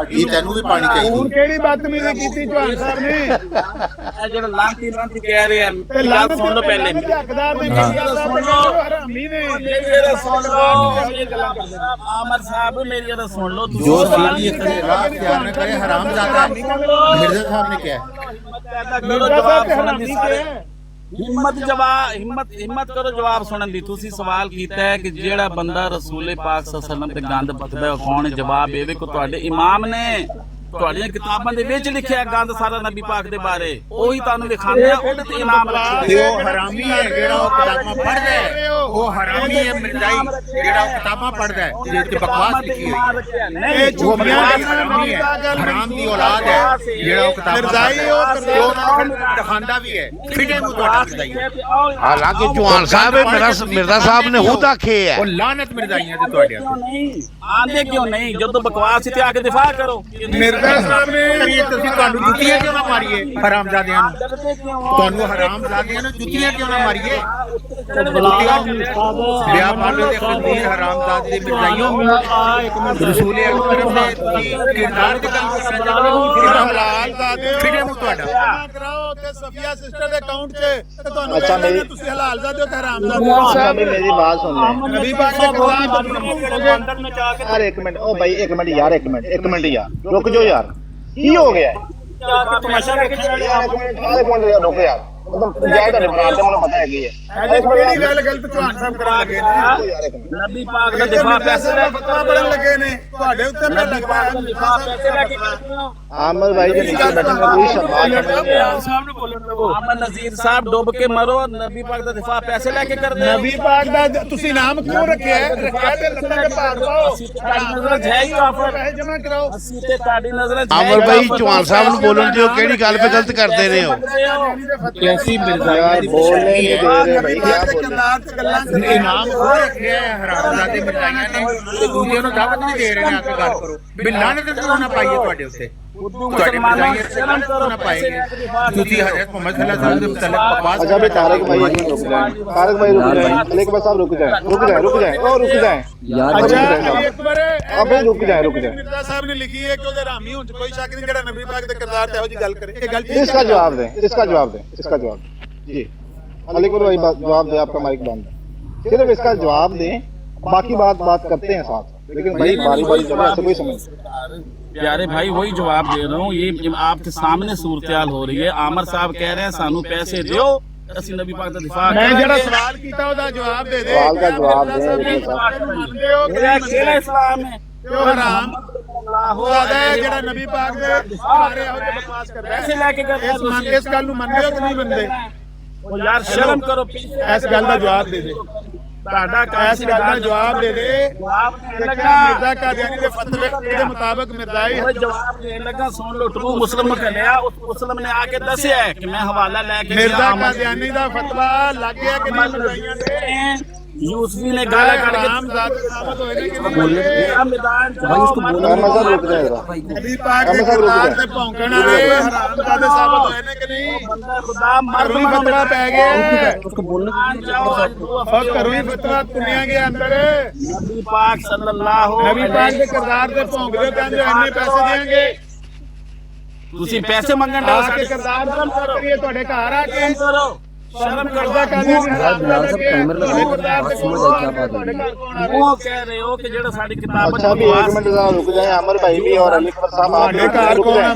ਤੈਨੂੰ ਵੀ ਪਾਣੀ ਹੁਣ ਚਾਹੀਦੀ। ਕਿਹੜੀ ਬਦਤਮੀਜ਼ੀ ਕੀਤੀ ਚੌਹਾਨ ਸਾਹਿਬ ਨੇ? ਇਹ ਜਿਹੜਾ ਲਾਂਤੀ ਕਹਿ ਰਿਹਾ ਗੱਲ ਸੁਣ ਲਓ ਪਹਿਲੇ। ਹੱਕਦਾਰ ਨੇ ਹਰਾਮੀ ਨੇ ਆਮਰ ਸਾਹਿਬ ਮੇਰੀ ਗੱਲ ਸੁਣ ਲਓ ਜੋ ਤੁਸੀਂ ਸਵਾਲ सीधी करे राह इख्तियार न करे हराम जाता है। मिर्जा साहब ने क्या ਕਰੋ ਜਵਾਬ ਸੁਣਨ ਦੀ ਸਾਰੇ ਹਿੰਮਤ ਕਰੋ ਜਵਾਬ ਸੁਣਨ ਦੀ। ਤੁਸੀਂ ਸਵਾਲ ਕੀਤਾ ਹੈ ਕਿ ਜਿਹੜਾ ਬੰਦਾ ਰਸੂਲੇ ਪਾਕ ਸੱਲੱਲਾਹੁ ਅਲੈਹਿ ਵਸੱਲਮ ਤੇ ਗੰਦ ਬਕਦਾ ਹੈ ਕੌਣ? ਜਵਾਬ ਇਹ ਵੇਖੋ ਤੁਹਾਡੇ ਇਮਾਮ ਨੇ ਤੁਹਾਡੀਆਂ ਕਿਤਾਬਾਂ ਦੇ ਵਿੱਚ ਲਿਖਿਆ ਗੰਦ ਸਾਰਾ ਨਬੀ ਪਾਕ ਦੇ ਬਾਰੇ, ਉਹੀ ਤੁਹਾਨੂੰ ਦਿਖਾਉਂਦੇ ਆ, ਉਹਦੇ ਤੇ ਇਨਾਮ ਰੱਖਦੇ ਉਹ ਹਰਾਮੀ ਹੈ ਜਿਹੜਾ ਉਹ ਕਿਤਾਬਾਂ ਪੜ੍ਹਦਾ ਹੈ, ਉਹ ਹਰਾਮੀ ਹੈ ਮਿਰਜ਼ਾਈ ਜਿਹੜਾ ਉਹ ਕਿਤਾਬਾਂ ਪੜ੍ਹਦਾ ਹੈ ਜਿਹਦੇ ਤੇ ਬਕਵਾਸ ਲਿਖੀ ਹੋਈ। ਇਹ ਝੂਠੀਆਂ ਹਰਾਮੀ ਹੈ, ਹਰਾਮ ਦੀ ਔਲਾਦ ਹੈ ਜਿਹੜਾ ਉਹ ਕਿਤਾਬਾਂ ਮਿਰਜ਼ਾਈ ਉਹ ਦਿਖਾਉਂਦਾ ਵੀ ਹੈ, ਫਿਟੇ ਮੂੰਹ ਤੁਹਾਡਾ ਮਿਰਜ਼ਾਈ। हालांकि चौहान साहब मिर्जा साहब ने खुद आखे है ਉਹ ਲਾਨਤ ਮਿਰਜ਼ਾਈਆਂ ਤੇ ਤੁਹਾਡੇ ਆਂਦੇ ਕਿਉਂ ਨਹੀਂ? ਜਦੋਂ ਬਕਵਾਸ ਇੱਥੇ ਆ ਕੇ ਦਿਫਾ ਕਰੋ। ਮਿਰਜ਼ਾ ਸਾਹਿਬ ਨੇ ਤੁਸੀਂ ਤੁਹਾਨੂੰ ਜੁੱਤੀਆਂ ਕਿਉਂ ਨਾ ਮਾਰੀਏ ਹਰਾਮਜ਼ਾਦਿਆਂ ਨੂੰ? ਤੁਹਾਨੂੰ ਹਰਾਮਜ਼ਾਦਿਆਂ ਨੂੰ ਜੁੱਤੀਆਂ ਕਿਉਂ ਨਾ ਮਾਰੀਏ? ਵਿਆਹ ਪਾਲੋ ਦੇ ਖੰਦੀਰ ਹਰਾਮਜ਼ਾਦ ਦੇ ਮਿਰਜ਼ਾਈਓ ਰਸੂਲ ਅਕਰਮ ਨੇ ਤੁਸੀਂ ਕਿਰਦਾਰ ਦੀ ਗੱਲ ਕਰਨਾ ਚਾਹੁੰਦੇ ਹੋ? ਹਲਾਲ ਦਾ ਦੇ ਫਿਰੇ ਮੂੰਹ ਤੁਹਾਡਾ ਕਰਾਓ ਤੇ ਸਫੀਆ ਸਿਸਟਰ ਦੇ ਅਕਾਊਂਟ 'ਚ ਤੇ ਤੁਹਾਨੂੰ ਅੱਛਾ, ਕਹਿੰਦੇ ਮੇਰੀ- ਤੁਸੀਂ ਹਲਾਲ ਦਾ ਦਿਓ ਤੇ ਹਰਾਮ ਦਾ ਦਿਓ। ਅੱਛਾ ਵੀ ਮੇਰੀ ਬਾਤ ਸੁਣ ਲੈ ਨਬੀ ਪਾਕ ਦੇ ਖਿਲਾਫ ਯਾਰ, ਇੱਕ ਮਿੰਟ, ਉਹ ਭਾਈ ਇੱਕ ਮਿੰਟ ਯਾਰ, ਇੱਕ ਮਿੰਟ ਯਾਰ, ਰੁਕ ਜਾਓ ਯਾਰ, ਕੀ ਹੋ ਗਿਆ? ਤਮਾਸ਼ਾ ਵੇਖਣ ਵਾਲੇ ਯਾਰ ਇੱਕ ਮਿੰਟ ਯਾਰ, ਰੁਕ ਯਾਰ, ਮਤਲਬ ਜਾਇ ਤੁਹਾਡੇ ਬਰਾਤ ਤੇ ਮੈਨੂੰ ਪਤਾ ਹੈਗੀ ਹੈ। ਕਿਹੜੀ ਗੱਲ ਗਲਤ ਚੌਹਾਨ ਸਾਹਿਬ ਕਰਨ ਲੱਗੇ ਨੇ? ਯਾਰ ਇੱਕ ਮਿੰਟ, ਨਬੀ ਪਾਕ ਦਾ ਦਿਫਾ ਪੈਸੇ ਲੈ ਕੇ ਫਤਵਾ ਪੜਨ ਲੱਗੇ ਨੇ ਤੁਹਾਡੇ ਉੱਤੇ ਮੈਂ ਲਗਵਾਇਆ ਦਿਫਾ ਪੈਸੇ ਲੈ ਕੇ ਕਰਦੇ ਹੋ। ਆਮਰ ਭਾਈ ਦੇ ਨੀਚੇ ਬੈਠਣ ਦਾ ਕੋਈ ਸ਼ਬਾਸ਼ ਨਹੀਂ ਹੈ। ਸਾਹਮਣੇ ਬੋਲਣ ਲਵੋ। ਆਮਨ ਨਜ਼ੀਰ ਸਾਹਿਬ ਡੁੱਬ ਕੇ ਮਰੋ, ਨਬੀ ਪਾਕ ਦਾ ਦਿਫਾ ਪੈਸੇ ਲੈ ਕੇ ਕਰਦੇ ਹੋ। ਨਬੀ ਪਾਕ ਦਾ ਤੁਸੀਂ ਨਾਮ ਕਿਉਂ ਰੱਖਿਆ ਹੈ? ਰੱਖਿਆ ਤੇ ਲੱਤਾਂ ਦੇ ਭਾਗ ਪਾਓ, ਤੁਹਾਡੀ ਨਜ਼ਰ 'ਚ ਹੈ ਹੀ ਕਾਫਰ। ਪੈਸੇ ਜਮ੍ਹਾਂ ਕਰਾਓ। ਅਸੀਂ ਤੇ ਤੁਹਾਡੀ ਨਜ਼ਰ 'ਚ ਹੈ ਹੀ ਅਮਰ ਭਾਈ ਕਾਫਰ। ਚੌਹਾਨ ਸਾਹਿਬ ਨੂੰ ਬੋਲਣ ਦਿਓ, ਕਿਹੜੀ ਗੱਲ 'ਤੇ ਗਲਤ ਕਰਦੇ ਨੇ ਉਹ? ਕੈਸੀ ਮਿਰਜ਼ਾ ਯਾਰ ਬੋਲने नहीं दे रहे भाई, क्या बोल रहे हैं? ਇਨਾਮ ਹੋਰ ਰੱਖਿਆ ਹੈ ਹਰਾਮਜ਼ਾਦੇ ਮਿਰਜ਼ਾਈਆਂ ਨੇ ਤੇ ਦੂਜਿਆਂ ਨੂੰ ਦਾਵਤ ਨਹੀਂ ਦੇ ਰਹੇ ਨੇ ਆ ਕੇ ਗੱਲ ਕਰੋ। ਬਿੱਲਾਂ ਨੇ ਤੇ ਨਾ ਪਾਈਏ ਤੁਹਾਡੇ ਉੱਤੇ, ਤੁਹਾਡੇ ਮਿਰਜ਼ਾਈਆਂ ਤੇ ਨਾ ਪਾਏਗੇ। ਤੁਸੀਂ ਹਜ਼ਰਤ ਮੁਹੰਮਦ ਸੱਲੱਲਾਹੁ अलैहि वसल्लम ਦੇ ਮੁਤਲਕ ਬਕਵਾਸ अच्छा भाई तारक भाई एक मिनट रुक जाए, तारक भाई रुक जाए, अलीकबर साहब रुक जाए, रुक जाए, रुक जाए, और रुक जाए यार ਅੱਛਾ भाई, ਅਲੀ ਅਕਬਰ अबे रुक जाए, रुक जाए। ਮਿਰਜ਼ਾ ਸਾਹਿਬ ਨੇ ਲਿਖੀ ਹੈ ਕਿ ਉਹਦੇ ਰਾਮੀ ਹੋਣ 'ਚ ਕੋਈ ਸ਼ੱਕ ਨਹੀਂ ਜਿਹੜਾ ਨਬੀ ਪਾਕ ਦੇ ਕਿਰਦਾਰ ਤੇ ਇਹੋ ਜਿਹੀ ਗੱਲ ਕਰੇ। ਇਹ ਗੱਲ ਠੀਕ इसका है? जवाब दें, इसका जवाब दें, इसका जवाब दें जी। अलीकबर भाई जवाब दे, आपका माइक बंद है, सिर्फ इसका जवाब दें, बाकी बात करते हैं साथ, लेकिन भाई बारी बारी चले ऐसे कोई समझ नहीं। प्यारे भाई वही जवाब दे रहा हूँ। ये आपके सामने सूरत-हाल हो रही है। आमर साहब कह रहे हैं सानू पैसे दियो, ਅਸੀਂ ਨਬੀ ਪਾਕ ਦਾ ਦਿਫਾ ਮੈਂ ਜਿਹੜਾ ਸਵਾਲ ਕੀਤਾ ਉਹਦਾ ਜਵਾਬ ਦੇ ਦੇ। सवाल का जवाब दें अलीकबर साहब। ਮੰਨਦੇ ਹੋ ਕਿ ਇਹ ਕਿਹੜਾ ਇਸਲਾਮ ਹੈ? ਉਹ ਹਰਾਮ ਉਹਦਾ ਹੈ ਜਿਹੜਾ ਨਬੀ ਪਾਕ ਦੇ ਸਾਰੇ ਇਹੋ ਜਿਹੇ ਬਕਵਾਸ ਕਰਦਾ ਹੈ। ਪੈਸੇ ਲੈ ਕੇ ਕਰਦੇ ਇਸ ਗੱਲ ਨੂੰ ਮੰਨਦੇ ਹੋ ਕਿ ਨਹੀਂ ਮੰਨਦੇ? ਹੋ ਯਾਰ ਸ਼ਰਮ ਕਰੋ। ਇਸ ਗੱਲ ਦਾ ਜਵਾਬ ਦੇ ਦੇ। ਤੁਹਾਡਾ ਇਸ ਗੱਲ ਦਾ ਜਵਾਬ ਦੇ ਦੇ। ਜਵਾਬ ਦੇਣ ਲੱਗਾ। ਮਿਰਜ਼ਾ ਕਾਦੀਆਨੀ ਦੇ ਫਤਵੇ ਦੇ ਮੁਤਾਬਕ ਮਿਰਜ਼ਾਈ ਉਹ ਜਵਾਬ ਦੇਣ ਲੱਗਾ। ਸੁਣ ਲਓ, ਤੂੰ ਮੁਸਲਮ ਨੂੰ ਲਿਆ, ਉਸ ਮੁਸਲਮ ਨੇ ਆ ਕੇ ਦੱਸਿਆ ਹੈ ਕਿ ਮੈਂ ਹਵਾਲਾ ਲੈ ਕੇ ਮਿਰਜ਼ਾ ਕਾਦੀਆਨੀ ਦਾ ਫਤਵਾ ਲੱਗ ਗਿਆ ਕਿ ਨਹੀਂ ਮਿਰਜ਼ਾਈਆਂ ਦੇ यूसुफी ने गाला काट के हरामजादे साबित होए ने कि नहीं होए? मैदान भाई उसको बोलने अहमद साहब रुक जाए जरा। नबी पाक के किरदार ते भौंकण वाले हरामजादे साबित होए ने कि नहीं? बंदा खुदा मर घरों ही फतवा पै गया है। उसको बोलने और घरों ही फतवा तुनिया गया अंदर। नबी पाक सल्लल्लाहु नबी पाक के किरदार ते भौंकदे कहंदे इन्ने पैसे देंगे। ਤੁਸੀਂ ਪੈਸੇ ਮੰਗਣ ਦਾ आके किरदार बंद करिए ਤੁਹਾਡੇ ਘਰ आ के ਕਰੋ शर्म कर दो बिलाल साहब टाइमर लगा के बात समझ आए क्या बात है। वो कह रहे हो कि जेड़ा साडी किताब अच्छा भी एक मिनट जरा रुक जाए, अमर भाई भी और अलीकबर साहब आप भी रुक जाए।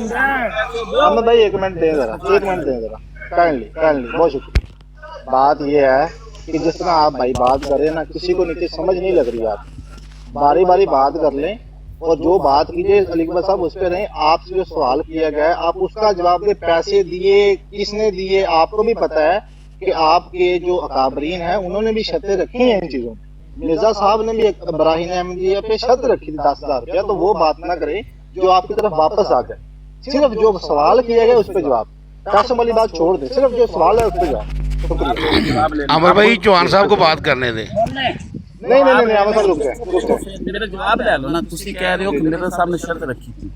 अमर भाई एक मिनट दें जरा, एक मिनट दें जरा, काइंडली बहुत शुक्रिया। बात ये है कि जिस तरह आप भाई बात कर रहे हैं ना, किसी को नीचे समझ नहीं लग रही, आप बारी बारी बात कर लें और जो बात कीजिए अलीकबर साहब उस पर रहें। आपसे जो सवाल किया गया है आप उसका जवाब दें। पैसे दिए किसने दिए? आपको भी पता है कि आपके जो अकाबरीन हैं उन्होंने भी शर्तें रखी हैं इन चीज़ों में। मिर्जा साहब ने भी इब्राहिम अहमदिया पे शर्त रखी थी 10,000 रुपया, तो वो बात ना करें जो आपकी तरफ वापस आ जाए। सिर्फ जो सवाल किया गया उस पर जवाब, कासम वाली बात छोड़ दे, सिर्फ जो सवाल है उस पर जवाब। शुक्रिया। अमर भाई चौहान साहब को बात करने दे। नहीं अमर साहब रुक जाए। मेरा जवाब ले लो ना। तुसी कह रहे हो कि मेरे सामने शर्त रखी थी।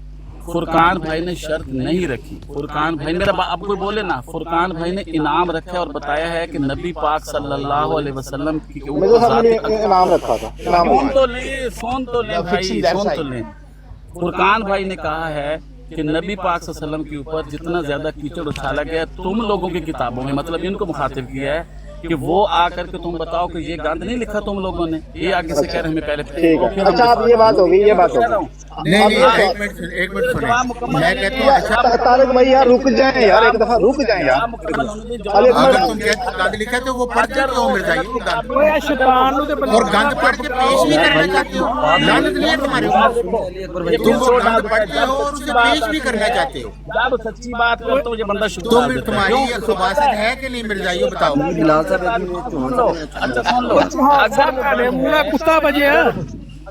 फुरकान भाई ने शर्त नहीं रखी। फुरकान भाई मेरा अब कोई बोले ना, फुरकान भाई ने इनाम रखा और बताया है कि नबी पाक सल्लल्लाहु अलैहि वसल्लम की मिर्जा साहब ने इनाम रखा था, इनाम सुन तो ले भाई, सुन तो ले। फुरकान भाई ने कहा है कि नबी पाक सल्लल्लाहु अलैहि वसल्लम के ऊपर जितना ज्यादा कीचड़ उछाला गया तुम लोगों की किताबों में, मतलब इनको मुखातिब किया है कि वो आकर के तुम बताओ कि ये गंद नहीं लिखा तुम लोगों ने। ये आगे से कह रहे हमें पहले ठीक है। अच्छा आप ये बात होगी, ये बात होगी। नहीं एक मिनट सुनिए। मैं कहता हूँ अच्छा तारक भाई यार रुक जाए यार, एक दफा रुक जाए यार। अगर तुम कहते हो गंद मिर्जा तो वो पढ़ते क्यों मिर्जा ये गंद ਓਏ ਸ਼ੈਤਾਨ ਨੂੰ ਤੇ और गंद पढ़ के पेश भी करना चाहते हो? लानत नहीं है तुम्हारे ऊपर, तुम वो गंद पढ़ते हो और उसे पेश भी करना चाहते हो। जब सच्ची बात करते हो ये बंदा शुरू तुम तुम्हारी ये खबासत है कि नहीं मिर्जाइयो बताओ। बिलाल साहब एक मिनट चौहान साहब अच्छा सुन लो, अगर ਤੁਹਾਡੇ ਮੂੰਹ ਨਾਲ ਕੁੱਤਾ ਵੱਜਿਆ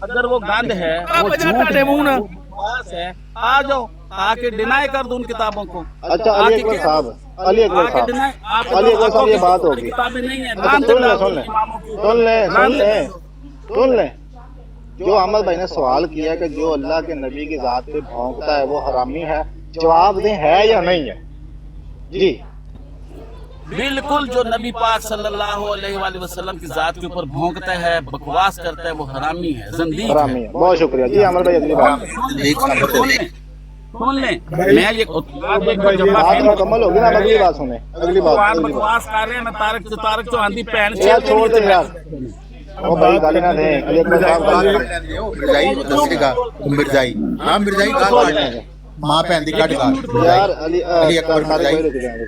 अगर वो गंद है वो ਵੱਜਣਾ ਤੁਹਾਡੇ ਮੂੰਹ ਨਾਲ। बकवास है, आ जाओ आके डिनाई कर दो उन किताबों को। अच्छा अली अकबर साहब, अली अकबर आके डिनाई साहब, अली अकबर साहब ये बात होगी। किताबें नहीं है। अच्छा, सुन ले جو احمد بھائی نے سوال کیا کہ جو اللہ کے نبی کی ذات پہ بھونکتا ہے وہ حرامی ہے، جواب دیں ہے یا نہیں ہے؟ جی بالکل، جو نبی پاک صلی اللہ علیہ وآلہ وسلم کی ذات کے اوپر بھونکتا ہے، بکواس کرتا ہے، وہ حرامی ہے، زندیق ہے۔ حرامی ہے۔ بہت شکریہ جی احمد بھائی، اگلی بات سن لیں، میں یہ بات مکمل ہوگی نا، اب اگلی بات سنیں، اگلی بات۔ بکواس کر رہے ہیں، میں طارق چوہان دی بہن یار چھوڑ دیں یار، وہ بھائی گالی نہ دیں، علی اکبر صاحب گالی نہ دیں۔ مرزائی دسے گا مرزائی، ہاں مرزائی گال کاٹ ماں بہن دی کٹ گال یار علی اکبر صاحب رک جائیں۔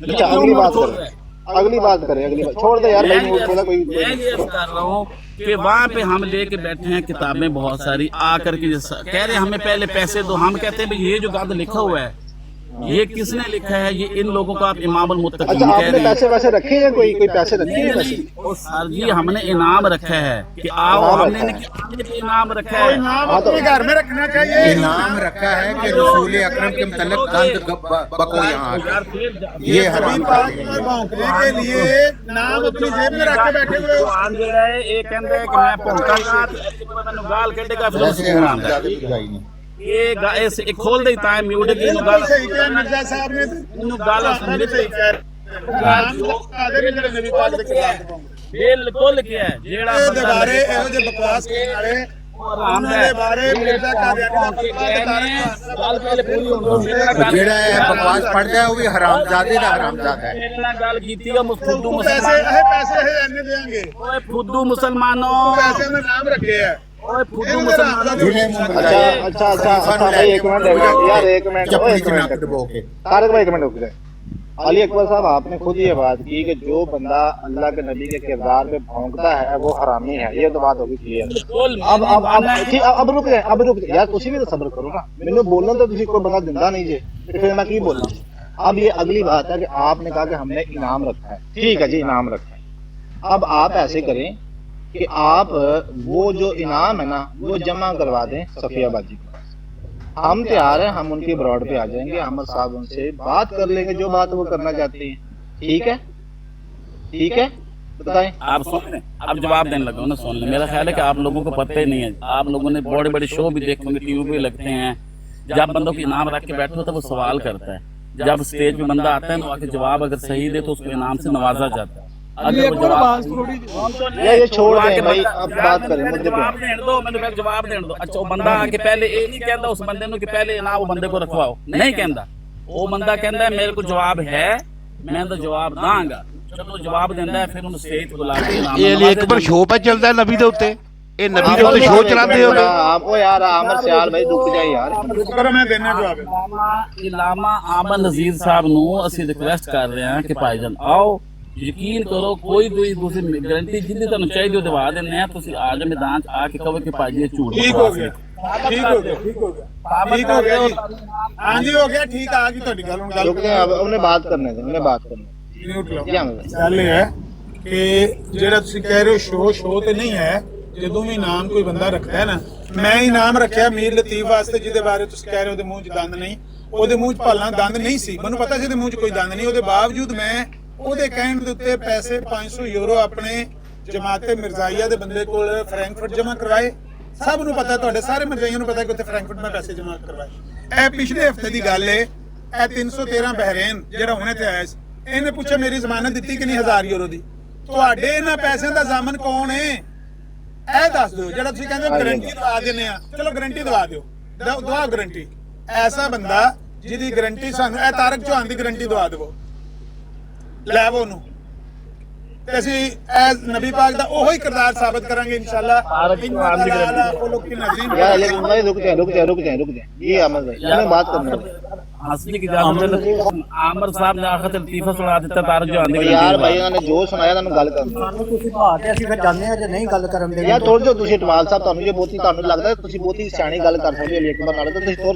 اچھا اگلی بات کریں، اگلی بات کریں، اگلی بات چھوڑ دیں یار بھائی، کوئی میں یہ کر رہا ہوں کہ وہاں پہ ہم لے کے بیٹھے ہیں کتابیں بہت ساری، آ کر کے کہہ رہے ہیں ہمیں پہلے پیسے دو، ہم کہتے ہیں یہ جو گند لکھا ہوا ہے یہ کس نے لکھا ہے؟ یہ ان لوگوں کو آپ امام المتقین اچھا آپ کہہ نے رہے ہیں۔ پیسے ویسے رکھے ہیں؟ کوئی پیسے رکھے ہیں ویسے؟ سر جی ہم نے انعام رکھا ہے کہ آؤ، ہم نے انعام رکھا ہے، گھر میں رکھنا چاہیے۔ انعام رکھا ہے کہ رسول اکرم کے متعلق گند بکو یہاں آ کے، یہ حرام بھونکنے کے لیے نام اپنی جیب میں رکھ کے بیٹھے ہوئے ہو۔ جو ہے یہ کہتے ہیں کہ میں پہنچا گا گال کٹے گا، پھر جیسے حرام زادہ مرزائی نے یہ کھول دیتا ہے میوٹ کی گال، صحیح کیا مرزا صاحب نے، گال بالکل کیا ہے جیڑا بارے ਇਹੋ ਜਿਹੇ ਬਕਵਾਸ ਕਰਨ ਵਾਲੇ ਉਹਨਾਂ ਦੇ ਬਾਰੇ ਮਿਰਜ਼ਾ ਕਾਦੀਆਨੀ ਦਾ ਜਿਹੜਾ ਇਹ ਬਕਵਾਸ ਪੜਦਾ ਹੈ ਉਹ ਵੀ ਹਰਾਮਜ਼ਾਦੇ ਦਾ ਹਰਾਮਜ਼ਾਦਾ ਹੈ। ਮੇਰੇ ਨਾਲ ਗੱਲ ਕੀਤੀ ਆ ਫੁੱਦੂ ਪੈਸੇ ਇਹ ਇੰਨੇ ਦੇਣਗੇ, ਓਏ ਫੁੱਦੂ ਮੁਸਲਮਾਨੋ, ਪੈਸੇ ਦਾ ਨਾਮ ਰੱਖੇ ਆ। ਓਏ ਫੁੱਦੂ ਮੁਸਲਮਾਨੋ। اچھا بھائی ایک منٹ یار، ایک منٹ طارق بھائی ایک منٹ رک جائے۔ علی اکبر صاحب آپ نے خود یہ بات کی کہ جو بندہ اللہ کے نبی کے کردار پہ بھونکتا ہے وہ حرامی ہے، یہ تو بات ہوگی کلیئر۔ اب رک جائے یار، تسی بھی تو صبر کرو نا، مینوں بولنا تو تسی کوئی بندہ دندا نہیں جے، پھر میں کی بولنا۔ اب یہ اگلی بات ہے کہ آپ نے کہا کہ ہم نے انعام رکھا ہے، ٹھیک ہے جی انعام رکھا ہے، اب آپ ایسے کریں کہ آپ وہ جو انعام ہے نا وہ جمع کروا دیں صفیہ باجی کو، ہم تیار ہیں، ہم ان کی براڈ پہ آ جائیں گے، احمد صاحب ان سے بات کر لیں گے جو بات وہ کرنا چاہتے ہیں، ٹھیک ہے؟ ٹھیک ہے بتائیں آپ سن لیں، اب جواب دینے لگا نا، سن لیں۔ میرا خیال ہے کہ آپ لوگوں کو پتہ ہی نہیں ہے، آپ لوگوں نے بڑے بڑے شو بھی دیکھے ہوں گے، ٹی وی پہ لگتے ہیں، جب بندوں کو انعام رکھ کے بیٹھے ہوتا ہے وہ سوال کرتا ہے، جب اسٹیج پہ بندہ آتا ہے تو آ کے جواب اگر صحیح دے تو اس کو انعام سے نوازا جاتا ہے۔ اگر وہ جواب یہ چھوڑ دیں بھائی، اب بات کریں مجھے جواب دین دو، میں نے جواب دین دو۔ اچھا وہ بندہ آ کے پہلے یہ نہیں کہندا اس بندے نو کہ پہلے انعام وہ بندے کو رکھواؤ، نہیں کہندا، وہ بندہ کہندا ہے میرے کو جواب ہے، میں تو جواب داں گا، چلو جواب دیندا ہے، پھر انہوں سٹیج بلا کے انعام ਇਹ ਅਲੀ ਅਕਬਰ ਸ਼ੋਅ ਪੈ ਚੱਲਦਾ ਹੈ ਨਬੀ ਦੇ ਉੱਤੇ, ਇਹ ਨਬੀ ਦੇ ਉੱਤੇ ਸ਼ੋਅ ਚਲਾਉਂਦੇ ਹੋ। آپ کو یار عامر سیال بھائی رک جائے یار، کرو میں دینا جواب۔ علامہ عامر نذیر صاحب نو اسی ریکویسٹ کر رہے ہیں کہ بھائی جان آؤ، یقین کرو کوئی دوسری گارنٹی جلدی تانوں چاہیے دوا دینے ہیں، تسی آ جاؤ میدان آ کے کہو کہ بھائی جی جھوٹ ٹھیک ہو گیا، ٹھیک ہو گیا، ٹھیک ہو گیا، ٹھیک ہو گیا جی، ہاں جی ہو گیا، ٹھیک آ گئی تہاڈی گل، ہن گل رک جائیں، اب انہیں بات کرنے دیں، انہیں بات کرنے دیں۔ میوٹ لو۔ گل یہ ہے کہ جہاں تسی کہہ رہے ہو شو تے نہیں ہے، جدوں بھی انعام کوئی بندہ رکھتا ہے نا، میں انعام رکھیا میر لطیف واسطے جہدے بارے تسی کہہ رہے ہو دے منہ چ دند نہیں، او دے منہ چ پالنا دند نہیں سی، مینوں پتہ سی دے منہ چ کوئی دند نہیں، او دے باوجود میں او دے کہن دے اوتے پیسے 500 یورو اپنے جماعت مرزائیہ دے بندے کول فرینکفرٹ جمع کروائے، سب نو پتہ، تہاڈے سارے مرزائیوں نو پتہ کہ اوتھے فرینکفرٹ میں پیسے جمع کروائے۔ اے پچھلے ہفتے دی گل ہے، اے 313 بحرین جہاں ہونے تے آیا سی، انہیں پوچھا میری ضمانت دیتی کہ نہیں 1000 یورو دی، تہاڈے انہاں پیسے دا ضامن کون ہے؟ اے دس دو، جہاں تسی کہندے ہو گارنٹی دوا دینے آ، چلو گارنٹی دوا دیو، دعا گارنٹی، ایسا بندہ جہدی گارنٹی سانوں، اے طارق چوہان دی گارنٹی دوا دیو، لے وہ نو تے اسی اے نبی پاک دا اوہی کردار ثابت کریں گے انشاءاللہ۔ یار لیکن بھائی رک جائیں، یہ احمد بھائی انہیں بات کرنے دیں۔ ہنسنے کی اجازت عامر صاحب نے آخر لطیفہ سنا دیتا طارق جوہان دی یار بھائی انہوں نے جو سنایا تانوں گل کرن دو یار، تر جو تسی اٹمال صاحب، تانوں یہ بہت تانوں لگدا ہے تسی بہت ہی سیانی گل کر سکدے علی اکبر نال، تے تسی تر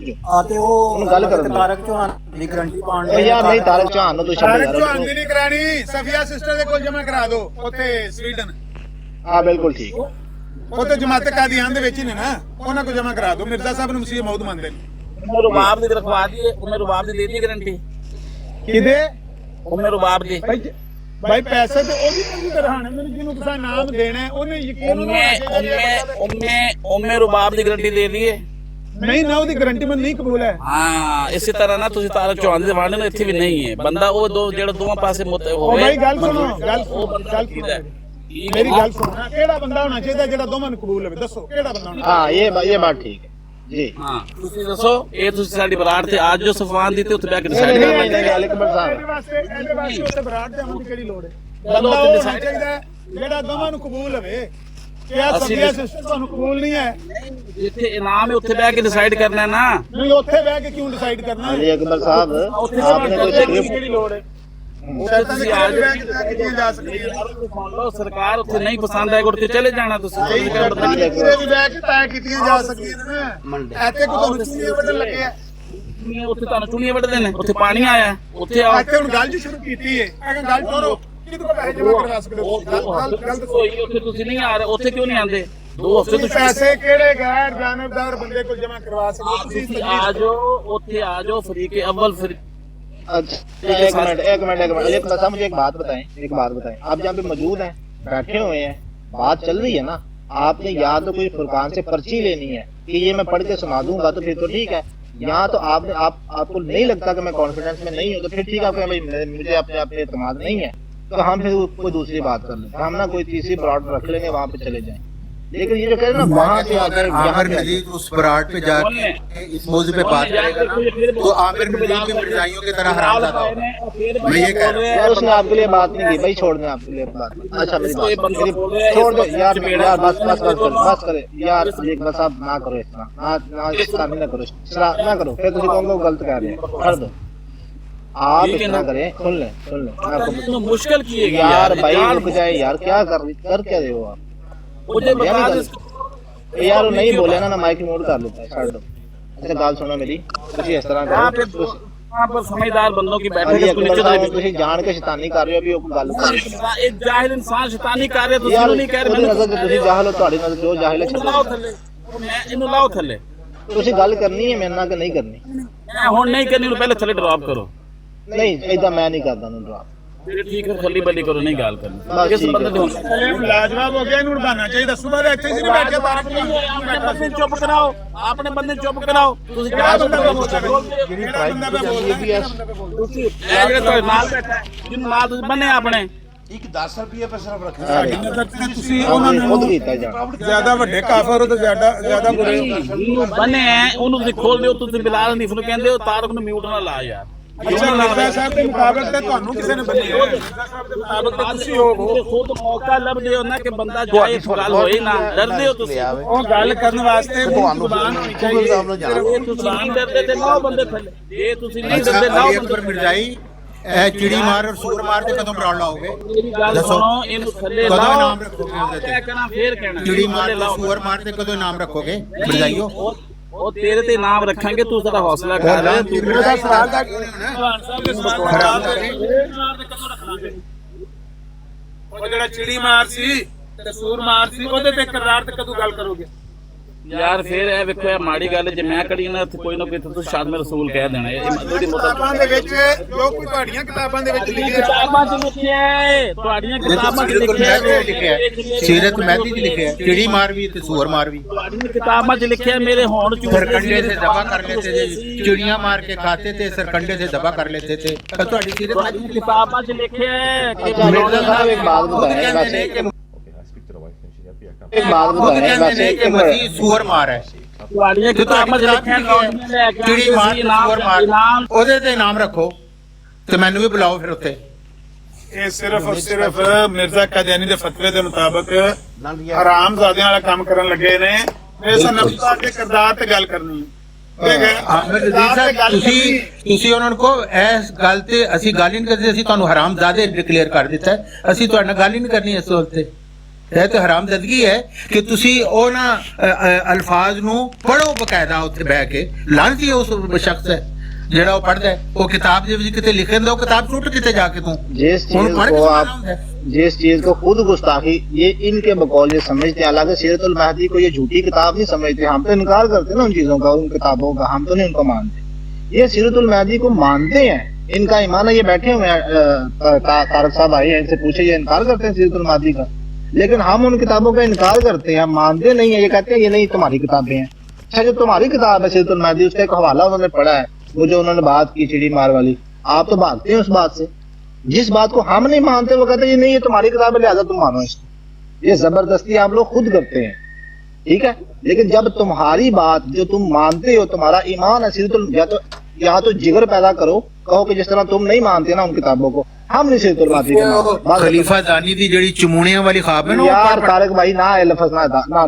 جو انہوں گل کرن دو۔ طارق چوہان دی گارنٹی پان یار نہیں، طارق چوہان نو تو طارق چوہان دی نہیں کرانی، صفیہ سسٹر دے کول جمع کرا دو اوتھے سویڈن، ہاں بالکل ٹھیک، اوتھے جماعت قادیان دے وچ ہی نے نا، انہاں کو جمع کرا دو، مرزا صاحب نو مسیح موعود مانتے ہیں۔ رباب دی رکھوا دیے، انہیں رباب دی دے دی گارنٹی، کدے انہیں رباب دی ਭਾਈ ਪੈਸੇ ਤੇ ਉਹਦੀ ਕੋਈ ਦਰਹਾਨ ਮੈਨੂੰ ਜਿਹਨੂੰ ਤੁਸੀਂ ਨਾਮ ਦੇਣਾ ਹੈ, ਉਹਨੇ ਯਕੀਨ ਉਮੇ ਰੁਬਾਬ ਦੀ ਗਰੰਟੀ ਦੇ ਦਈਏ। ਨਹੀਂ ਨਾ ਉਹਦੀ ਗਾਰੰਟੀ ਮੈਨੂੰ ਨਹੀਂ ਕਬੂਲ ਹੈ। ਹਾਂ ਇਸੇ ਤਰ੍ਹਾਂ ਨਾ ਤੁਸੀਂ ਤਾਰਾ ਚੌਹਾਨ ਦੇ ਵਾਂਡੇ ਨੂੰ ਇੱਥੇ ਵੀ ਨਹੀਂ ਹੈ ਬੰਦਾ ਉਹ ਦੋ ਜਿਹੜਾ ਦੋਵਾਂ ਪਾਸੇ ਉਹ ਭਾਈ ਗੱਲ ਸੁਣੋ ਮੇਰੀ ਗੱਲ ਸੁਣੋ ਕਿਹੜਾ ਬੰਦਾ ਹੋਣਾ ਚਾਹੀਦਾ ਜਿਹੜਾ ਦੋਵਾਂ ਨੂੰ ਕਬੂਲ ਹੋਵੇ ਦੱਸੋ ਕਿਹੜਾ ਬੰਦਾ ਹੋਣਾ। हाँ ये बात ठीक है जी। ਹਾਂ ਤੁਸੀਂ ਦੱਸੋ ਇਹ ਤੁਸੀਂ ਸਾਡੀ ਬਰਾੜ ਤੇ ਅੱਜ ਜੋ ਸਫਵਾਨ ਦੀ ਤੇ ਉੱਥੇ ਬੈ ਕੇ ਡਿਸਾਈਡ ਕਰ ਲੈਂਦੇ ਇਹਦੇ ਵਾਸਤੇ ਉੱਥੇ ਬਰਾੜ ਤੇ ਆਉਣ ਦੀ ਕਿਹੜੀ ਲੋੜ ਹੈ। ਬੰਦਾ ਉਹ ਹੋਣਾ ਚਾਹੀਦਾ ਜਿਹੜਾ ਦੋਵਾਂ ਨੂੰ ਕਬੂਲ ਹੋਵੇ। ਕਿਆ ਸਭਿਆ ਸਿਸਟਰ ਤੁਹਾਨੂੰ ਕਬੂਲ ਨਹੀਂ ਹੈ। ਜਿੱਥੇ ਇਨਾਮ ਹੈ ਉੱਥੇ ਬੈ ਕੇ ਡਿਸਾਈਡ ਕਰਨਾ ਨਾ। ਨਹੀਂ ਉੱਥੇ ਬਹਿ ਕੇ ਕਿਉਂ ਡਿਸਾਈਡ ਕਰਨਾ ਹੈ। अली अकबर साहब आपने कोई तकलीफ ਕਿਹੜੀ ਲੋੜ ਹੈ। ਤੁਸੀਂ ਆ ਜਾ ਸਕਦੀ ਹੈ। ਸੁਣ ਲਓ ਸਰਕਾਰ ਉੱਥੇ ਨਹੀਂ ਪਸੰਦ ਆਏਗਾ ਉੱਥੇ ਚਲੇ ਜਾਣਾ ਤੁਸੀਂ। ਕਿਤੇ ਵੀ ਬਹਿ ਕੇ ਤੈਅ ਕੀਤੀਆਂ ਜਾ ਸਕਦੀਆਂ ਨੇ। ਇੱਥੇ ਕੋਈ ਤੁਹਾਨੂੰ ਚੁਣੀਆਂ ਵੱਢਣ ਲੱਗੇ ਆ। ਉੱਥੇ ਤੁਹਾਨੂੰ ਚੁਣੀਆਂ ਵੱਢਦੇ ਨੇ ਉੱਥੇ ਪਾਣੀ ਆਇਆ ਉੱਥੇ ਆਓ। ਇੱਥੇ ਹੁਣ ਗੱਲ ਜੀ ਸ਼ੁਰੂ ਕੀਤੀ ਹੈ ਇਹ ਗੱਲ ਤੋਰੋ ਕਿਹਦੇ ਕੋਲ ਪੈਸੇ ਜਮ੍ਹਾਂ ਕਰਵਾ ਸਕਦੇ ਹੋ। ਗੱਲ ਦੱਸੋ ਉੱਥੇ ਤੁਸੀਂ ਨਹੀਂ ਆ ਰਹੇ ਉੱਥੇ ਕਿਉਂ ਨਹੀਂ ਆਉਂਦੇ 2 ਹਫ਼ਤੇ ਤੋਂ ਪੈਸੇ ਕਿਹੜੇ ਗੈਰ ਜਾਨਬਦਾਰ ਬੰਦੇ ਕੋਲ ਜਮ੍ਹਾਂ ਕਰਵਾ ਸਕਦੇ ਹੋ। ਤੁਸੀਂ ਆ ਜਾਓ ਉੱਥੇ ਆ ਜਾਓ ਫਰੀਕ अव्वल अच्छा एक मिनट अली अकबर साहब मुझे एक बात बताएं आप जहाँ पे मौजूद हैं बैठे हुए हैं बात चल रही है ना आपने या तो कोई फुरकान से पर्ची लेनी है कि ये मैं पढ़ के सुना दूंगा तो फिर तो ठीक है। यहाँ तो आपने आपको नहीं लगता कि मैं कॉन्फिडेंस में नहीं हूँ तो फिर ठीक है भाई मुझे अपने आप पे एतमाद नहीं है तो हम फिर कोई दूसरी बात कर लेते हम ना कोई तीसरी प्लॉट रख लेंगे वहाँ पे चले जाएं। लेकिन ये जो कह रहे हैं ना वहाँ से आकर आमिर नजीर उस बराड़ पे जाके इस मौजू पे बात करेगा ना तो आमिर नजीर की मिर्जाइयों की तरह हरामजादा होगा। मैं ये कह रहा हूँ यार उसने आपके लिए बात नहीं की भाई छोड़ दें आपके लिए बात। अच्छा मेरी बात छोड़ दो यार बस करे यार एक बस आप ना करो इस तरह ना शराबी ना करो फिर तुम कौन को गलत कह रहे हैं कर दो आप इतना करें सुन लें मुश्किल की यार भाई रुक जाए यार क्या कर क्या रहे हो आप मुझे बता यार नहीं बोले ना माइक मोड कर लेता है छाड़ दो। अच्छा गाल सुनो मेरी तुसी इस तरह करो वहाँ पर समझदार बंदों की बैठक अली है अकबर साहब तुसी जान के शैतानी कर रहे हो अभी वो गल एक जाहिल इंसान शैतानी कर रहे ਤੁਸੀਂ यार ਨਹੀਂ ਕਹਿ मेरी ਰਹੇ नजर से तुसी जाहिल हो ਤੁਹਾਡੀ नजर जो जाहिल है ਲਾਓ ਥੱਲੇ ਮੈਂ ਇਹਨੂੰ ਲਾਓ ਥੱਲੇ तुसी गल करनी है मेरे नाल कि नहीं करनी ਮੈਂ ਹੁਣ ਨਹੀਂ ਕਰਨੀ ਨੂੰ ਪਹਿਲੇ ਥੱਲੇ ਡ੍ਰੌਪ ਕਰੋ नहीं इदा मैं नहीं करदा नु ड्रॉप ਫਿਰ ਠੀਕ ਹੈ ਖੱਲੀ ਬੱਲੀ ਕਰੋ ਨਹੀਂ ਗੱਲ ਕਰਨੀ ਬਸ ਕਿਸ ਠੀਕ ਬੰਦੇ ਦੇ ਇਹ ਲਾਜਵਾਬ ਹੋ ਗਿਆ ਇਹਨੂੰ ਬਣਾਉਣਾ ਚਾਹੀਦਾ ਸੁਬਾਹ ਦੇ ਇੱਥੇ ਸੀ ਨਹੀਂ ਬੈਠੇ ਆਪਣੇ ਬੰਦੇ ਚੁੱਪ ਕਰਾਓ ਆਪਣੇ ਬੰਦੇ ਚੁੱਪ ਕਰਾਓ ਤੁਸੀਂ ਕਿਹੜਾ ਬੰਦਾ ਬੋਲਦਾ ਜਿਹੜੀ ਬੰਦਾ ਮੈਂ ਬੋਲਦਾ ਤੁਸੀਂ ਇਹ ਜਿਹੜੇ ਤੁਹਾਡੇ ਨਾਲ ਬੈਠਾ ਜਿਹਨੂੰ ਨਾਲ ਤੁਸੀਂ ਬੰਨੇ ਆਪਣੇ ਇੱਕ 10 ਰੁਪਏ ਪਰ ਸਿਰਫ ਰੱਖਣਾ ਸਾਡੀ ਨਜ਼ਰ ਤੇ ਤੁਸੀਂ ਉਹਨਾਂ ਖੁਦ ਨੂੰ ਕੀਤਾ ਜਾਣ ਜ਼ਿਆਦਾ ਵੱਡੇ ਕਾਫਰ ਹੋ ਤਾਂ ਜ਼ਿਆਦਾ ਬੁਰੇ ਹੋ। ਜਿਹਨੂੰ ਬੰਨੇ ਉਹਨੂੰ ਤੁਸੀਂ ਖੋਲ ਦਿਓ ਤੁਸੀਂ ਬਿਲਾਲ ਹਨੀਫ ਨੂੰ ਕਹਿੰਦੇ ਹੋ ਤਾਰਕ ਨੂੰ ਮਿਊਟ ਨਾ ਲਾ ਯਾਰ ਅੱਛਾ ਮਿਰਜ਼ਾ ਸਾਹਿਬ ਦੇ ਮੁਤਾਬਕ ਤੇ ਤੁਹਾਨੂੰ ਕਿਸੇ ਨੇ ਬੰਨਿਆ ਹੈ। ਮਿਰਜ਼ਾ ਸਾਹਿਬ ਦੇ ਮੁਤਾਬਕ ਤੇ ਤੁਸੀਂ ਹੋ ਖੁਦ ਮੌਕਾ ਲੱਭਦੇ ਹੋ ਨਾ ਕਿ ਬੰਦਾ ਜਾਏ ਗੱਲ ਹੋਏ ਨਾ ਡਰਦੇ ਹੋ ਤੁਸੀਂ ਉਹ ਗੱਲ ਕਰਨ ਵਾਸਤੇ ਜ਼ੁਬਾਨ ਹੋਣੀ ਚਾਹੀਦੀ ਜੇ ਤੁਸੀਂ ਨਹੀਂ ਡਰਦੇ ਤੇ ਲਾਓ ਬੰਦੇ ਥੱਲੇ ਜੇ ਤੁਸੀਂ ਨਹੀਂ ਡਰਦੇ अच्छा ਲਾਓ अली ਬੰਦੇ अकबर मिर्जाई ਇਹ ਚਿੜੀ ਮਾਰ ਔਰ ਸੂਰ ਮਾਰ ਤੇ ਕਦੋਂ ਬਰਾੜ ਲਾਓਗੇ ਮੇਰੀ ਗੱਲ ਸੁਣੋ ਇਹਨੂੰ ਥੱਲੇ ਕਦੋਂ ਲਾਓ ਇਨਾਮ ਰੱਖੋਗੇ ਉਹਦੇ ਕਿਆ ਤੇ ਕਰਾਂ ਫੇਰ ਕਹਿਣਾ ਚਿੜੀ ਮਾਰ ਤੇ ਸੂਰ ਮਾਰ ਤੇ ਕਦੋਂ ਇਨਾਮ ਰੱਖੋਗੇ ਮਿਰਜ਼ਾਈਓ ਉਹ ਤੇਰੇ ਤੇ ਨਾਮ ਰੱਖਾਂਗੇ ਤੂੰ ਸਾਡਾ ਹੌਸਲਾ ਕਰ ਤੂੰ ਉਹਦਾ ਸਵਾਲ ਦਾ ਭਗਵਾਨ ਸਾਹਿਬ ਦੇ ਸਵਾਲ ਦਾ ਕਦੋਂ ਰੱਖਾਂਗੇ। ਉਹ ਜਿਹੜਾ ਚਿੜੀ ਮਾਰ ਸੀ ਤੇ ਸੂਰ ਮਾਰ ਸੀ ਉਹਦੇ ਤੇ ਇਕਰਾਰ ਤੇ ਕਦੋਂ ਗੱਲ ਕਰੋਗੇ। ਯਾਰ ਫੇਰ ਇਹ ਵੇਖੋ ਇਹ ਮਾੜੀ ਗੱਲ ਜੇ ਮੈਂ ਕੜੀ ਨਾ ਕੋਈ ਨਾ ਕੋਈ ਤੁਸੀਂ ਸ਼ਾਦਮੇ ਰਸੂਲ ਕਹਿ ਦੇਣਾ ਇਹ ਉਹਦੀ ਕਿਤਾਬਾਂ ਦੇ ਵਿੱਚ ਜੋ ਕੋਈ ਤੁਹਾਡੀਆਂ ਕਿਤਾਬਾਂ ਦੇ ਵਿੱਚ ਲਿਖਿਆ ਕਿਤਾਬਾਂ 'ਚ ਲਿਖਿਆ ਹੈ ਤੁਹਾਡੀਆਂ ਕਿਤਾਬਾਂ 'ਚ ਲਿਖਿਆ ਹੈ ਸੀਰਤ ਮਹਿਦੀ ਦੀ ਲਿਖਿਆ ਹੈ ਚਿੜੀ ਮਾਰ ਵੀ ਤੇ ਸੂਰ ਮਾਰ ਵੀ ਤੁਹਾਡੀਆਂ ਕਿਤਾਬਾਂ 'ਚ ਲਿਖਿਆ ਮੇਰੇ ਹੋਣ ਚ सरकंडे से दबा कर लेते थे चिड़िया मार के खाते थे सरकंडे से दबा कर लेते थे ਤੁਹਾਡੀ ਸੀਰਤ ਤੁਹਾਡੀਆਂ ਕਿਤਾਬਾਂ 'ਚ ਲਿਖਿਆ ਹੈ ਕਿ अच्छा मिर्जा साहब एक बात बताएं वैसे एक बात बताएं वैसे कि मसीह सूअर मार है ਤੁਹਾਡੀਆਂ ਕਿਤਾਬਾਂ 'ਚ ਲਿਖਿਆ ਨੌਜਵਾਨ ਲੈ ਕੇ ਚਿੜੀ ਮਾਰ ਤੇ ਸੂਅਰ ਮਾਰ ਉਹਦੇ ਤੇ ਨਾਮ ਰੱਖੋ ਤੇ ਮੈਨੂੰ ਵੀ ਬੁਲਾਓ ਫਿਰ ਉੱਥੇ ਇਹ ਸਿਰਫ ਔਰ ਸਿਰਫ ਮਿਰਜ਼ਾ ਕਾਦੀਆਨੀ ਦੇ ਫਤਵੇ ਦੇ ਮੁਤਾਬਕ ਹਰਾਮਜ਼ਾਦਿਆਂ ਵਾਲਾ ਕੰਮ ਕਰਨ ਲੱਗੇ ਨੇ। ਇਸ ਨਫਸਾ ਦੇ ਕਿਰਦਾਰ ਤੇ ਗੱਲ ਕਰਨੀ ਹੈ। ਆਮਿਰ ਨਜ਼ੀਰ ਸਾਹਿਬ ਤੁਸੀਂ ਉਹਨਾਂ ਨੂੰ ਕਹੋ ਇਸ ਗੱਲ ਤੇ ਅਸੀਂ ਗੱਲ ਹੀ ਨਹੀਂ ਕਰਦੇ ਅਸੀਂ ਤੁਹਾਨੂੰ ਹਰਾਮਜ਼ਾਦੇ ਡਿਕਲੇਅਰ ਕਰ ਦਿੱਤਾ ਅਸੀਂ ਤੁਹਾਡੇ ਨਾਲ ਗੱਲ ਹੀ ਨਹੀਂ ਕਰਨੀ ਇਸ ਵਕਤ ਇਹ ਤਾਂ ਹਰਾਮਜ਼ਦਗੀ ਹੈ ਕਿ ਤੁਸੀਂ ਉਹਨਾਂ ਅਲਫਾਜ਼ ਨੂੰ ਪੜ੍ਹੋ ਬਕਾਇਦਾ ਉੱਥੇ ਬਹਿ ਕੇ ਲਾਂਤੀ ਉਸ ਸ਼ਖਸ ਹੈ ਜਿਹੜਾ ਉਹ ਪੜ੍ਹਦਾ ਹੈ ਉਹ ਕਿਤਾਬ ਦੇ ਵਿੱਚ ਕਿਤੇ ਲਿਖਣ ਦਾ ਉਹ ਕਿਤਾਬ ਸੁੱਟ ਕਿਤੇ ਜਾ ਕੇ ਤੂੰ जिस चीज को खुद गुस्ताखी ये इनके बकौल ये समझते हैं। हालांकि सीरतुल महदी को ये झूठी किताब नहीं समझते हम तो इनकार करते हैं ना उन चीजों का उन किताबों का हम तो नहीं उनको मानते ये सीरतुल महदी को मानते हैं ان کا ایمان ہے، یہ بیٹھے ہوئے ہیں طارق صاحب آئے ہیں، ان سے پوچھے، یہ انکار کرتے ہیں سیرت المہدی کا، لیکن ہم ان کتابوں کا انکار کرتے ہیں، ہم مانتے نہیں ہیں، یہ کہتے ہیں یہ نہیں تمہاری کتابیں ہیں۔ اچھا جو تمہاری کتاب ہے سیرت المہدی، اس کا ایک حوالہ انہوں نے پڑھا ہے، وہ جو انہوں نے بات کی چڑی مار والی، آپ تو بھاگتے ہیں اس بات سے، جس بات کو ہم نہیں مانتے وہ کہتے ہیں یہ نہیں، یہ تمہاری کتاب ہے لہٰذا تم مانو اس کو۔ یہ زبردستی آپ لوگ خود کرتے ہیں، ٹھیک ہے، لیکن جب تمہاری بات جو تم مانتے ہو، تمہارا ایمان ہے سیرت یا تو جگر پیدا کرو، کہو کہ جس طرح تم نہیں مانتے نا ان کتابوں کو، ہم نہیں سیرت المہدی کا خلیفہ دانی دی جڑی چمونیاں والی خواب ہے نا، یار طارق بھائی نہ لفظ نہ